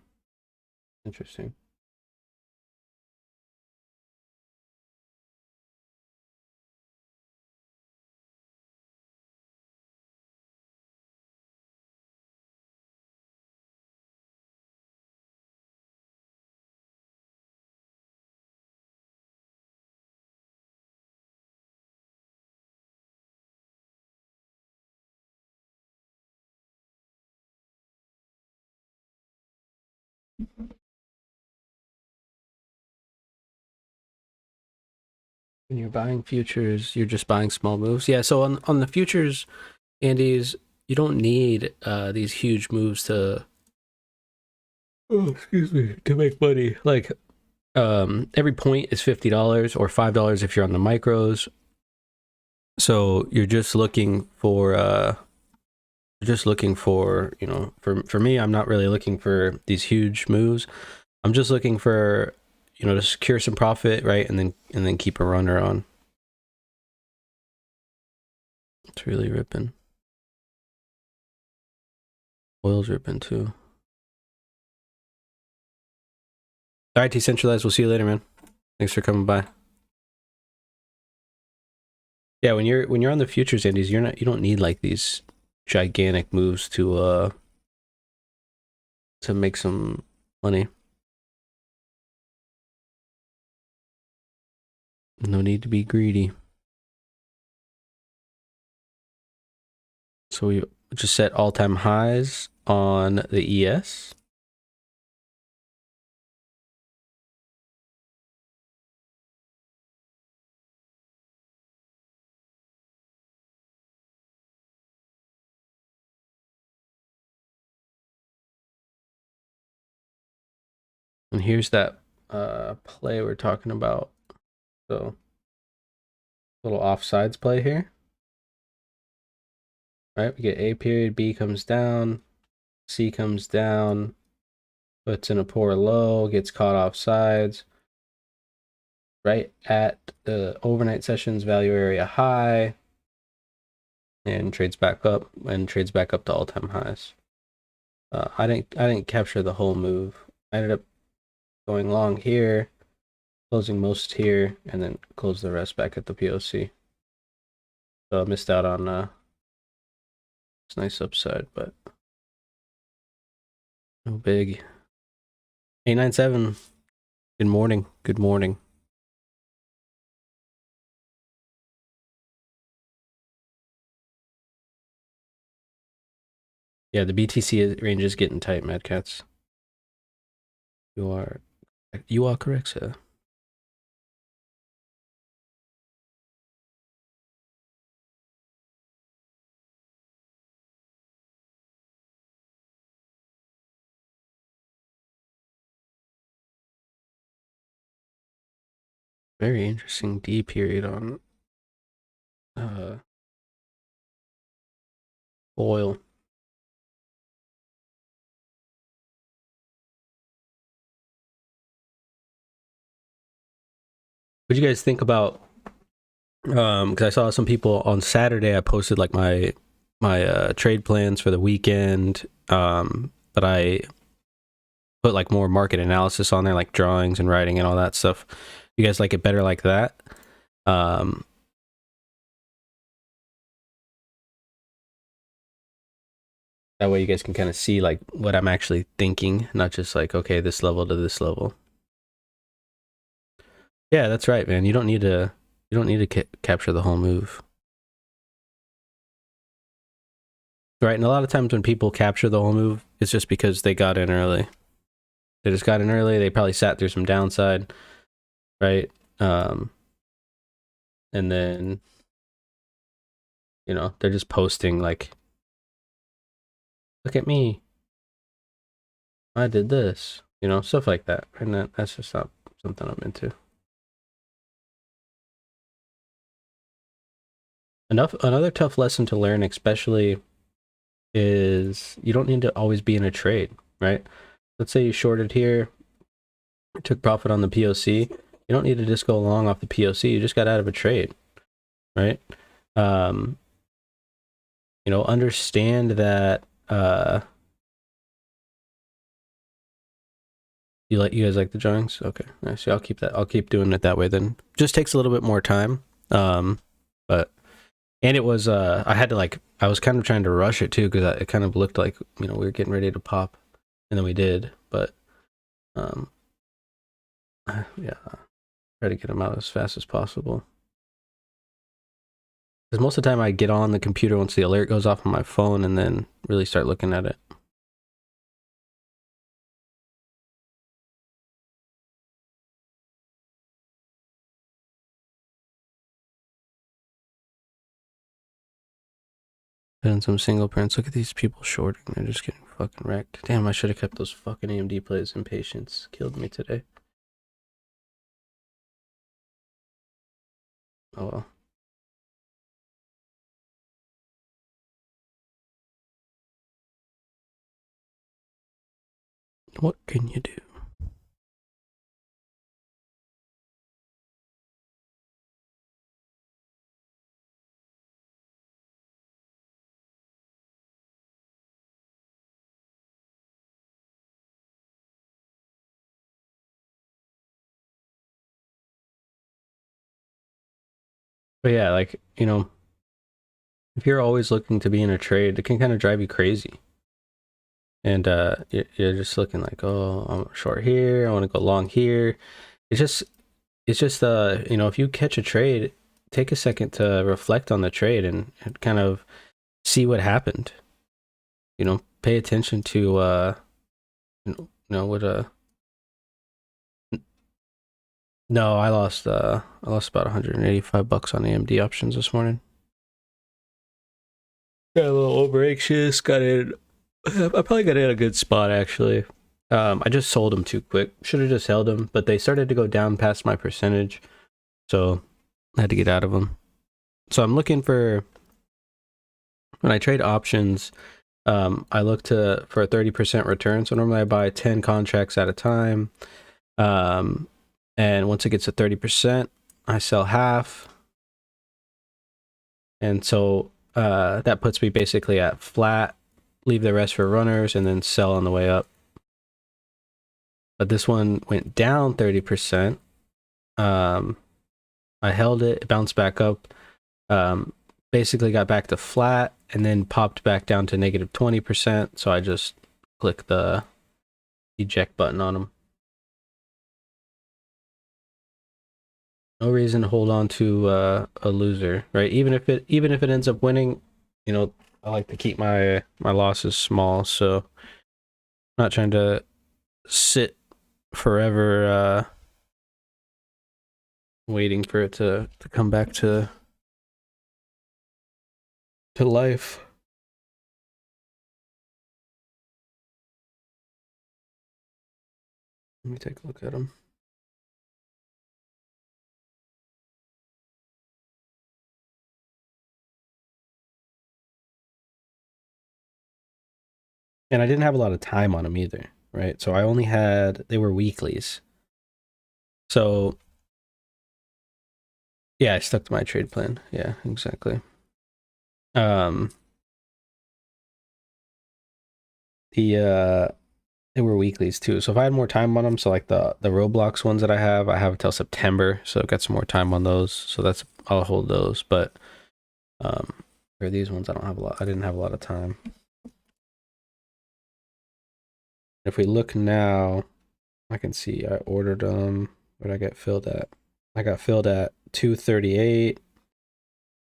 Interesting. When you're buying futures, you're just buying small moves. Yeah, so on the futures, Andy's, you don't need these huge moves to to make money. Like every point is $50 or $5 if you're on the micros. So you're just looking for for me, I'm not really looking for these huge moves. I'm just looking for to secure some profit, right? And then keep a runner on. It's really ripping. Oil's ripping too. All right, decentralized. We'll see you later, man. Thanks for coming by. Yeah, when you're on the futures indies, you don't need like these gigantic moves to make some money. No need to be greedy. So we just set all-time highs on the ES. And here's that play we're talking about. So little offsides play here. Right, we get A period, B comes down, C comes down, puts in a poor low, gets caught off sides. Right at the overnight sessions value area high, and trades back up to all-time highs. I didn't capture the whole move. I ended up going long here, closing most here, and then close the rest back at the POC. So I missed out on this nice upside, but no big. 897. Good morning. Good morning. Yeah, the BTC range is getting tight, Mad Cats. You are correct, sir. Very interesting D period on oil. What do you guys think about because I saw some people on Saturday I posted like my trade plans for the weekend, but I put like more market analysis on there, like drawings and writing and all that stuff. You guys like it better like that? That way you guys can kind of see like what I'm actually thinking, not just like, okay, this level to this level. Yeah, that's right, man. You don't need to capture the whole move. Right, and a lot of times when people capture the whole move, it's just because they got in early. They just got in early, they probably sat through some downside, right? And then they're just posting like, look at me, I did this, stuff like that. And that's just not something I'm into. Another tough lesson to learn, especially, is you don't need to always be in a trade, right? Let's say you shorted here, took profit on the POC. You don't need to just go long off the POC. You just got out of a trade, right? Understand that you guys like the drawings? Okay, nice. Yeah, I'll keep that. I'll keep doing it that way then. Just takes a little bit more time. But and it was I had to I was kind of trying to rush it too because it kind of looked like we were getting ready to pop, and then we did. But yeah, try to get them out as fast as possible. Because most of the time I get on the computer once the alert goes off on my phone and then really start looking at it. And some single prints. Look at these people shorting. They're just getting fucking wrecked. Damn, I should have kept those fucking AMD plays in patience. Killed me today. Oh well. What can you do? But yeah, like, if you're always looking to be in a trade, it can kind of drive you crazy. And you're just looking like, oh, I'm short here, I want to go long here. It's just if you catch a trade, take a second to reflect on the trade and kind of see what happened. Pay attention to what no, I lost about $185 on AMD options this morning. Got a little over anxious. Got in. I probably got in a good spot actually. I just sold them too quick. Should have just held them, but they started to go down past my percentage, so I had to get out of them. So I'm looking for when I trade options. I look for a 30% return. So normally I buy 10 contracts at a time. And once it gets to 30%, I sell half. And so that puts me basically at flat, leave the rest for runners, and then sell on the way up. But this one went down 30%. I held it, it bounced back up, basically got back to flat, and then popped back down to negative 20%. So I just click the eject button on them. No reason to hold on to a loser, right? Even if it ends up winning, I like to keep my losses small, so I'm not trying to sit forever waiting for it to come back to life. Let me take a look at them. And I didn't have a lot of time on them either, right? So I only they were weeklies. So yeah, I stuck to my trade plan. Yeah, exactly. They were weeklies too. So if I had more time on them, so like the Roblox ones that I have until September, so I've got some more time on those. So I'll hold those. But for these ones, I didn't have a lot of time. If we look now, I can see I ordered them. What did I get filled at? I got filled at 238,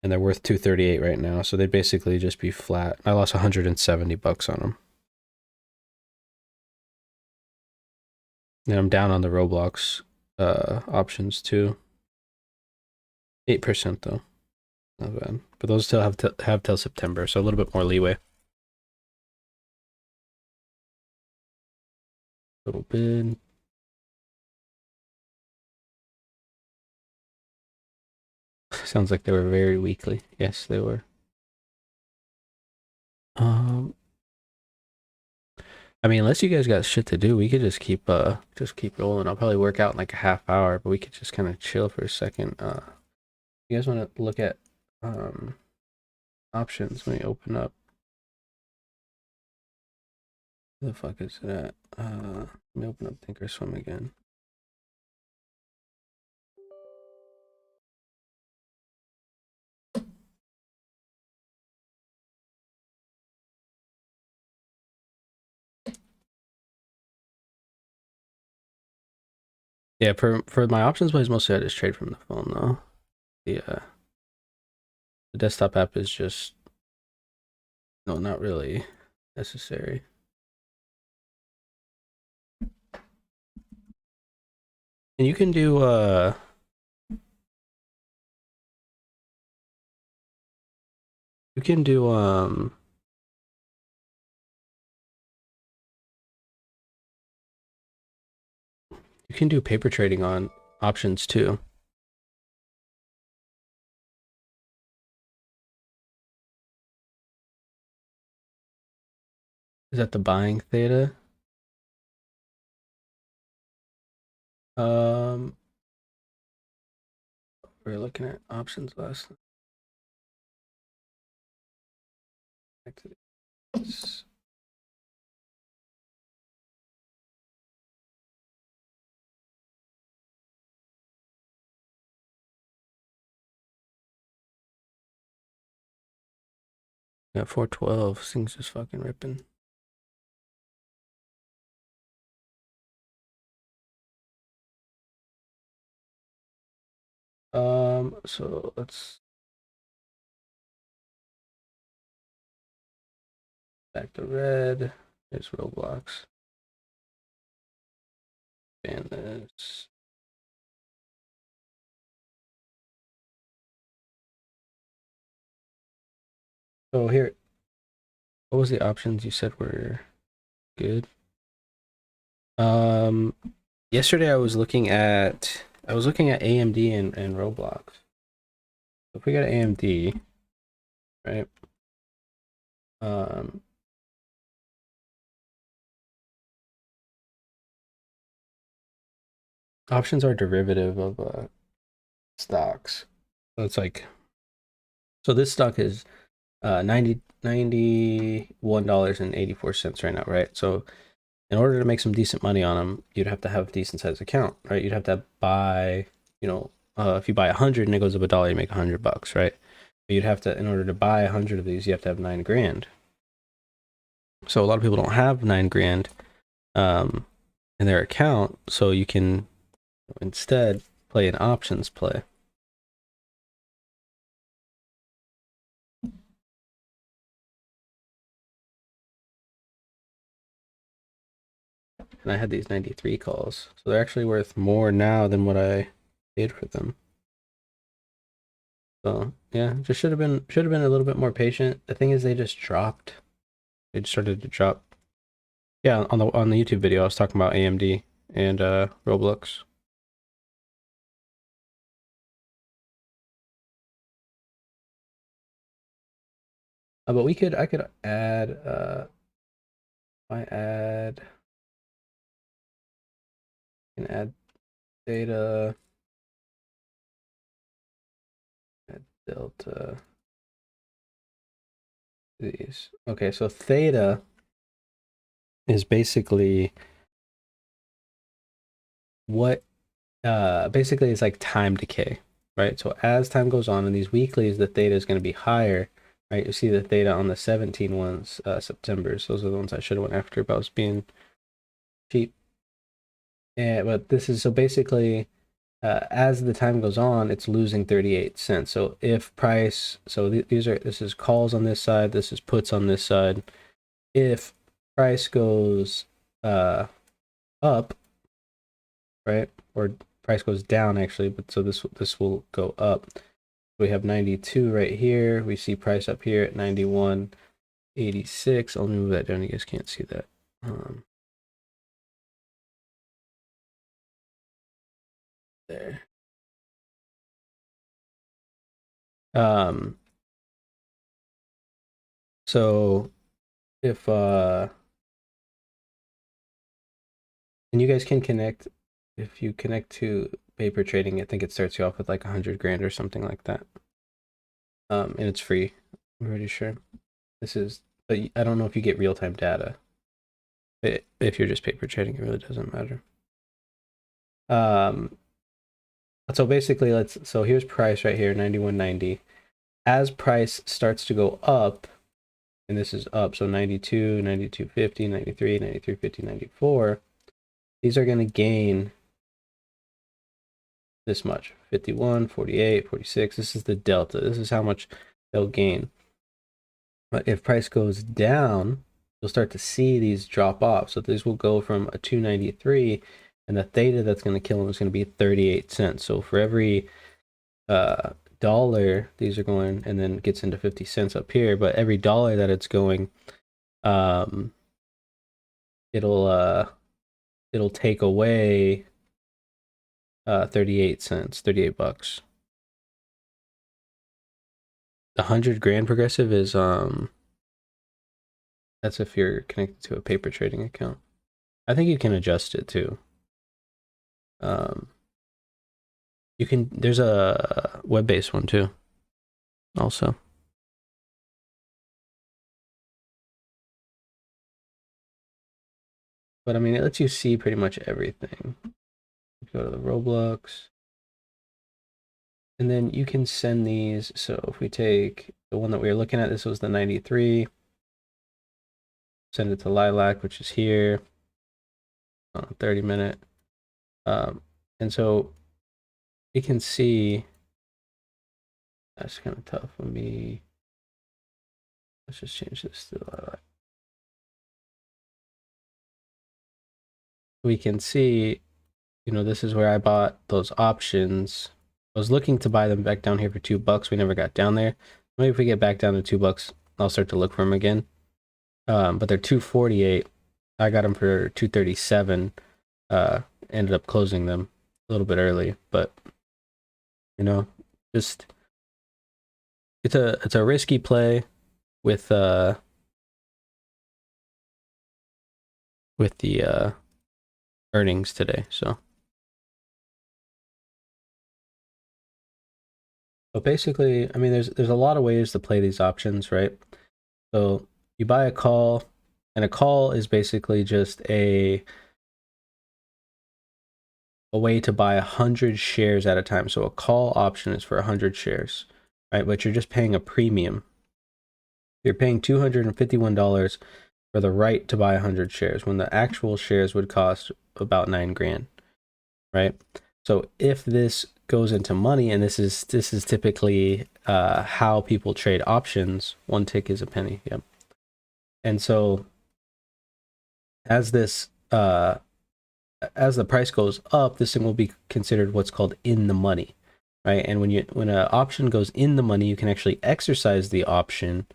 and they're worth 238 right now. So they'd basically just be flat. I lost $170 on them. And I'm down on the Roblox options too. 8% though. Not bad. But those still have till September, so a little bit more leeway. Little bit. Sounds like they were very weakly. Yes, they were. I mean, unless you guys got shit to do, we could just keep rolling. I'll probably work out in like a half hour, but we could just kind of chill for a second. You guys want to look at options when we open up? Where the fuck is it at? Let me open up Thinkorswim again. Yeah, for my options plays, mostly I just trade from the phone though. The desktop app is just not really necessary. And you can do you can do paper trading on options too. Is that the buying theta? We were looking at options last night. Back to this. Got 412. This thing's just fucking ripping. So let's back to red. There's Roblox. And this. So here, what was the options you said were good? Um, Yesterday I was looking at AMD and Roblox. So if we got AMD, right? Um, Options are derivative of stocks. So it's like, so this stock is 91.84 right now, right? So in order to make some decent money on them, you'd have to have a decent sized account, right? You'd have to buy, if you buy 100 and it goes up a dollar, you make $100, right? But you'd have to, in order to buy 100 of these, you have to have 9 grand. So a lot of people don't have 9 grand um, in their account, so you can instead play an options play. And I had these 93 calls, so they're actually worth more now than what I paid for them. So yeah, just should have been a little bit more patient. The thing is, they just dropped. They just started to drop. Yeah, on the YouTube video, I was talking about AMD and Roblox. But I could add I can add data, add delta these. Okay, so theta is basically what basically it's like time decay, right? So as time goes on in these weeklies, the theta is going to be higher, right? You see the theta on the 17 ones, September's. Those are the ones I should have went after, but I was being cheap. Yeah, but this is so basically as the time goes on, it's losing 38 cents. So if price, so this is calls on this side, this is puts on this side. If price goes up, right, or price goes down actually, but so this will go up. We have 92 right here. We see price up here at 91.86. I'll move that down. You guys can't see that. There. Um, so if and you guys can connect, if you connect to paper trading, I think it starts you off with like 100 grand or something like that. And it's free. I'm pretty sure. This is, but I don't know if you get real-time data. If you're just paper trading, it really doesn't matter. Um, so basically, so here's price right here, 91.90. As price starts to go up, and this is up, so 92, 92.50, 93, 93.50, 94, these are going to gain this much, 51, 48, 46. This is the delta. This is how much they'll gain. But if price goes down, you'll start to see these drop off. So these will go from a 293, and the theta that's going to kill them is going to be 38 cents. So for every dollar, these are going, and then gets into 50 cents up here. But every dollar that it's going, um, it'll take away 38 cents, 38 bucks. The 100 grand progressive is that's if you're connected to a paper trading account. I think you can adjust it too. Um, you can. There's a web-based one too. Also, but I mean, it lets you see pretty much everything. Go to the Roblox. And then you can send these. So if we take the one that we were looking at, this was the 93. Send it to Lilac, which is here. 30-minute. And so we can see that's kind of tough for me. Let's just change this to Lilac. We can see, this is where I bought those options. I was looking to buy them back down here for $2. We never got down there. Maybe if we get back down to $2, I'll start to look for them again. But they're 248. I got them for 237. Ended up closing them a little bit early, but just it's a risky play with the earnings today. So basically, I mean, there's a lot of ways to play these options, right? So you buy a call, and a call is basically just a way to buy 100 shares at a time. So a call option is for 100 shares, right? But you're just paying a premium. You're paying $251 for the right to buy 100 shares when the actual shares would cost about $9,000, right? So if this goes into money, and this is typically how people trade options, one tick is a penny. Yep. And so as this as the price goes up, this thing will be considered what's called in the money, right? And when an option goes in the money, you can actually exercise the option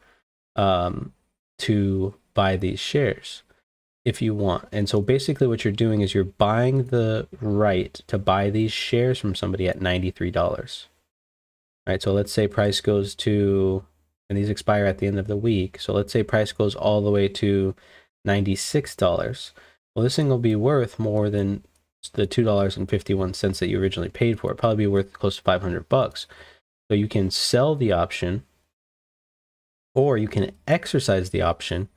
to buy these shares if you want. And so basically what you're doing is you're buying the right to buy these shares from somebody at $93. Right? So let's say price goes to, and these expire at the end of the week. So let's say price goes all the way to $96. Well, this thing will be worth more than the $2.51 that you originally paid for. It'll probably be worth close to $500. So you can sell the option, or you can exercise the option,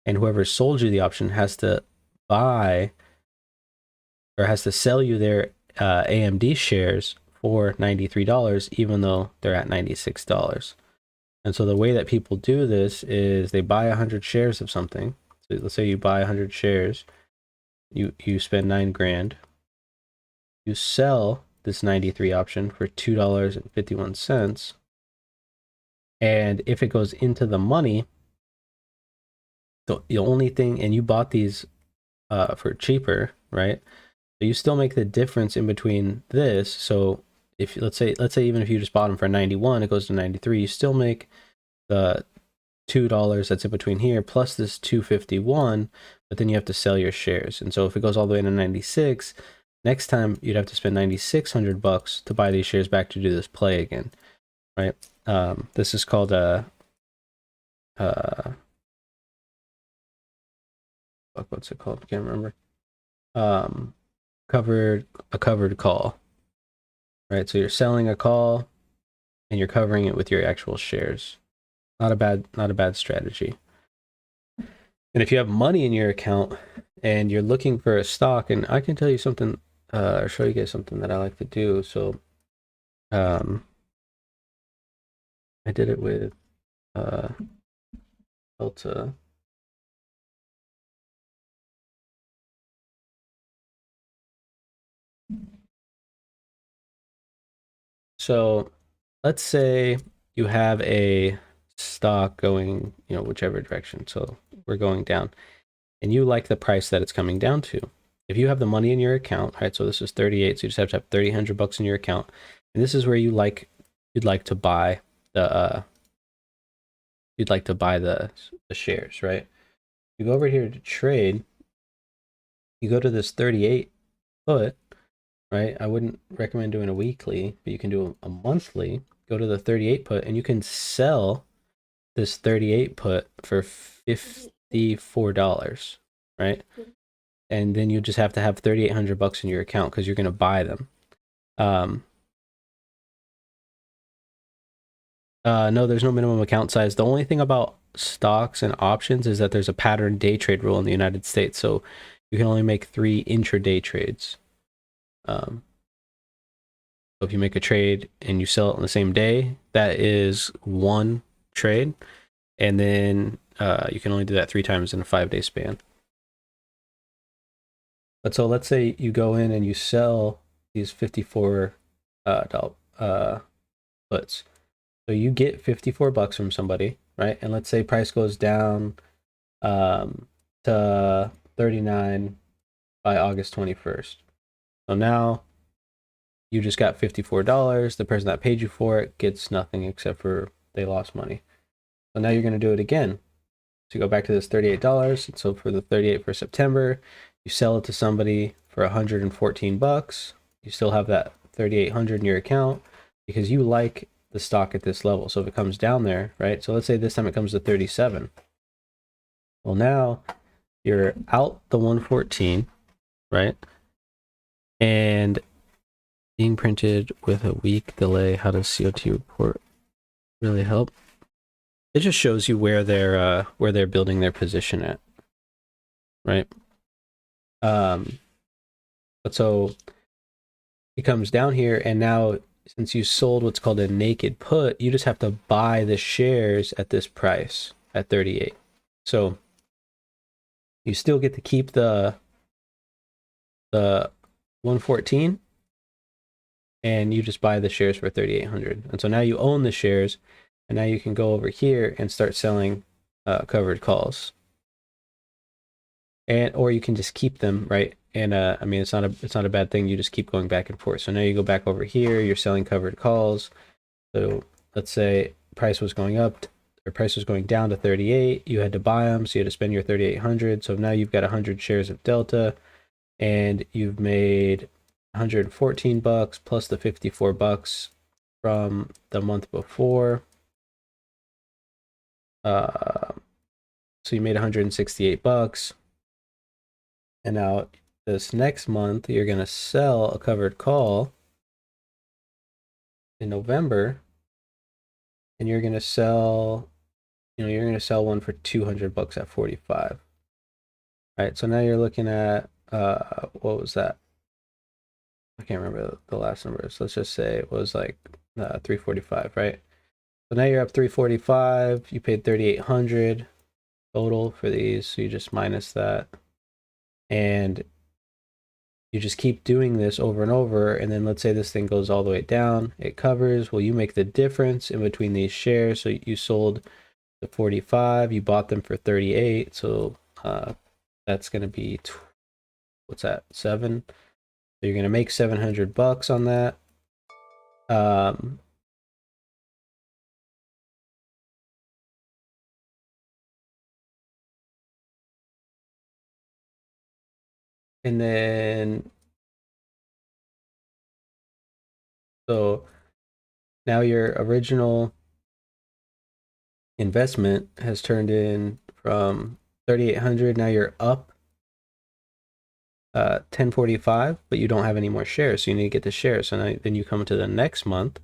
and whoever sold you the option has to buy or has to sell you their AMD shares for $93, even though they're at $96. And so the way that people do this is they buy 100 shares of something. So let's say you buy 100 shares, you spend $9,000. You sell this 93 option for $2.51. And if it goes into the money, the only thing, and you bought these for cheaper, right? But you still make the difference in between this. So if let's say even if you just bought them for 91, it goes to 93, you still make the $2 that's in between here plus this 251, but then you have to sell your shares. And so if it goes all the way to 96, next time you'd have to spend $9,600 to buy these shares back to do this play again, right? This is called a what's it called? I can't remember. Covered call, right? So you're selling a call and you're covering it with your actual shares. Not a bad strategy. And if you have money in your account and you're looking for a stock, and I can tell you something, or show you guys something that I like to do. So, I did it with Delta. So let's say you have a stock going, whichever direction. So we're going down, and you like the price that it's coming down to. If you have the money in your account, right? So this is 38, so you just have to have $300 in your account, and this is where you'd like to buy the the shares, right? You go over here to trade. You go to this 38 put, right? I wouldn't recommend doing a weekly, but you can do a monthly. Go to the 38 put, and you can sell this 38 put for $54, right? And then you just have to have $3,800 in your account because you're going to buy them. No, there's no minimum account size. The only thing about stocks and options is that there's a pattern day trade rule in the United States, so you can only make 3 intraday trades. So if you make a trade and you sell it on the same day, that is one trade. And then you can only do that 3 times in a 5-day span. But so let's say you go in and you sell these 54 puts. So you get 54 bucks from somebody, right? And let's say price goes down to 39 by August 21st. So now you just got $54. The person that paid you for it gets nothing except for they lost money. So now you're going to do it again. So you go back to this $38. And so for the 38 for September, you sell it to somebody for 114 bucks. You still have that 3,800 in your account because you like the stock at this level. So if it comes down there, right? So let's say this time it comes to 37. Well, now you're out the 114, right? And being printed with a week delay. How does CO2 report really help? It just shows you where they're building their position at, right? But so it comes down here, and now since you sold what's called a naked put, you just have to buy the shares at this price at 38. So you still get to keep the 114, and you just buy the shares for 3,800. And so now you own the shares, and now you can go over here and start selling covered calls. And or you can just keep them, right? And I mean, it's not a bad thing. You just keep going back and forth. So now you go back over here. You're selling covered calls. So let's say price was going up or price was going down to 38. You had to buy them, so you had to spend your 3,800. So now you've got 100 shares of Delta, and you've made 114 bucks plus the 54 bucks from the month before. So you made 168 bucks. And now this next month, you're going to sell a covered call in November, and you're going to sell, you're going to sell one for 200 bucks at 45. All right. So now you're looking at, what was that? I can't remember the last numbers. Let's just say it was like 345, right? So now you're up 345. You paid 3,800 total for these. So you just minus that. And you just keep doing this over and over. And then let's say this thing goes all the way down. It covers. Well, you make the difference in between these shares. So you sold the 45. You bought them for 38. So that's going to be, what's that? 7. So you're going to make 700 bucks on that. And then, so now your original investment has turned in from 3,800. Now you're up 1045, but you don't have any more shares. So you need to get the shares. So now, then you come to the next month.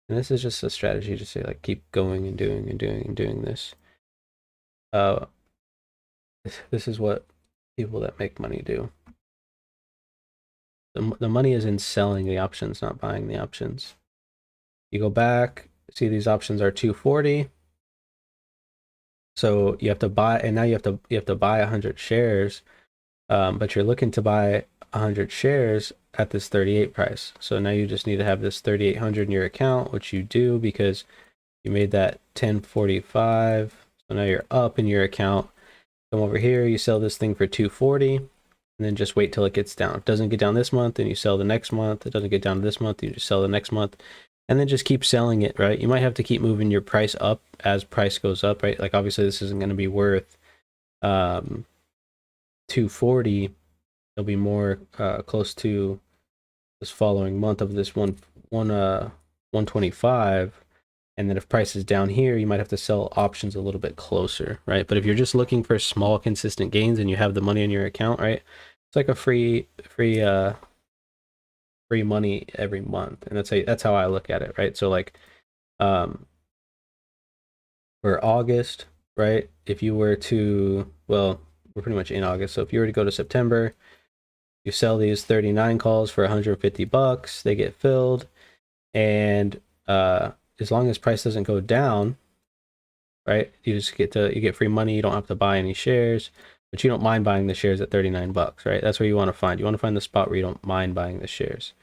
And this is just a strategy to say, like, keep going and doing and doing and doing this. This is what people that make money do. The money is in selling the options, not buying the options. You go back, see these options are 240. So you have to buy, and now you have to buy 100 shares, but you're looking to buy 100 shares at this 38 price. So now you just need to have this 3,800 in your account, which you do because you made that 1045. So now you're up in your account. Come over here, you sell this thing for 240, and then just wait till it gets down. It doesn't get down this month, and you sell the next month. It doesn't get down this month, you just sell the next month, and then just keep selling it, right? You might have to keep moving your price up as price goes up, right? Like obviously this isn't going to be worth 240. It'll be more close to this following month of this 125. And then if price is down here, you might have to sell options a little bit closer, right? But if you're just looking for small, consistent gains and you have the money in your account, right? It's like a free money every month, and that's how I look at it, right? So like, for August, right? If you were to, well, we're pretty much in August, so if you were to go to September, You sell these 39 calls for 150 bucks, they get filled, and as long as price doesn't go down, right? You get free money, you don't have to buy any shares, but you don't mind buying the shares at 39 bucks, right? That's where you want to find. You want to find the spot where you don't mind buying the shares.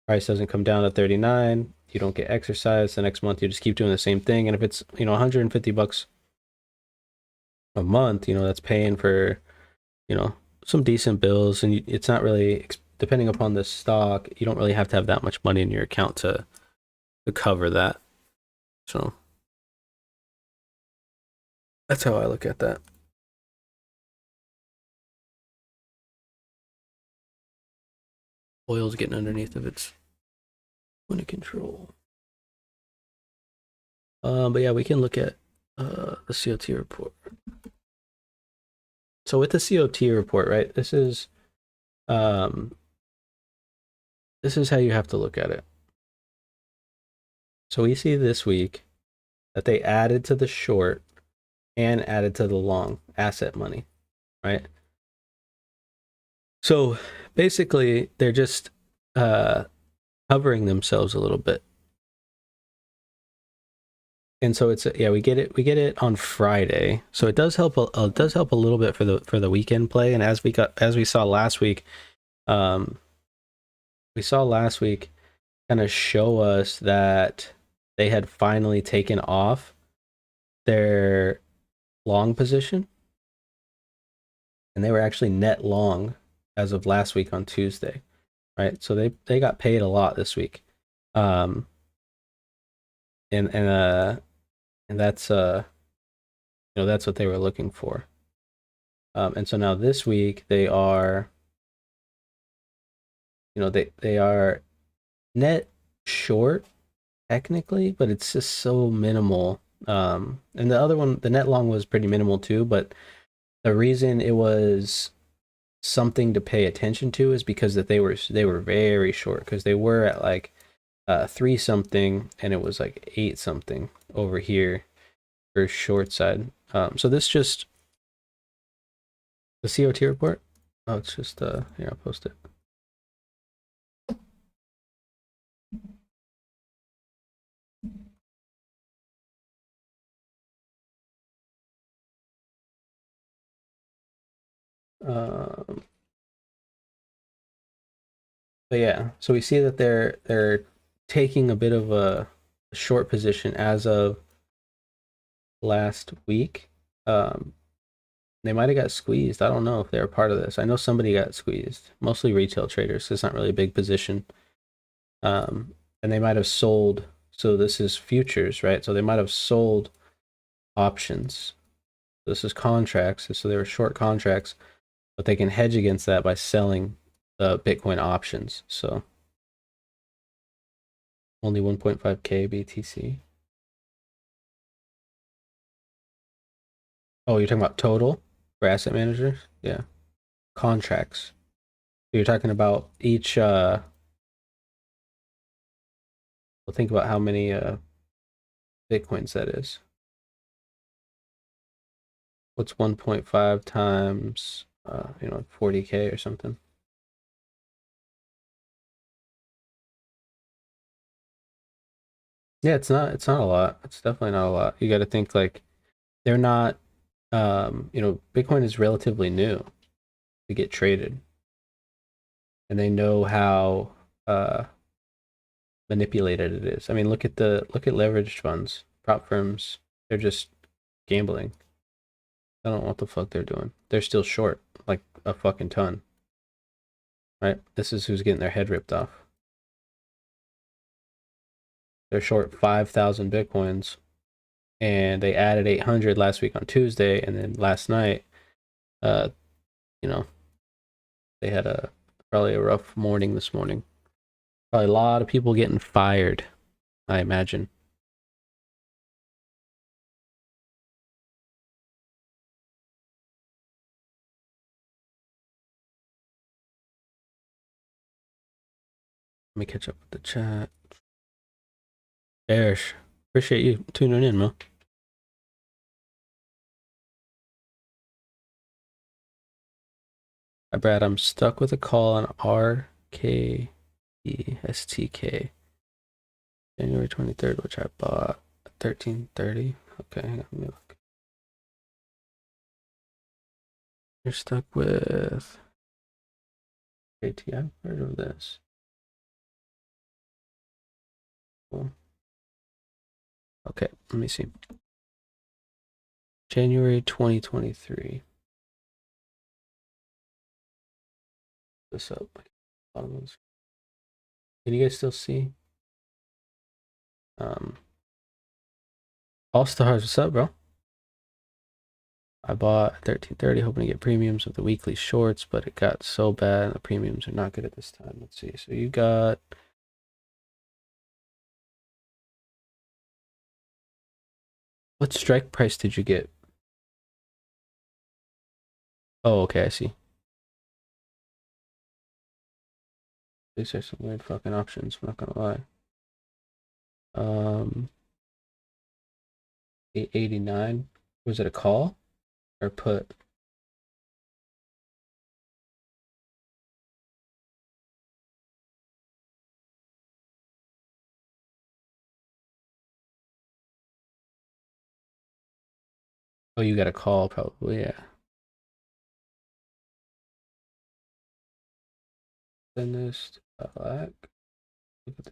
Price doesn't come down to 39, you don't get exercise. The next month you just keep doing the same thing, and if it's, 150 bucks a month, that's paying for, you know, some decent bills, and it's not really, depending upon the stock, you don't really have to have that much money in your account to cover that. So that's how I look at that. Oil's getting underneath of its point of control. But yeah, we can look at the COT report. So with the COT report, right, this is how you have to look at it. So we see this week that they added to the short and added to the long asset money, right? So basically, they're just covering themselves a little bit. And so it's we get it on Friday. So it does help a little bit for the weekend play. And as we saw last week, kind of show us that they had finally taken off their long position, and they were actually net long as of last week on Tuesday, right? So they got paid a lot this week, um, and that's that's what they were looking for, and so now this week they are, they are net short technically, but it's just so minimal. And the other one, the net long, was pretty minimal too, but the reason it was something to pay attention to is because that they were very short, because they were at like 3 something, and it was like 8 something over here for short side. So this just the COT report. Oh, it's just here, I'll post it. Um, but yeah, so we see that they're taking a bit of a short position as of last week. They might have got squeezed. I don't know if they're a part of this. I know somebody got squeezed, mostly retail traders. So it's not really a big position. And they might have sold. So this is futures, right? So they might have sold options. This is contracts. So they were short contracts, but they can hedge against that by selling the Bitcoin options. So only 1.5K BTC. Oh, you're talking about total for asset managers? Yeah. Contracts. So you're talking about each well, think about how many Bitcoins that is. What's 1.5 times 40K or something? Yeah, it's not a lot. It's definitely not a lot. You got to think like they're not Bitcoin is relatively new to get traded, and they know how manipulated it is. I mean, look at leveraged funds, prop firms. They're just gambling. I don't know what the fuck they're doing. They're still short like a fucking ton, right? This is who's getting their head ripped off. They're short 5,000 Bitcoins, and they added 800 last week on Tuesday, and then last night, uh, you know, they had probably a rough morning this morning. Probably a lot of people getting fired, I imagine. Let me catch up with the chat. Bearish. Appreciate you tuning in, Mo. Hi, Brad. I'm stuck with a call on RKESTK January 23rd, which I bought at 13:30. Okay, hang on, let me look. You're stuck with JT. I've heard of this. Cool. Okay, let me see. January 2023. This up. Can you guys still see? All Stars, what's up, bro? I bought 13:30, hoping to get premiums with the weekly shorts, but it got so bad and the premiums are not good at this time. Let's see. So you got what strike price did you get? Oh, okay, I see. These are some weird fucking options, I'm not gonna lie. 889. Was it a call or put? Oh, you got a call probably, yeah. Then this black. Look at the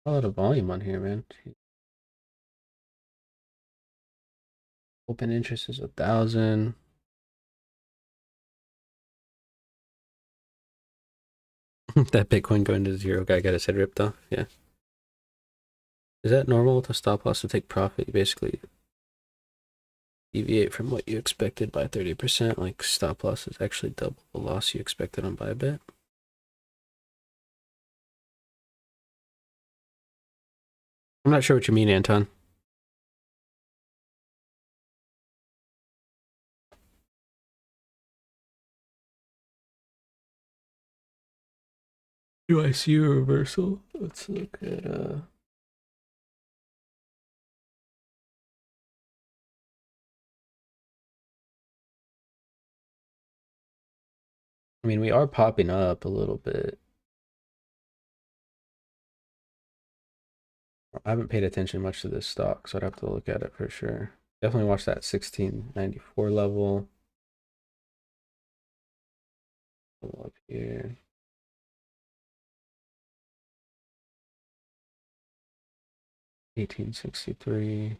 a lot of volume on here, man. Open interest is 1,000. That Bitcoin going to zero guy got his head ripped off. Yeah. Is that normal with a stop loss to take profit? You basically deviate from what you expected by 30%. Like stop loss is actually double the loss you expected on Bybit. I'm not sure what you mean, Anton. Do I see a reversal? Let's look at I mean, we are popping up a little bit. I haven't paid attention much to this stock, so I'd have to look at it for sure. Definitely watch that 1694 level. Up here. 1863.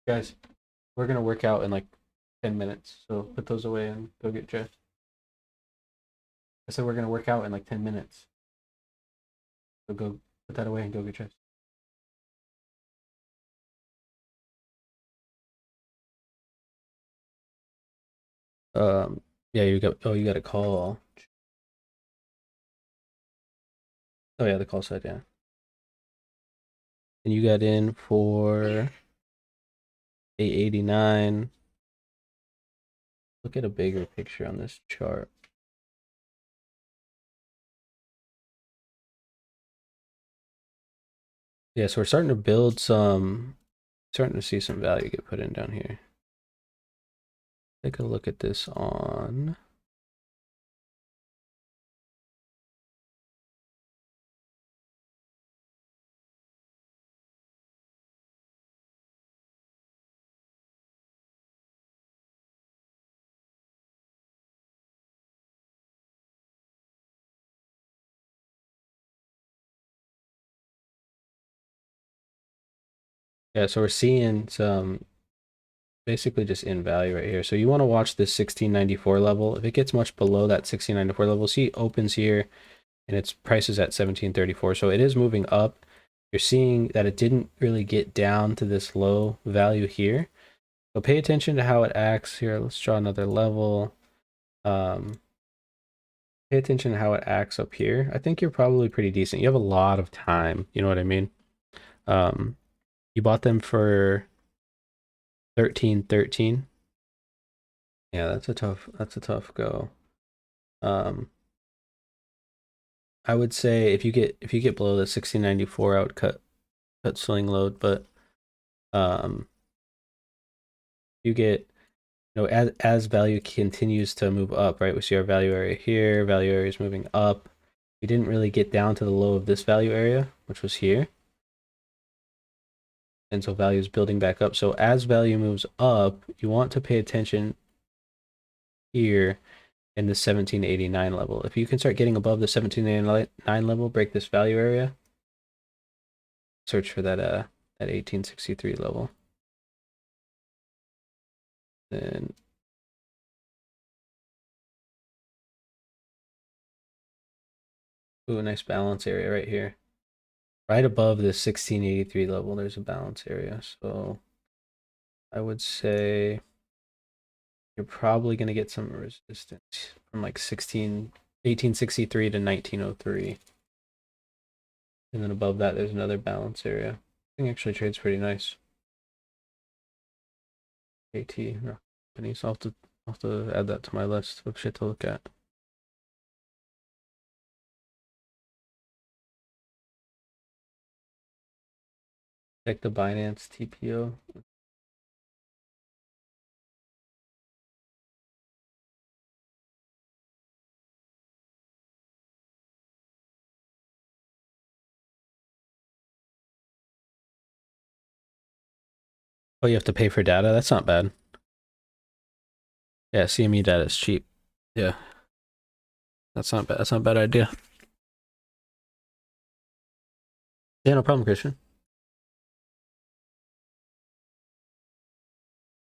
Guys, we're gonna work out in like 10 minutes, so put those away and go get dressed. I said we're gonna work out in like 10 minutes. So go put that away and go get dressed. Yeah, you got a call. Oh yeah, the call said yeah. And you got in for 889. Look at a bigger picture on this chart. Yeah, so we're starting to build starting to see some value get put in down here. Take a look at this on yeah, so we're seeing some basically just in value right here. So you want to watch this 1694 level. If it gets much below that 1694 level, see it opens here and its price is at 1734. So it is moving up. You're seeing that it didn't really get down to this low value here. So pay attention to how it acts here. Let's draw another level. Pay attention to how it acts up here. I think you're probably pretty decent. You have a lot of time. You know what I mean? Um, you bought them for 13.13. Yeah, that's a tough go. Um, I would say if you get below the 1694, I would cut swing load, but you get, as value continues to move up, right? We see our value area here, value area is moving up. We didn't really get down to the low of this value area, which was here. And so value is building back up. So as value moves up, you want to pay attention here in the 1789 level. If you can start getting above the 1789 level, break this value area, search for that 1863 level. Then ooh, a nice balance area right here. Right above the 1683 level, there's a balance area. So I would say you're probably going to get some resistance from like 1863 to 1903. And then above that, there's another balance area. I think actually trades pretty nice. AT companies. I'll have to add that to my list of shit to look at. Check the Binance TPO. Oh, you have to pay for data? That's not bad. Yeah, CME data is cheap. Yeah. That's not bad. That's not a bad idea. Yeah, no problem, Christian.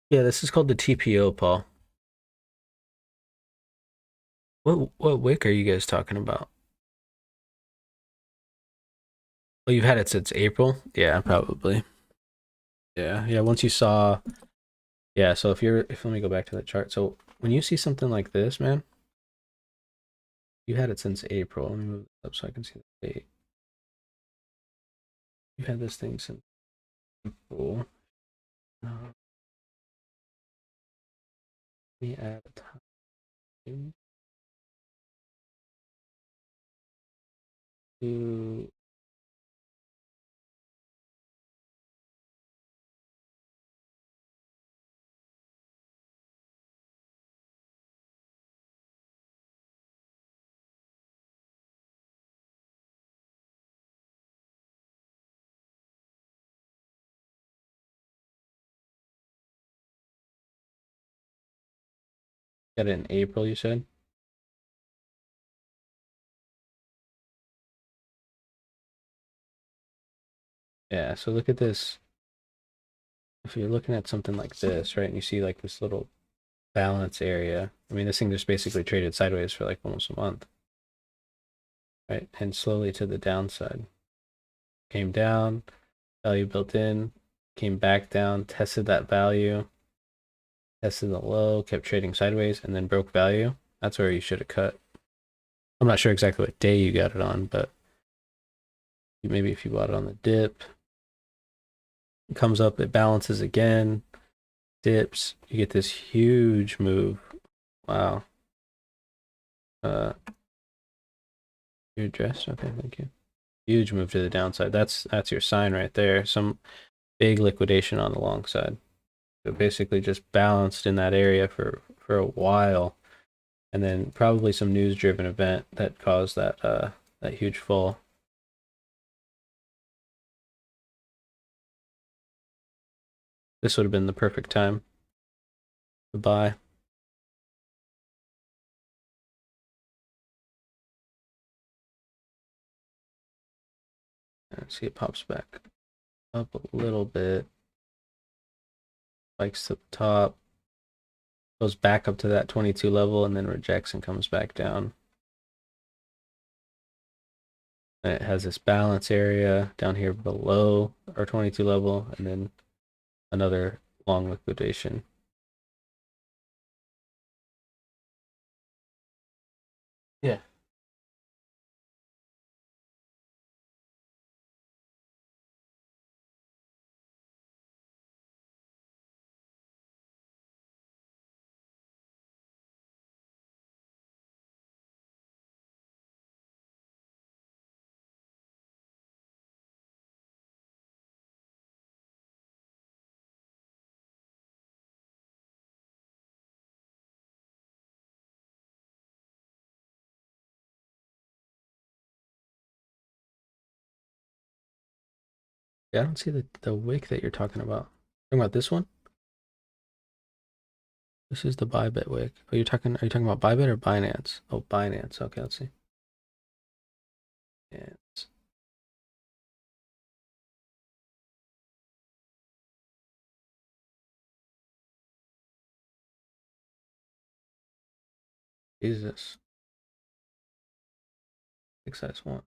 Yeah, this is called the TPO, Paul. What wick are you guys talking about? Well, you've had it since April? Yeah, probably. Yeah. Once you saw, yeah. So if let me go back to that chart. So when you see something like this, man, you had it since April. Let me move this up so I can see the date. You had this thing since April. Let me add a time to get it in April, you said? Yeah, so look at this. If you're looking at something like this, right, and you see like this little balance area, I mean, this thing just basically traded sideways for like almost a month, right? And slowly to the downside. Came down, value built in, came back down, tested that value, tested the low, kept trading sideways, and then broke value. That's where you should have cut. I'm not sure exactly what day you got it on, but maybe if you bought it on the dip, it comes up, it balances again, dips, you get this huge move. Wow. Your address? Okay, thank you. Huge move to the downside. That's your sign right there. Some big liquidation on the long side. So basically just balanced in that area for a while, and then probably some news driven event that caused that huge fall. This would have been the perfect time to buy. See, it pops back up a little bit, spikes to the top, goes back up to that 22 level, and then rejects and comes back down. And it has this balance area down here below our 22 level, and then another long liquidation. Yeah. I don't see the wick that you're talking about. Talking about this one? This is the Bybit wick. Are you talking about Bybit or Binance? Oh, Binance. Okay, let's see. Binance. Jesus. Big size one.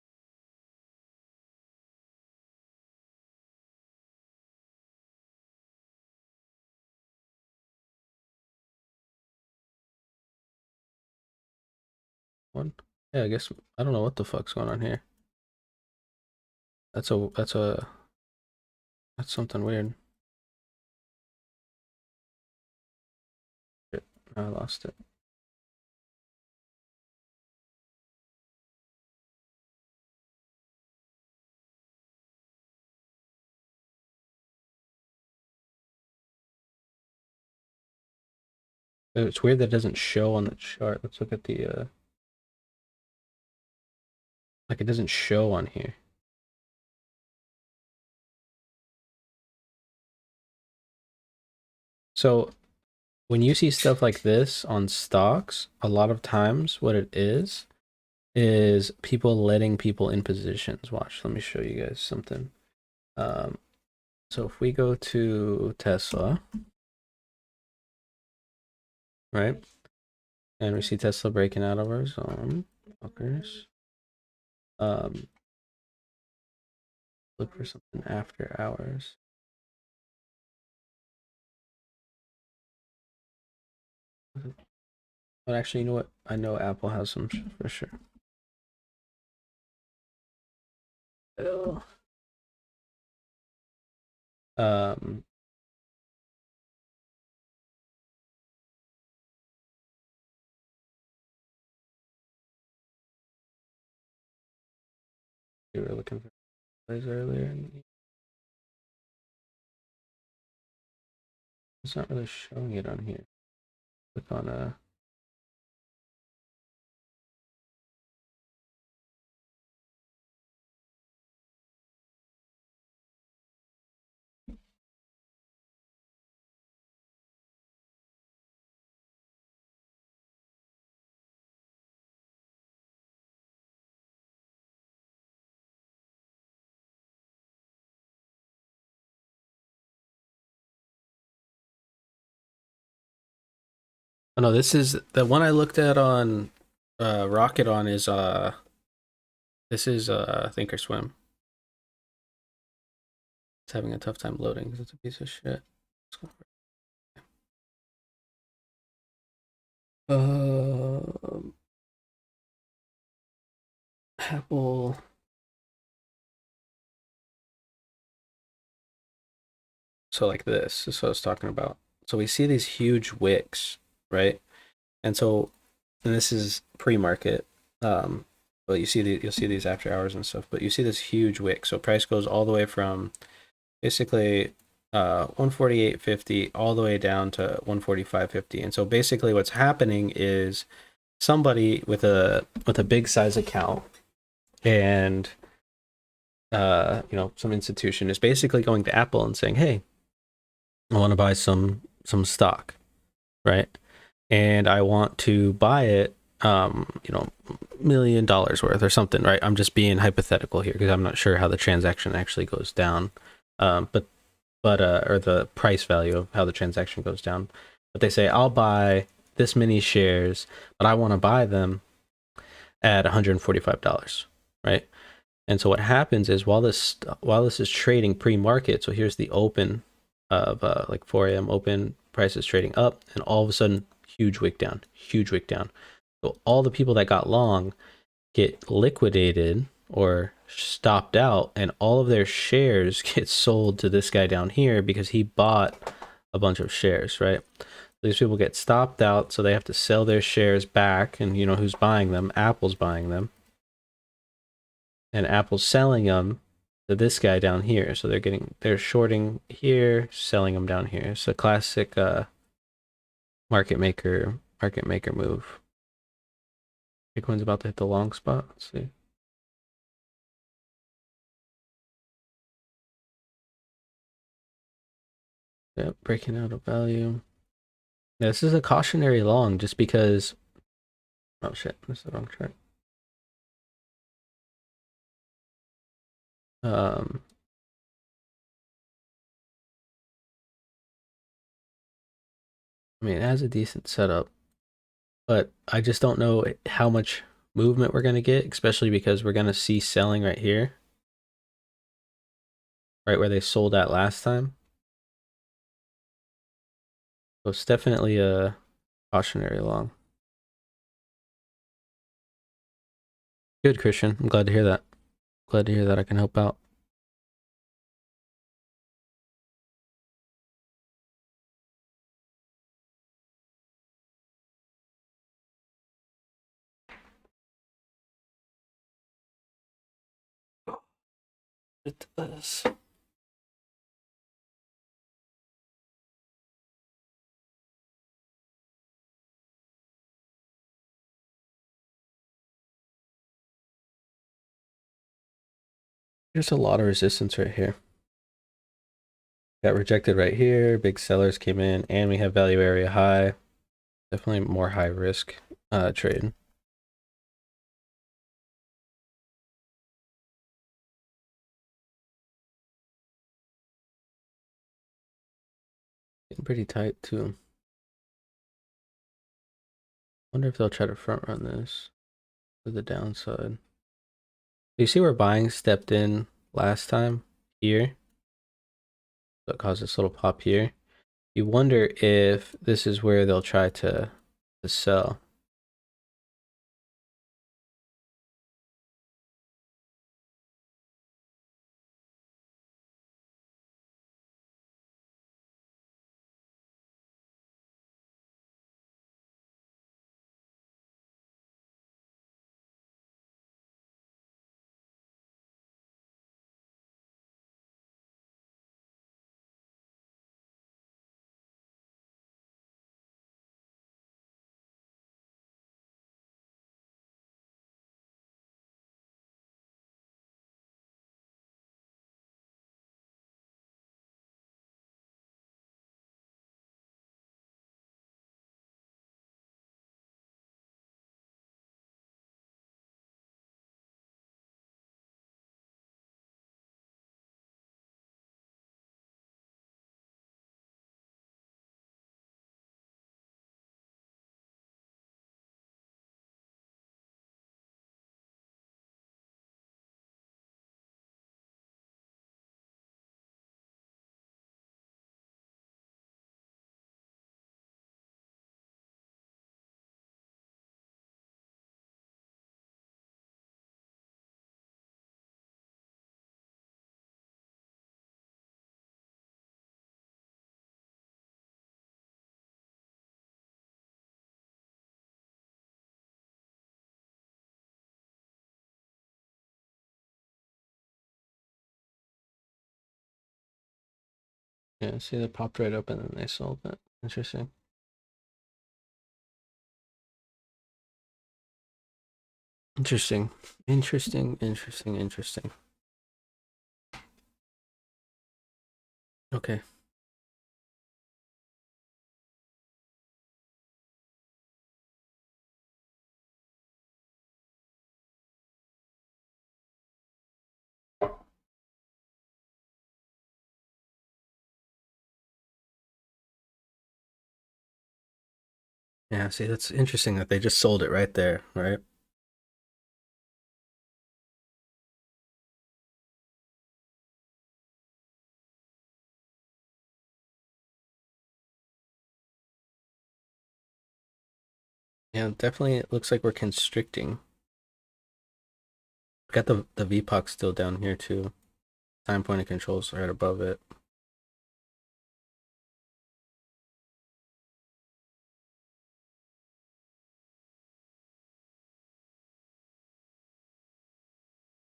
One. Yeah, I guess I don't know what the fuck's going on here. That's something weird. Shit, I lost it. It's weird that it doesn't show on the chart. Let's look at the like it doesn't show on here. So when you see stuff like this on stocks, a lot of times what it is people letting people in positions. Watch, let me show you guys something. So if we go to Tesla, right? And we see Tesla breaking out of our zone, fuckers. Look for something after hours. But actually, you know what? I know Apple has some for sure. Oh. Um, you were looking for plays earlier. It's not really showing it on here. Click on Oh no, this is the one I looked at on Rocket on is this is Thinkorswim. It's having a tough time loading because it's a piece of shit. Apple. So like this is what I was talking about. So we see these huge wicks, right? And so, and this is pre-market. But you'll see these after hours and stuff. But you see this huge wick. So price goes all the way from basically 148.50 all the way down to 145.50. And so basically what's happening is somebody with a big size account and some institution is basically going to Apple and saying, "Hey, I want to buy some stock, right? And I want to buy it $1 million worth or something, right? I'm just being hypothetical here because I'm not sure how the transaction actually goes down. But or the price value of how the transaction goes down. But they say, I'll buy this many shares, but I want to buy them at $145, right? And so what happens is while this is trading pre-market, so here's the open of like 4 a.m. open, price is trading up, and all of a sudden, huge wick down, huge wick down. So all the people that got long get liquidated or stopped out, and all of their shares get sold to this guy down here because he bought a bunch of shares, right? These people get stopped out, so they have to sell their shares back, and you know who's buying them? Apple's buying them, and Apple's selling them to this guy down here. So they're shorting here, selling them down here. It's a classic market maker move. Bitcoin's about to hit the long spot. Let's see. Yep, breaking out of value. Yeah, this is a cautionary long just because. Oh shit, this is the wrong chart. Um, I mean, it has a decent setup, but I just don't know how much movement we're gonna get, especially because we're gonna see selling right here, right where they sold at last time. So it's definitely a cautionary long. Good, Christian. I'm glad to hear that. Glad to hear that I can help out. It does. There's a lot of resistance right here. Got rejected right here. Big sellers came in, and we have value area high. Definitely more high risk trade. Getting pretty tight too. Wonder if they'll try to front run this to the downside. You see where buying stepped in last time here? That caused this little pop here. You wonder if this is where they'll try to sell. Yeah, see they popped right up and then they sold it. Interesting. Interesting. Interesting. Okay. Yeah, see, that's interesting that they just sold it right there, right? Yeah, definitely it looks like we're constricting. Got the VPOC still down here too. Time point of controls right above it.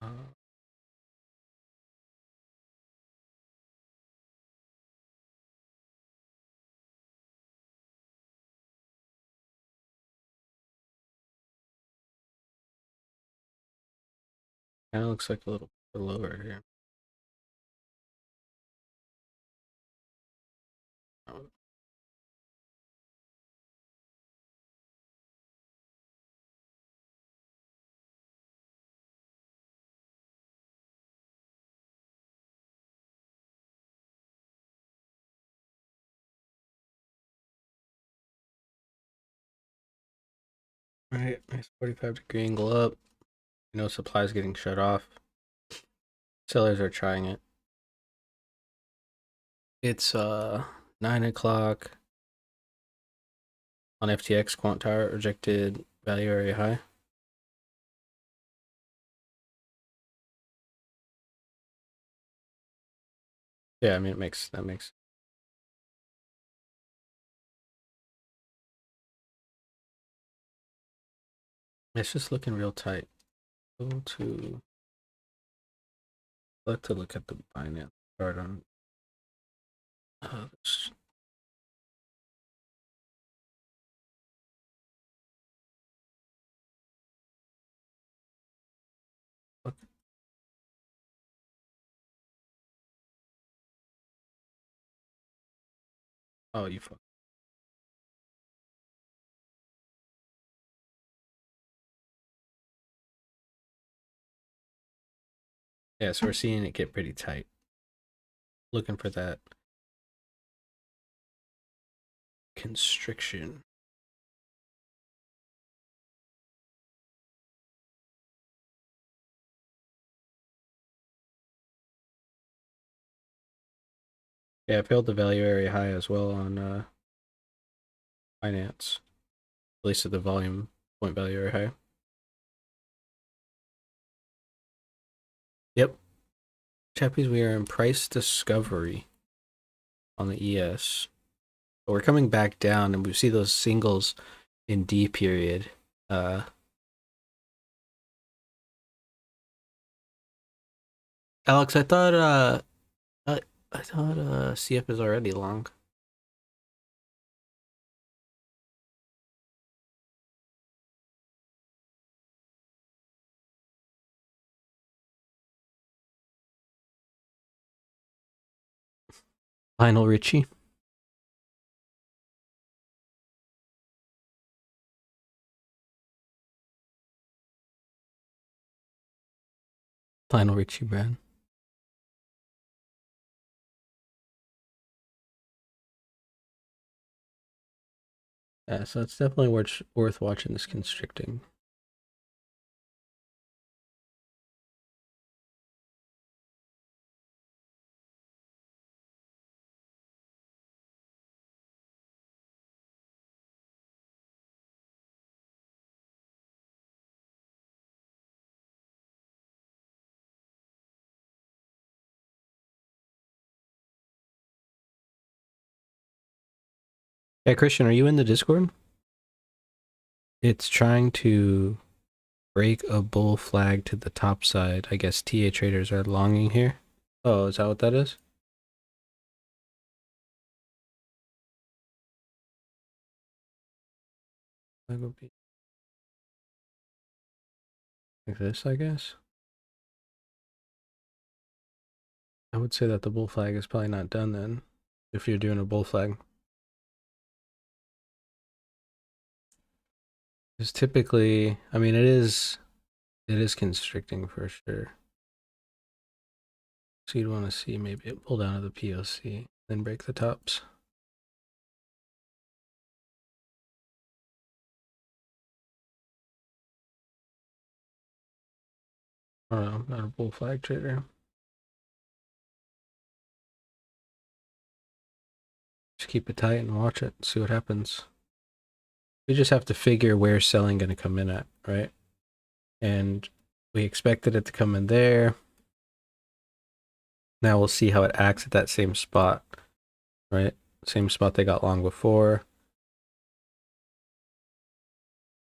Uh, Kind of looks like a little bit lower here. All right, nice 45-degree angle up. You know, supply's getting shut off. Sellers are trying it. It's 9 o'clock on FTX. Quant Tower rejected value area high. Yeah, I mean that makes. It's just looking real tight. Go to. I'd like to look at the Binance chart on. This. Look. Oh, you fuck. Yeah, so we're seeing it get pretty tight. Looking for that constriction. Yeah, I failed the value area high as well on Binance. At least at the volume point value area high. Yep. Chappies, we are in price discovery on the ES. But we're coming back down and we see those singles in D period. Alex, I thought CF is already long. Lionel Richie. Lionel Richie, Brad. Yeah, so it's definitely worth watching this constricting. Hey, Christian, are you in the Discord? It's trying to break a bull flag to the top side. I guess TA traders are longing here. Oh, is that what that is? Like this, I guess. I would say that the bull flag is probably not done then, if you're doing a bull flag. Because typically, I mean, it is constricting for sure. So you'd want to see maybe it pull down to the POC, then break the tops. I don't know, I'm not a bull flag trader. Just keep it tight and watch it, see what happens. We just have to figure where selling going to come in at, right? And we expected it to come in there. Now we'll see how it acts at that same spot, right? Same spot they got long before.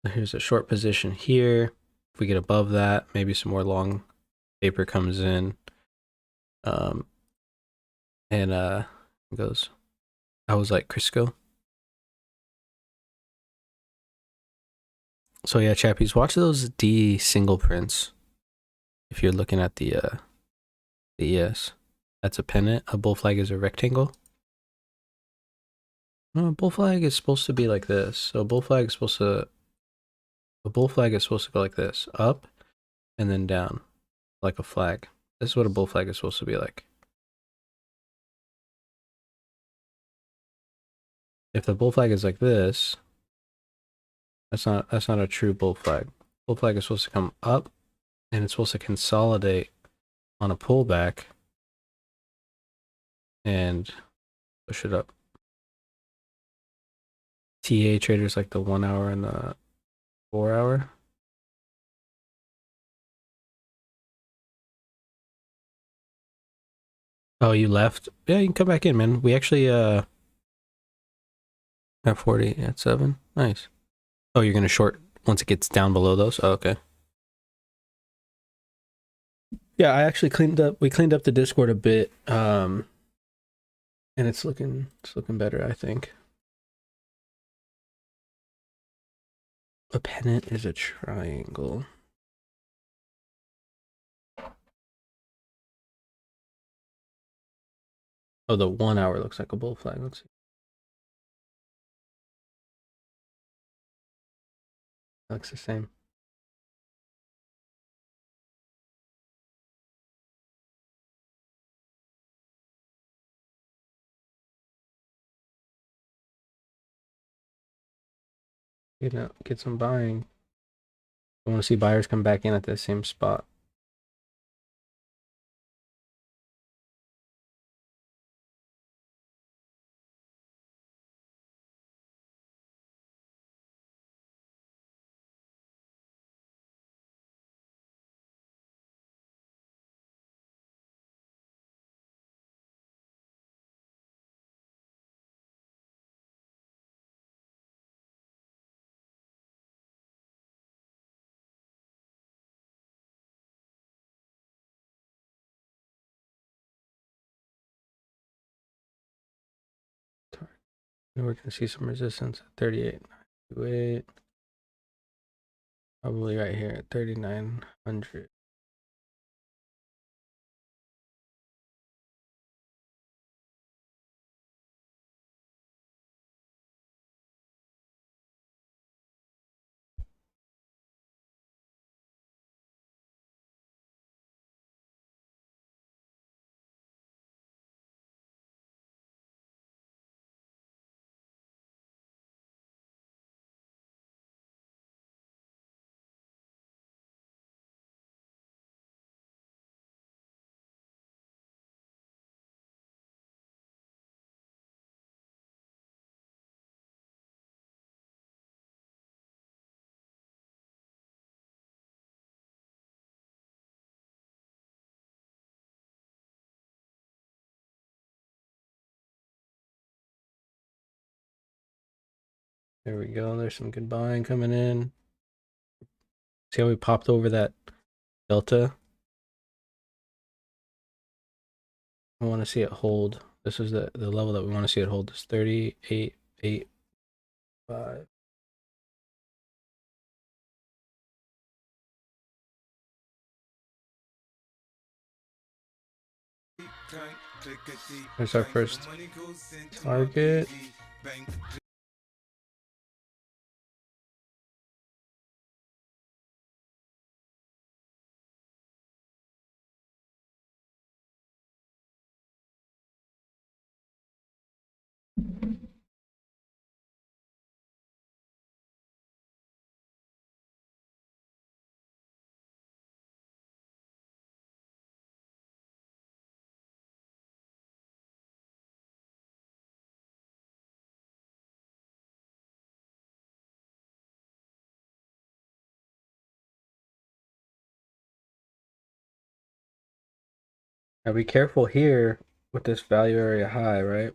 Here's a short position here. If we get above that, maybe some more long paper comes in. And goes, I was like Crisco. So yeah, chappies, watch those D single prints. If you're looking at the ES, that's a pennant. A bull flag is a rectangle. No, a bull flag is supposed to be like this. So a bull flag is supposed to go like this, up and then down, like a flag. This is what a bull flag is supposed to be like. If the bull flag is like this, That's not a true bull flag. Bull flag is supposed to come up and it's supposed to consolidate on a pullback and push it up. TA traders like the 1 hour and the 4 hour. Oh, you left? Yeah, you can come back in, man. We actually at 40 at 7. Nice. Oh, you're gonna short once it gets down below those? Oh, okay. Yeah, I actually we cleaned up the Discord a bit. And it's looking better, I think. A pennant is a triangle. Oh, the 1 hour looks like a bull flag. Let's see. Looks the same. Get some buying. I want to see buyers come back in at the same spot. And we're gonna see some resistance at 38. Wait, probably right here at 3,900. There we go. There's some good buying coming in. See how we popped over that delta? I want to see it hold. This is the level that we want to see it hold. Is 38.85. There's our first target. Now be careful here with this value area high, right?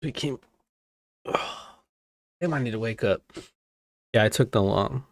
We came. Oh, they might need to wake up. Yeah, I took the long.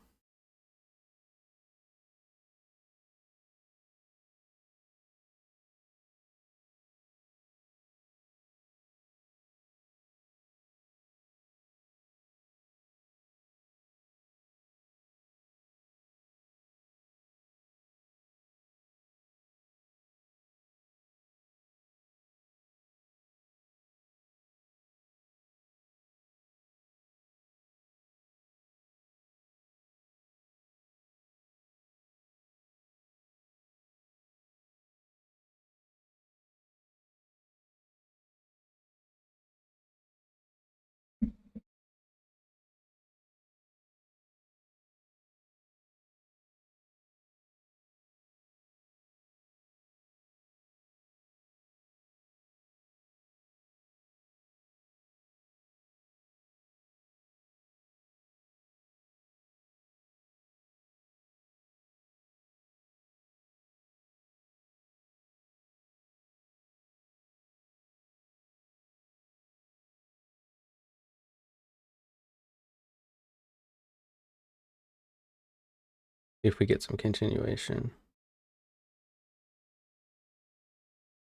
if we get some continuation.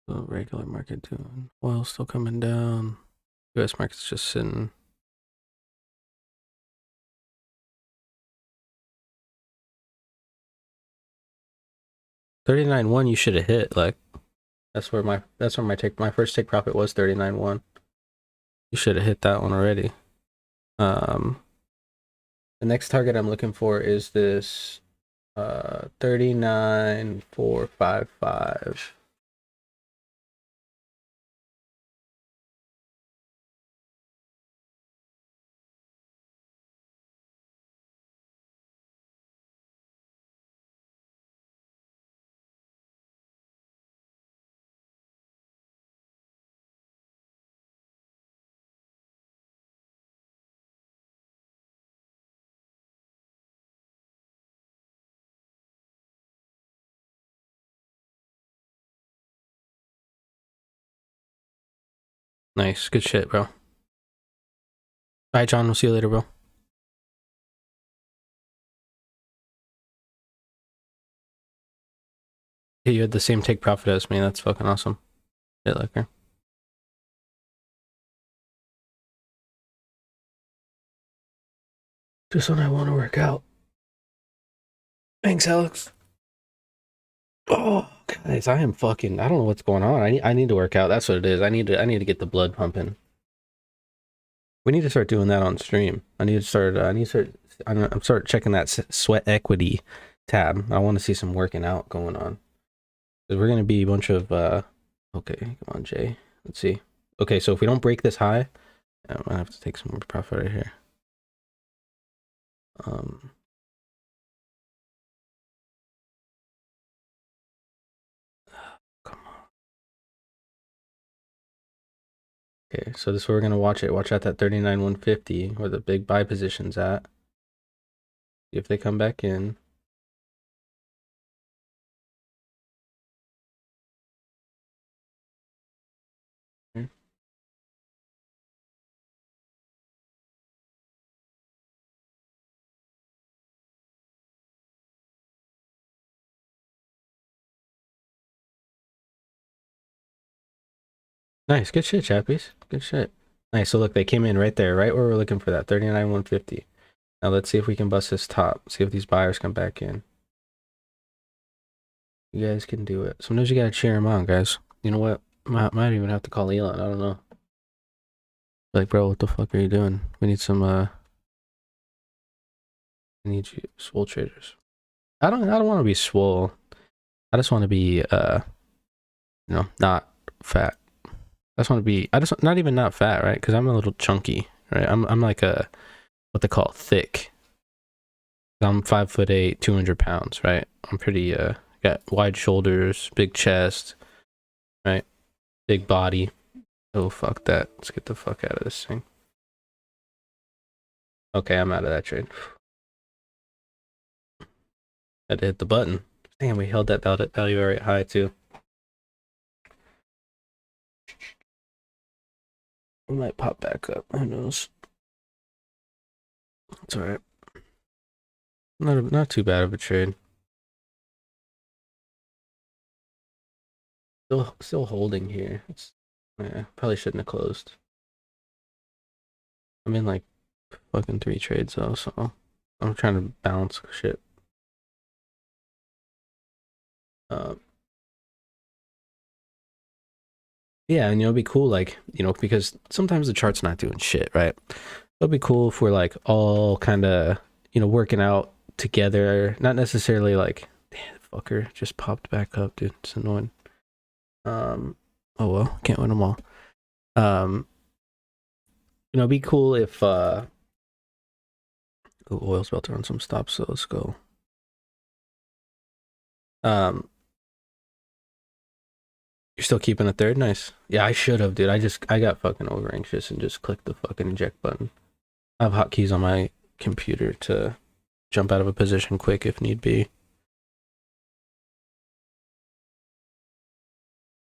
The regular market doing oil still coming down. US market's just sitting. $39.1 you should have hit. Like that's where my first take profit was. 39.1. You should have hit that one already. The next target I'm looking for is this 39.455. Nice, good shit, bro. All right, John, we'll see you later, bro. Hey, you had the same take profit as me. That's fucking awesome. Shit, liquor. Just when I want to work out. Thanks, Alex. Oh, guys, I am fucking. I don't know what's going on. I need to work out. That's what it is. I need to get the blood pumping. We need to start doing that on stream. I'm start checking that sweat equity tab. I want to see some working out going on. Because we're gonna be a bunch of. Okay, come on, Jay. Let's see. Okay, so if we don't break this high, I'm gonna have to take some more profit right here. Come on. Okay, so this is where we're gonna watch it. Watch out that 39.150 where the big buy position's at. See if they come back in. Nice, good shit, chappies. Good shit. Nice, so look, they came in right there, right where we're looking for that, 39.150. Now let's see if we can bust this top. See if these buyers come back in. You guys can do it. Sometimes you gotta cheer them on, guys. You know what? Might even have to call Elon. I don't know. Like, bro, what the fuck are you doing? We need some, I need you, swole traders. I don't want to be swole. I just want to be, not fat. I just want to be, not even not fat, right? Because I'm a little chunky, right? I'm like what they call thick. I'm 5'8", 200 pounds, right? I'm pretty, got wide shoulders, big chest, right? Big body. Oh, fuck that. Let's get the fuck out of this thing. Okay, I'm out of that trade. Had to hit the button. Damn, we held that value very high, too. It might pop back up. Who knows? It's alright. Not too bad of a trade. Still holding here. Yeah, probably shouldn't have closed. I'm in like fucking 3 trades though, so I'm trying to balance shit. Yeah, and it'll be cool, like, because sometimes the chart's not doing shit, right? It'll be cool if we're like all kind of, working out together. Not necessarily like, damn, the fucker just popped back up, dude. It's annoying. Oh well, can't win them all. It'd be cool if oil's about to run some stops, so let's go. You're still keeping a third? Nice. Yeah, I should have, dude. I got fucking over anxious and just clicked the fucking eject button. I have hotkeys on my computer to jump out of a position quick if need be.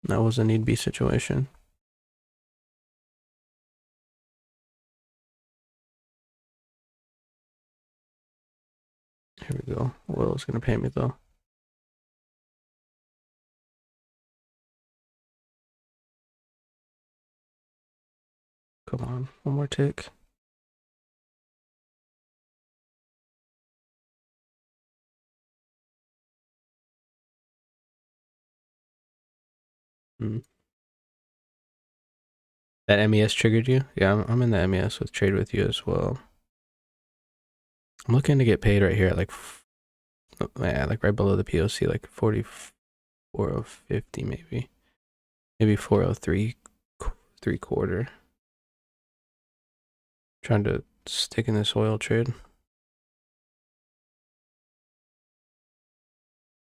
That was a need be situation. Here we go. Oil's gonna pay me though. Come on, one more tick. That MES triggered you? Yeah, I'm in the MES with trade with you as well. I'm looking to get paid right here at like, yeah, like right below the POC, like 44.50 maybe. Maybe 403 3/4. Trying to stick in this oil trade.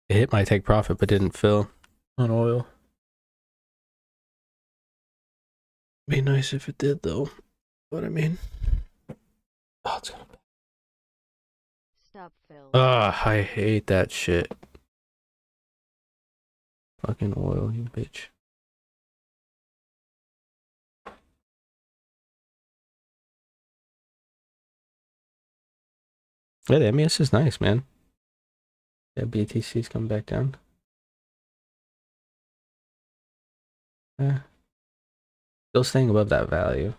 It hit my take profit but didn't fill on oil. Be nice if it did though. What I mean. Oh, it's gonna. Stop fill. Ah, I hate that shit. Fucking oil, you bitch. Yeah, the MES is nice, man. Yeah, BTC's coming back down. Yeah. Still staying above that value.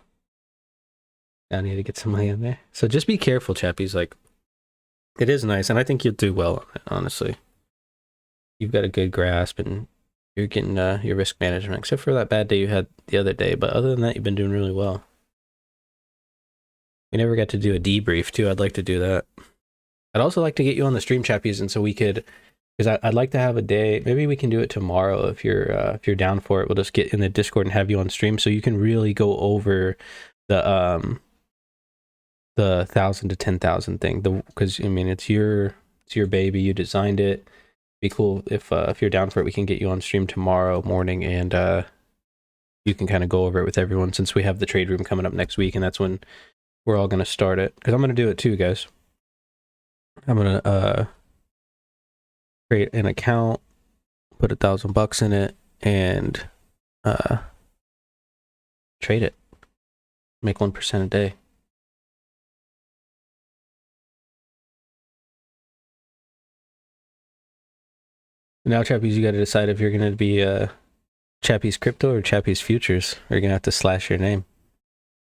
I need to get some money in there. So just be careful, chappies. Like, it is nice, and I think you'll do well on it, honestly. You've got a good grasp, and you're getting your risk management, except for that bad day you had the other day. But other than that, you've been doing really well. We never got to do a debrief, too. I'd like to do that. I'd also like to get you on the stream, chappies, and so we could, because I'd like to have a day. Maybe we can do it tomorrow if you're down for it. We'll just get in the Discord and have you on stream, so you can really go over the 1,000 to 10,000 thing. Because I mean, it's your baby. You designed it. Be cool if you're down for it. We can get you on stream tomorrow morning, and you can kind of go over it with everyone, since we have the trade room coming up next week, and that's when we're all gonna start it. Because I'm gonna do it too, guys. I'm gonna create an account, put $1,000 in it, and trade it. Make 1% a day. Now, chappies, you got to decide if you're gonna be Chappie's Crypto or Chappie's Futures. Or you're gonna have to slash your name.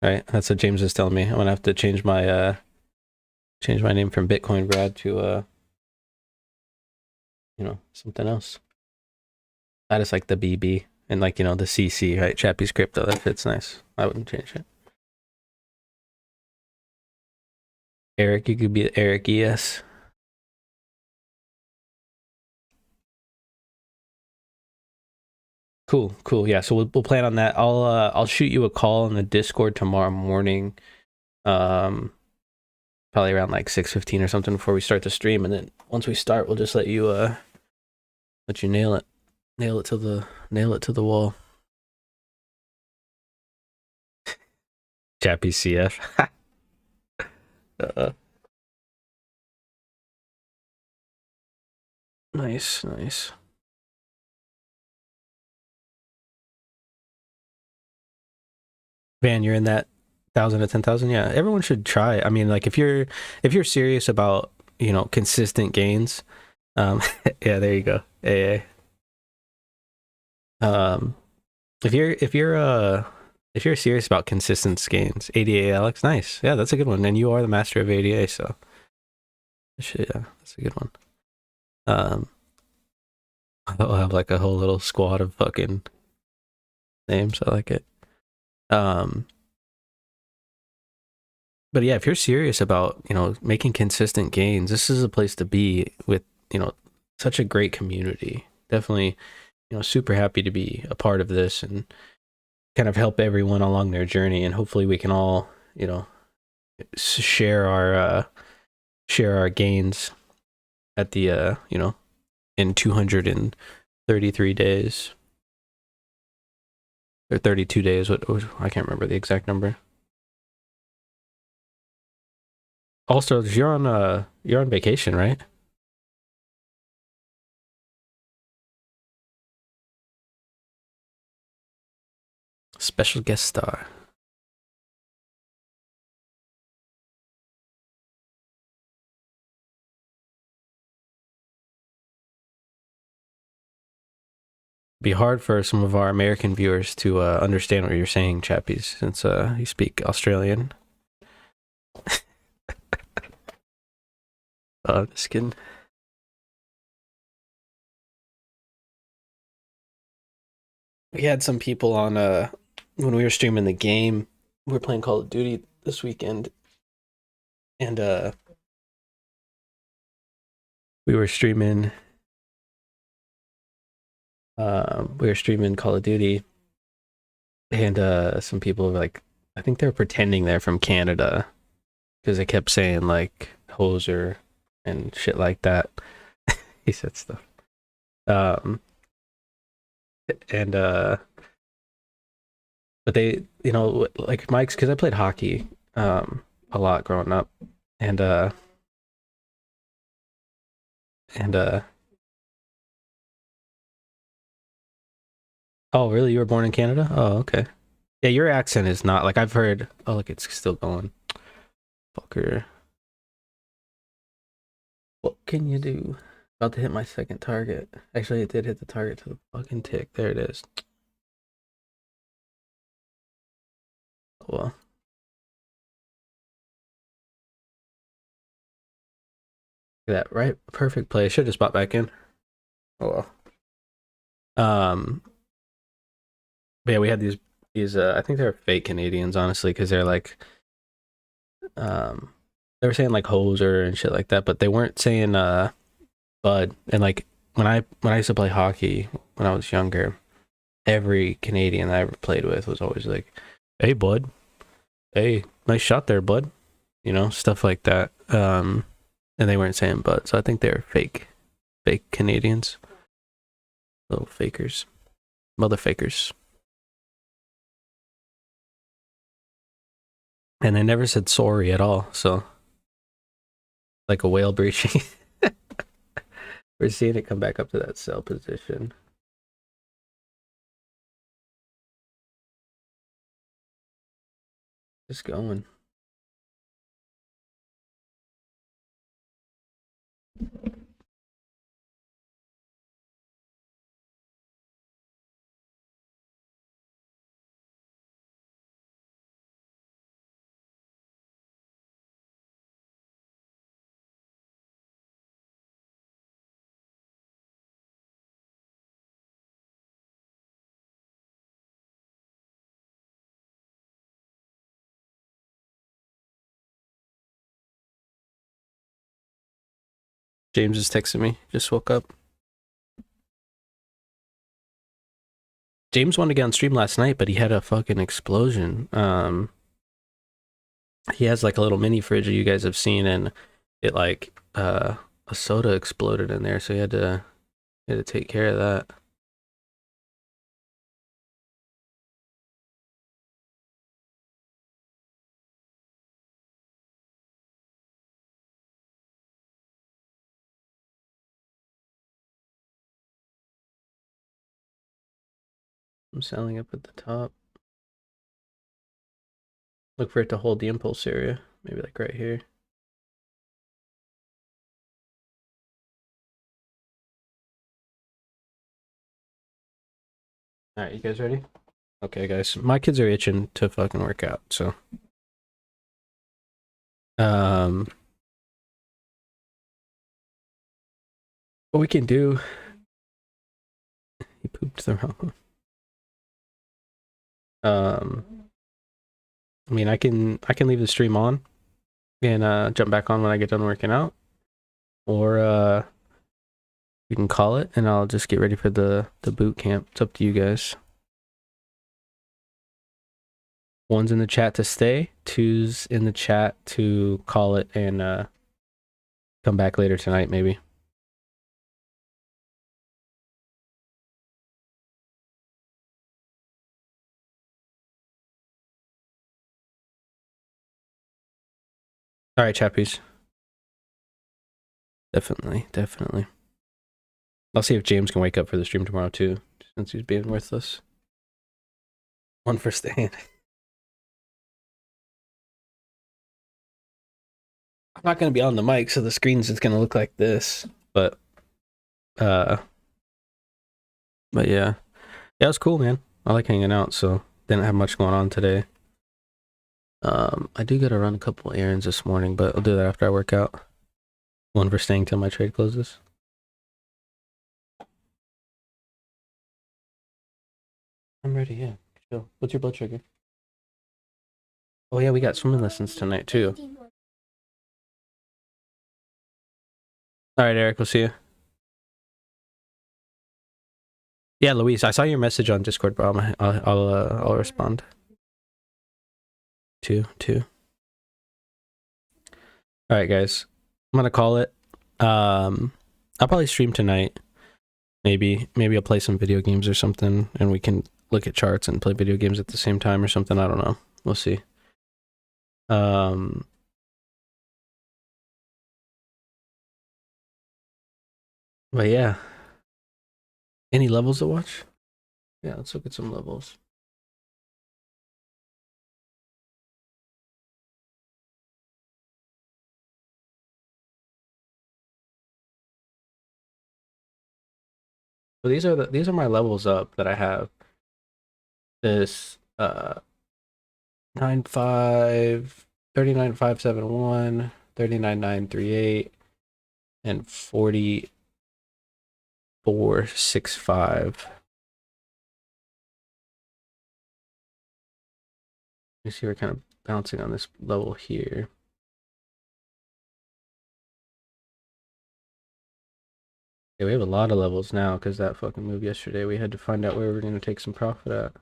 Right? That's what James is telling me. I'm gonna have to change my name from Bitcoin Brad to something else. I just like the BB and like, the CC, right? Chappie's Crypto. That fits nice. I wouldn't change it. Eric, you could be Eric ES. Cool. Yeah, so we'll plan on that. I'll shoot you a call in the Discord tomorrow morning. Probably around like 6:15 or something before we start the stream, and then once we start, we'll just let you nail it. Nail it to the wall. Chappie CF. Nice. Van, you're in that 1,000 to 10,000. Yeah, everyone should try. I mean, like if you're serious about consistent gains, yeah, there you go. AA. If you're serious about consistent gains, ADA Alex, nice. Yeah, that's a good one. And you are the master of ADA, so yeah, that's a good one. I'll have like a whole little squad of fucking names. I like it. But yeah, if you're serious about, making consistent gains, this is a place to be with, such a great community. Definitely, super happy to be a part of this and kind of help everyone along their journey. And hopefully we can all, share our gains at the, in 233 days or 32 days. What I can't remember the exact number. Also, you're on vacation, right? Special guest star. Be hard for some of our American viewers to understand what you're saying, chappies, since you speak Australian. Just kidding. We had some people on when we were streaming the game. We were playing Call of Duty this weekend, and we were streaming. We were streaming Call of Duty, and some people were like, I think they're pretending they're from Canada because they kept saying like hoser and shit like that. He said stuff. And but they, you know, like Mike's, because I played hockey a lot growing up, and and oh really, you were born in Canada? Oh, okay. Yeah, your accent is not like I've heard. Oh look, it's still going. Fucker. What can you do? About to hit my second target. Actually, it did hit the target to the fucking tick. There it is. Oh, well. Look at that, right? Perfect play. Should have just bought back in. Oh well. But yeah, we had these I think they're fake Canadians, honestly, because they're like they were saying like hoser and shit like that, but they weren't saying bud. And like when I used to play hockey when I was younger, every Canadian I ever played with was always like, "Hey, bud. Hey, nice shot there, bud." You know, stuff like that. And they weren't saying bud, so I think they're fake Canadians, little fakers, mother fakers. And they never said sorry at all, so like a whale breaching. We're seeing it come back up to that sell position. Just going. James is texting me. Just woke up. James wanted to get on stream last night, but he had a fucking explosion. He has like a little mini fridge that you guys have seen, and it like a soda exploded in there, so he had to take care of that. I'm selling up at the top. Look for it to hold the impulse area, maybe like right here. All right, you guys ready? Okay, guys, my kids are itching to fucking work out, so what we can do. He pooped the wrong one. I mean, I can leave the stream on and jump back on when I get done working out, or we can call it, and I'll just get ready for the boot camp. It's up to you guys. One's in the chat to stay, two's in the chat to call it and come back later tonight, maybe. All right, chappies. Definitely. I'll see if James can wake up for the stream tomorrow too, since he's being worthless. One for staying. I'm not gonna be on the mic, so the screen's just gonna look like this. But yeah. Yeah, it was cool, man. I like hanging out, so didn't have much going on today. I do gotta run a couple errands this morning, but I'll do that after I work out. One for staying till my trade closes. I'm ready, yeah. Chill. What's your blood sugar? Oh yeah, we got swimming lessons tonight too. All right, Eric, we'll see you. Yeah, Luis, I saw your message on Discord, bro. I'll respond. Two. All right, guys. I'm gonna call it. I'll probably stream tonight. Maybe I'll play some video games or something, and we can look at charts and play video games at the same time or something. I don't know. We'll see. Um, but yeah. Any levels to watch? Yeah, let's look at some levels. So these are my levels up that I have. This 9.5, 39.571, 39.938, and 44.65. You see we're kind of bouncing on this level here. Yeah, we have a lot of levels now because that fucking move yesterday. We had to find out where we were going to take some profit at.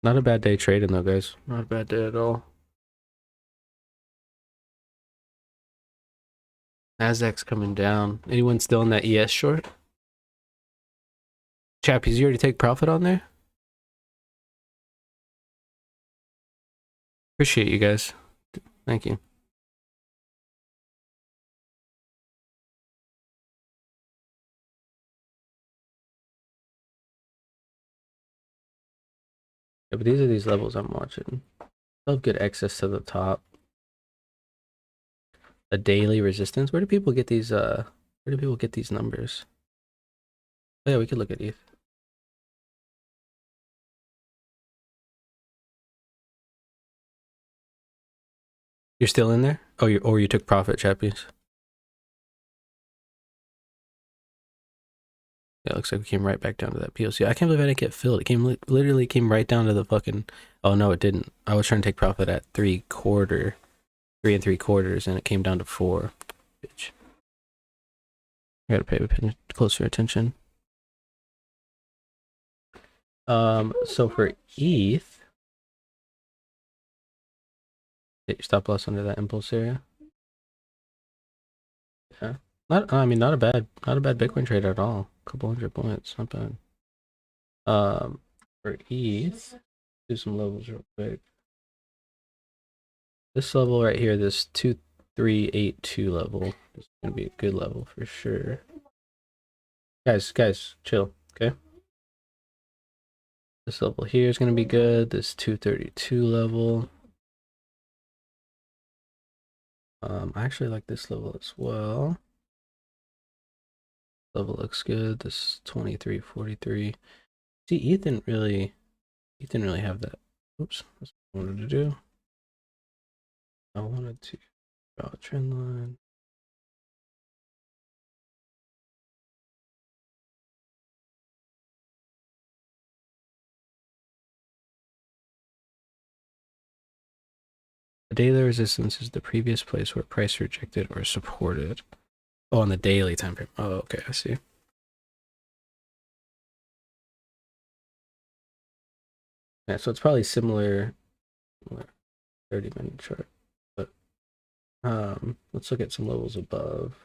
Not a bad day trading though, guys. Not a bad day at all. Nasdaq's coming down. Anyone still in that ES short? Chappies, you already take profit on there? Appreciate you guys. Thank you. Yeah, but these are these levels I'm watching. Love good access to the top. A daily resistance. Where do people get these numbers? Oh yeah, we could look at ETH. You're still in there? Oh, you took profit, Chappies. Yeah, it looks like we came right back down to that POC. I can't believe I didn't get filled. It literally came right down to the fucking. Oh no, it didn't. I was trying to take profit at 3 and 3/4, and it came down to 4. Bitch. I gotta pay closer attention. So for ETH, hit your stop loss under that impulse area. Yeah, not. I mean, not a bad Bitcoin trade at all. A couple hundred points, not bad. For ETH, do some levels real quick. This level right here, this 2382 level, is gonna be a good level for sure. Guys, chill, okay? This level here is gonna be good. This 232 level. I actually like this level as well. Level looks good. This 2343. See, ETH didn't really have that. Oops, that's what I wanted to do. I wanted to draw a trend line. The daily resistance is the previous place where price rejected or supported. Oh, on the daily time frame. Oh, okay, I see. Yeah, so it's probably similar 30-minute chart. But let's look at some levels above.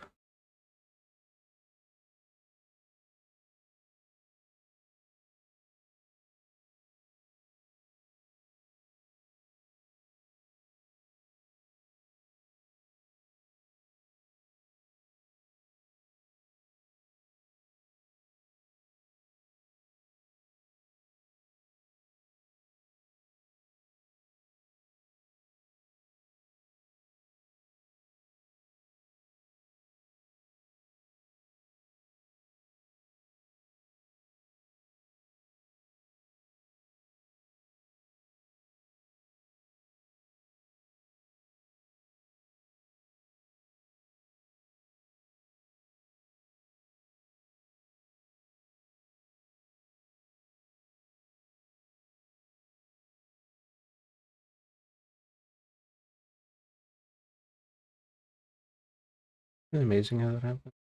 Isn't it amazing how that happened?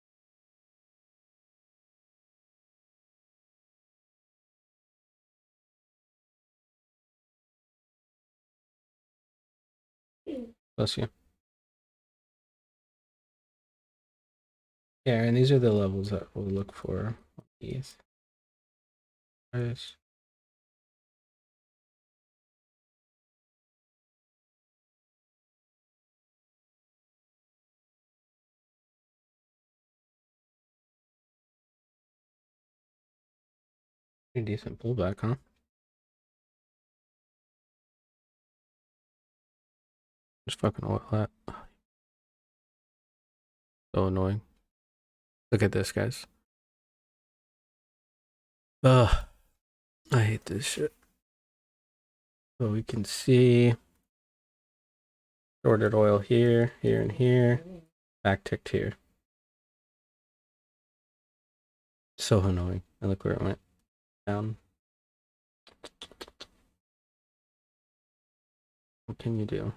Bless you. Yeah, and these are the levels that we'll look for on these. Nice. Pretty decent pullback, huh? Just fucking oil that. So annoying. Look at this, guys. Ugh. I hate this shit. So we can see shorted oil here, here, and here. Back ticked here. So annoying. And look where it went down. What can you do?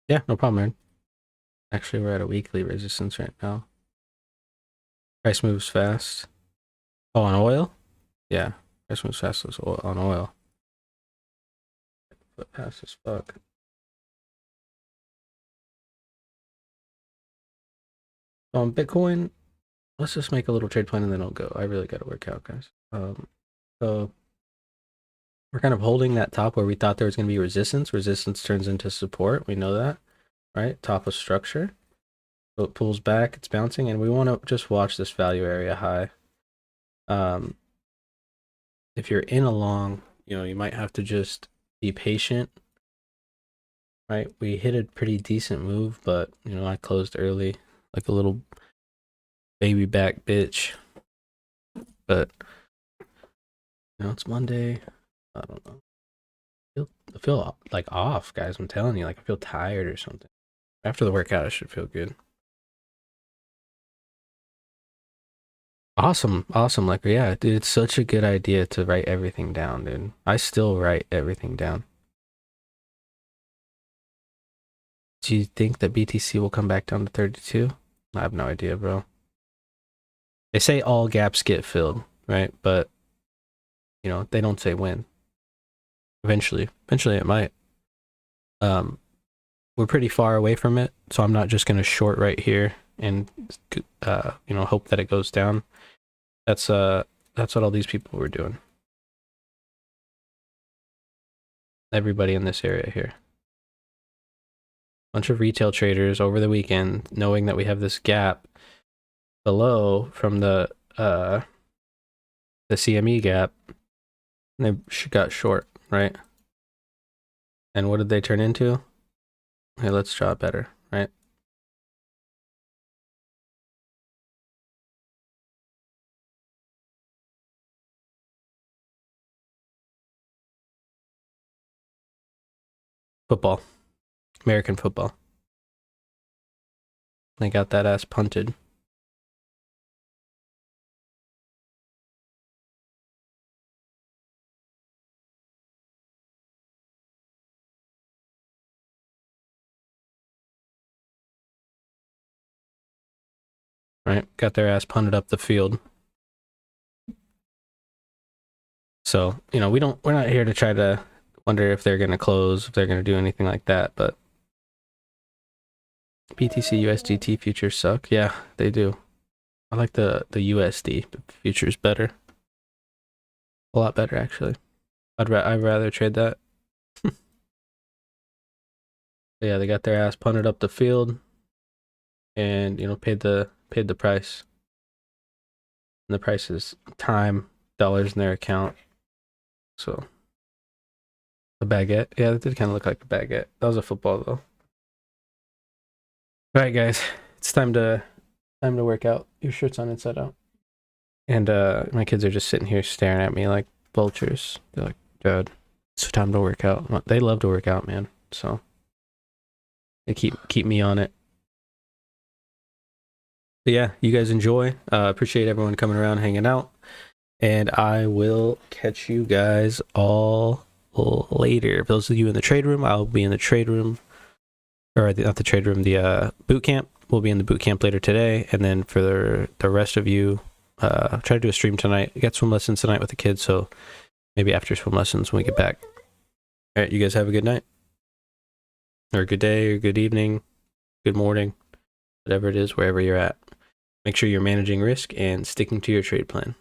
Yeah, no problem, man. Actually, we're at a weekly resistance right now. Price moves fast. Oh, on oil? Yeah. Price moves fast on oil. But fast as fuck. On Bitcoin, let's just make a little trade plan and then I'll go. I really got to work out, guys. So we're kind of holding that top where we thought there was going to be resistance. Resistance turns into support. We know that, right? Top of structure. So it pulls back, it's bouncing, and we want to just watch this value area high. If you're in a long, you might have to just be patient, right? We hit a pretty decent move, but I closed early like a little baby back bitch. But it's Monday. I don't know. I feel like off, guys. I'm telling you, like I feel tired or something. After the workout, I should feel good. Awesome. Like, yeah, dude, it's such a good idea to write everything down, dude. I still write everything down. Do you think that BTC will come back down to 32? I have no idea, bro. They say all gaps get filled, right? But, they don't say when. Eventually it might. We're pretty far away from it, so I'm not just going to short right here and, hope that it goes down. That's what all these people were doing. Everybody in this area here. Bunch of retail traders over the weekend, knowing that we have this gap below from the CME gap, and they got short, right? And what did they turn into? Hey, let's draw it better, right? Football. American football. They got that ass punted. Right? Got their ass punted up the field. So, we're not here to try to wonder if they're going to close, if they're going to do anything like that, but BTC USDT futures suck. Yeah, they do. I like the USD futures better. A lot better, actually. I'd rather trade that. Yeah, they got their ass punted up the field, and paid the price. And the price is time, dollars in their account. So a baguette. Yeah, that did kind of look like a baguette. That was a football though. All right, guys, it's time to work out. Your shirt's on inside out, and my kids are just sitting here staring at me like vultures. They're like, "Dad, it's time to work out." They love to work out, man. So they keep me on it. But yeah, you guys enjoy. Appreciate everyone coming around, hanging out, and I will catch you guys all later. For those of you in the trade room, I'll be in the trade room not the trade room, the boot camp. We'll be in the boot camp later today, and then for the rest of you, try to do a stream tonight. We got swim lessons tonight with the kids, so maybe after swim lessons when we get back. All right, you guys have a good night, or good day, or good evening, good morning, whatever it is, wherever you're at. Make sure you're managing risk and sticking to your trade plan.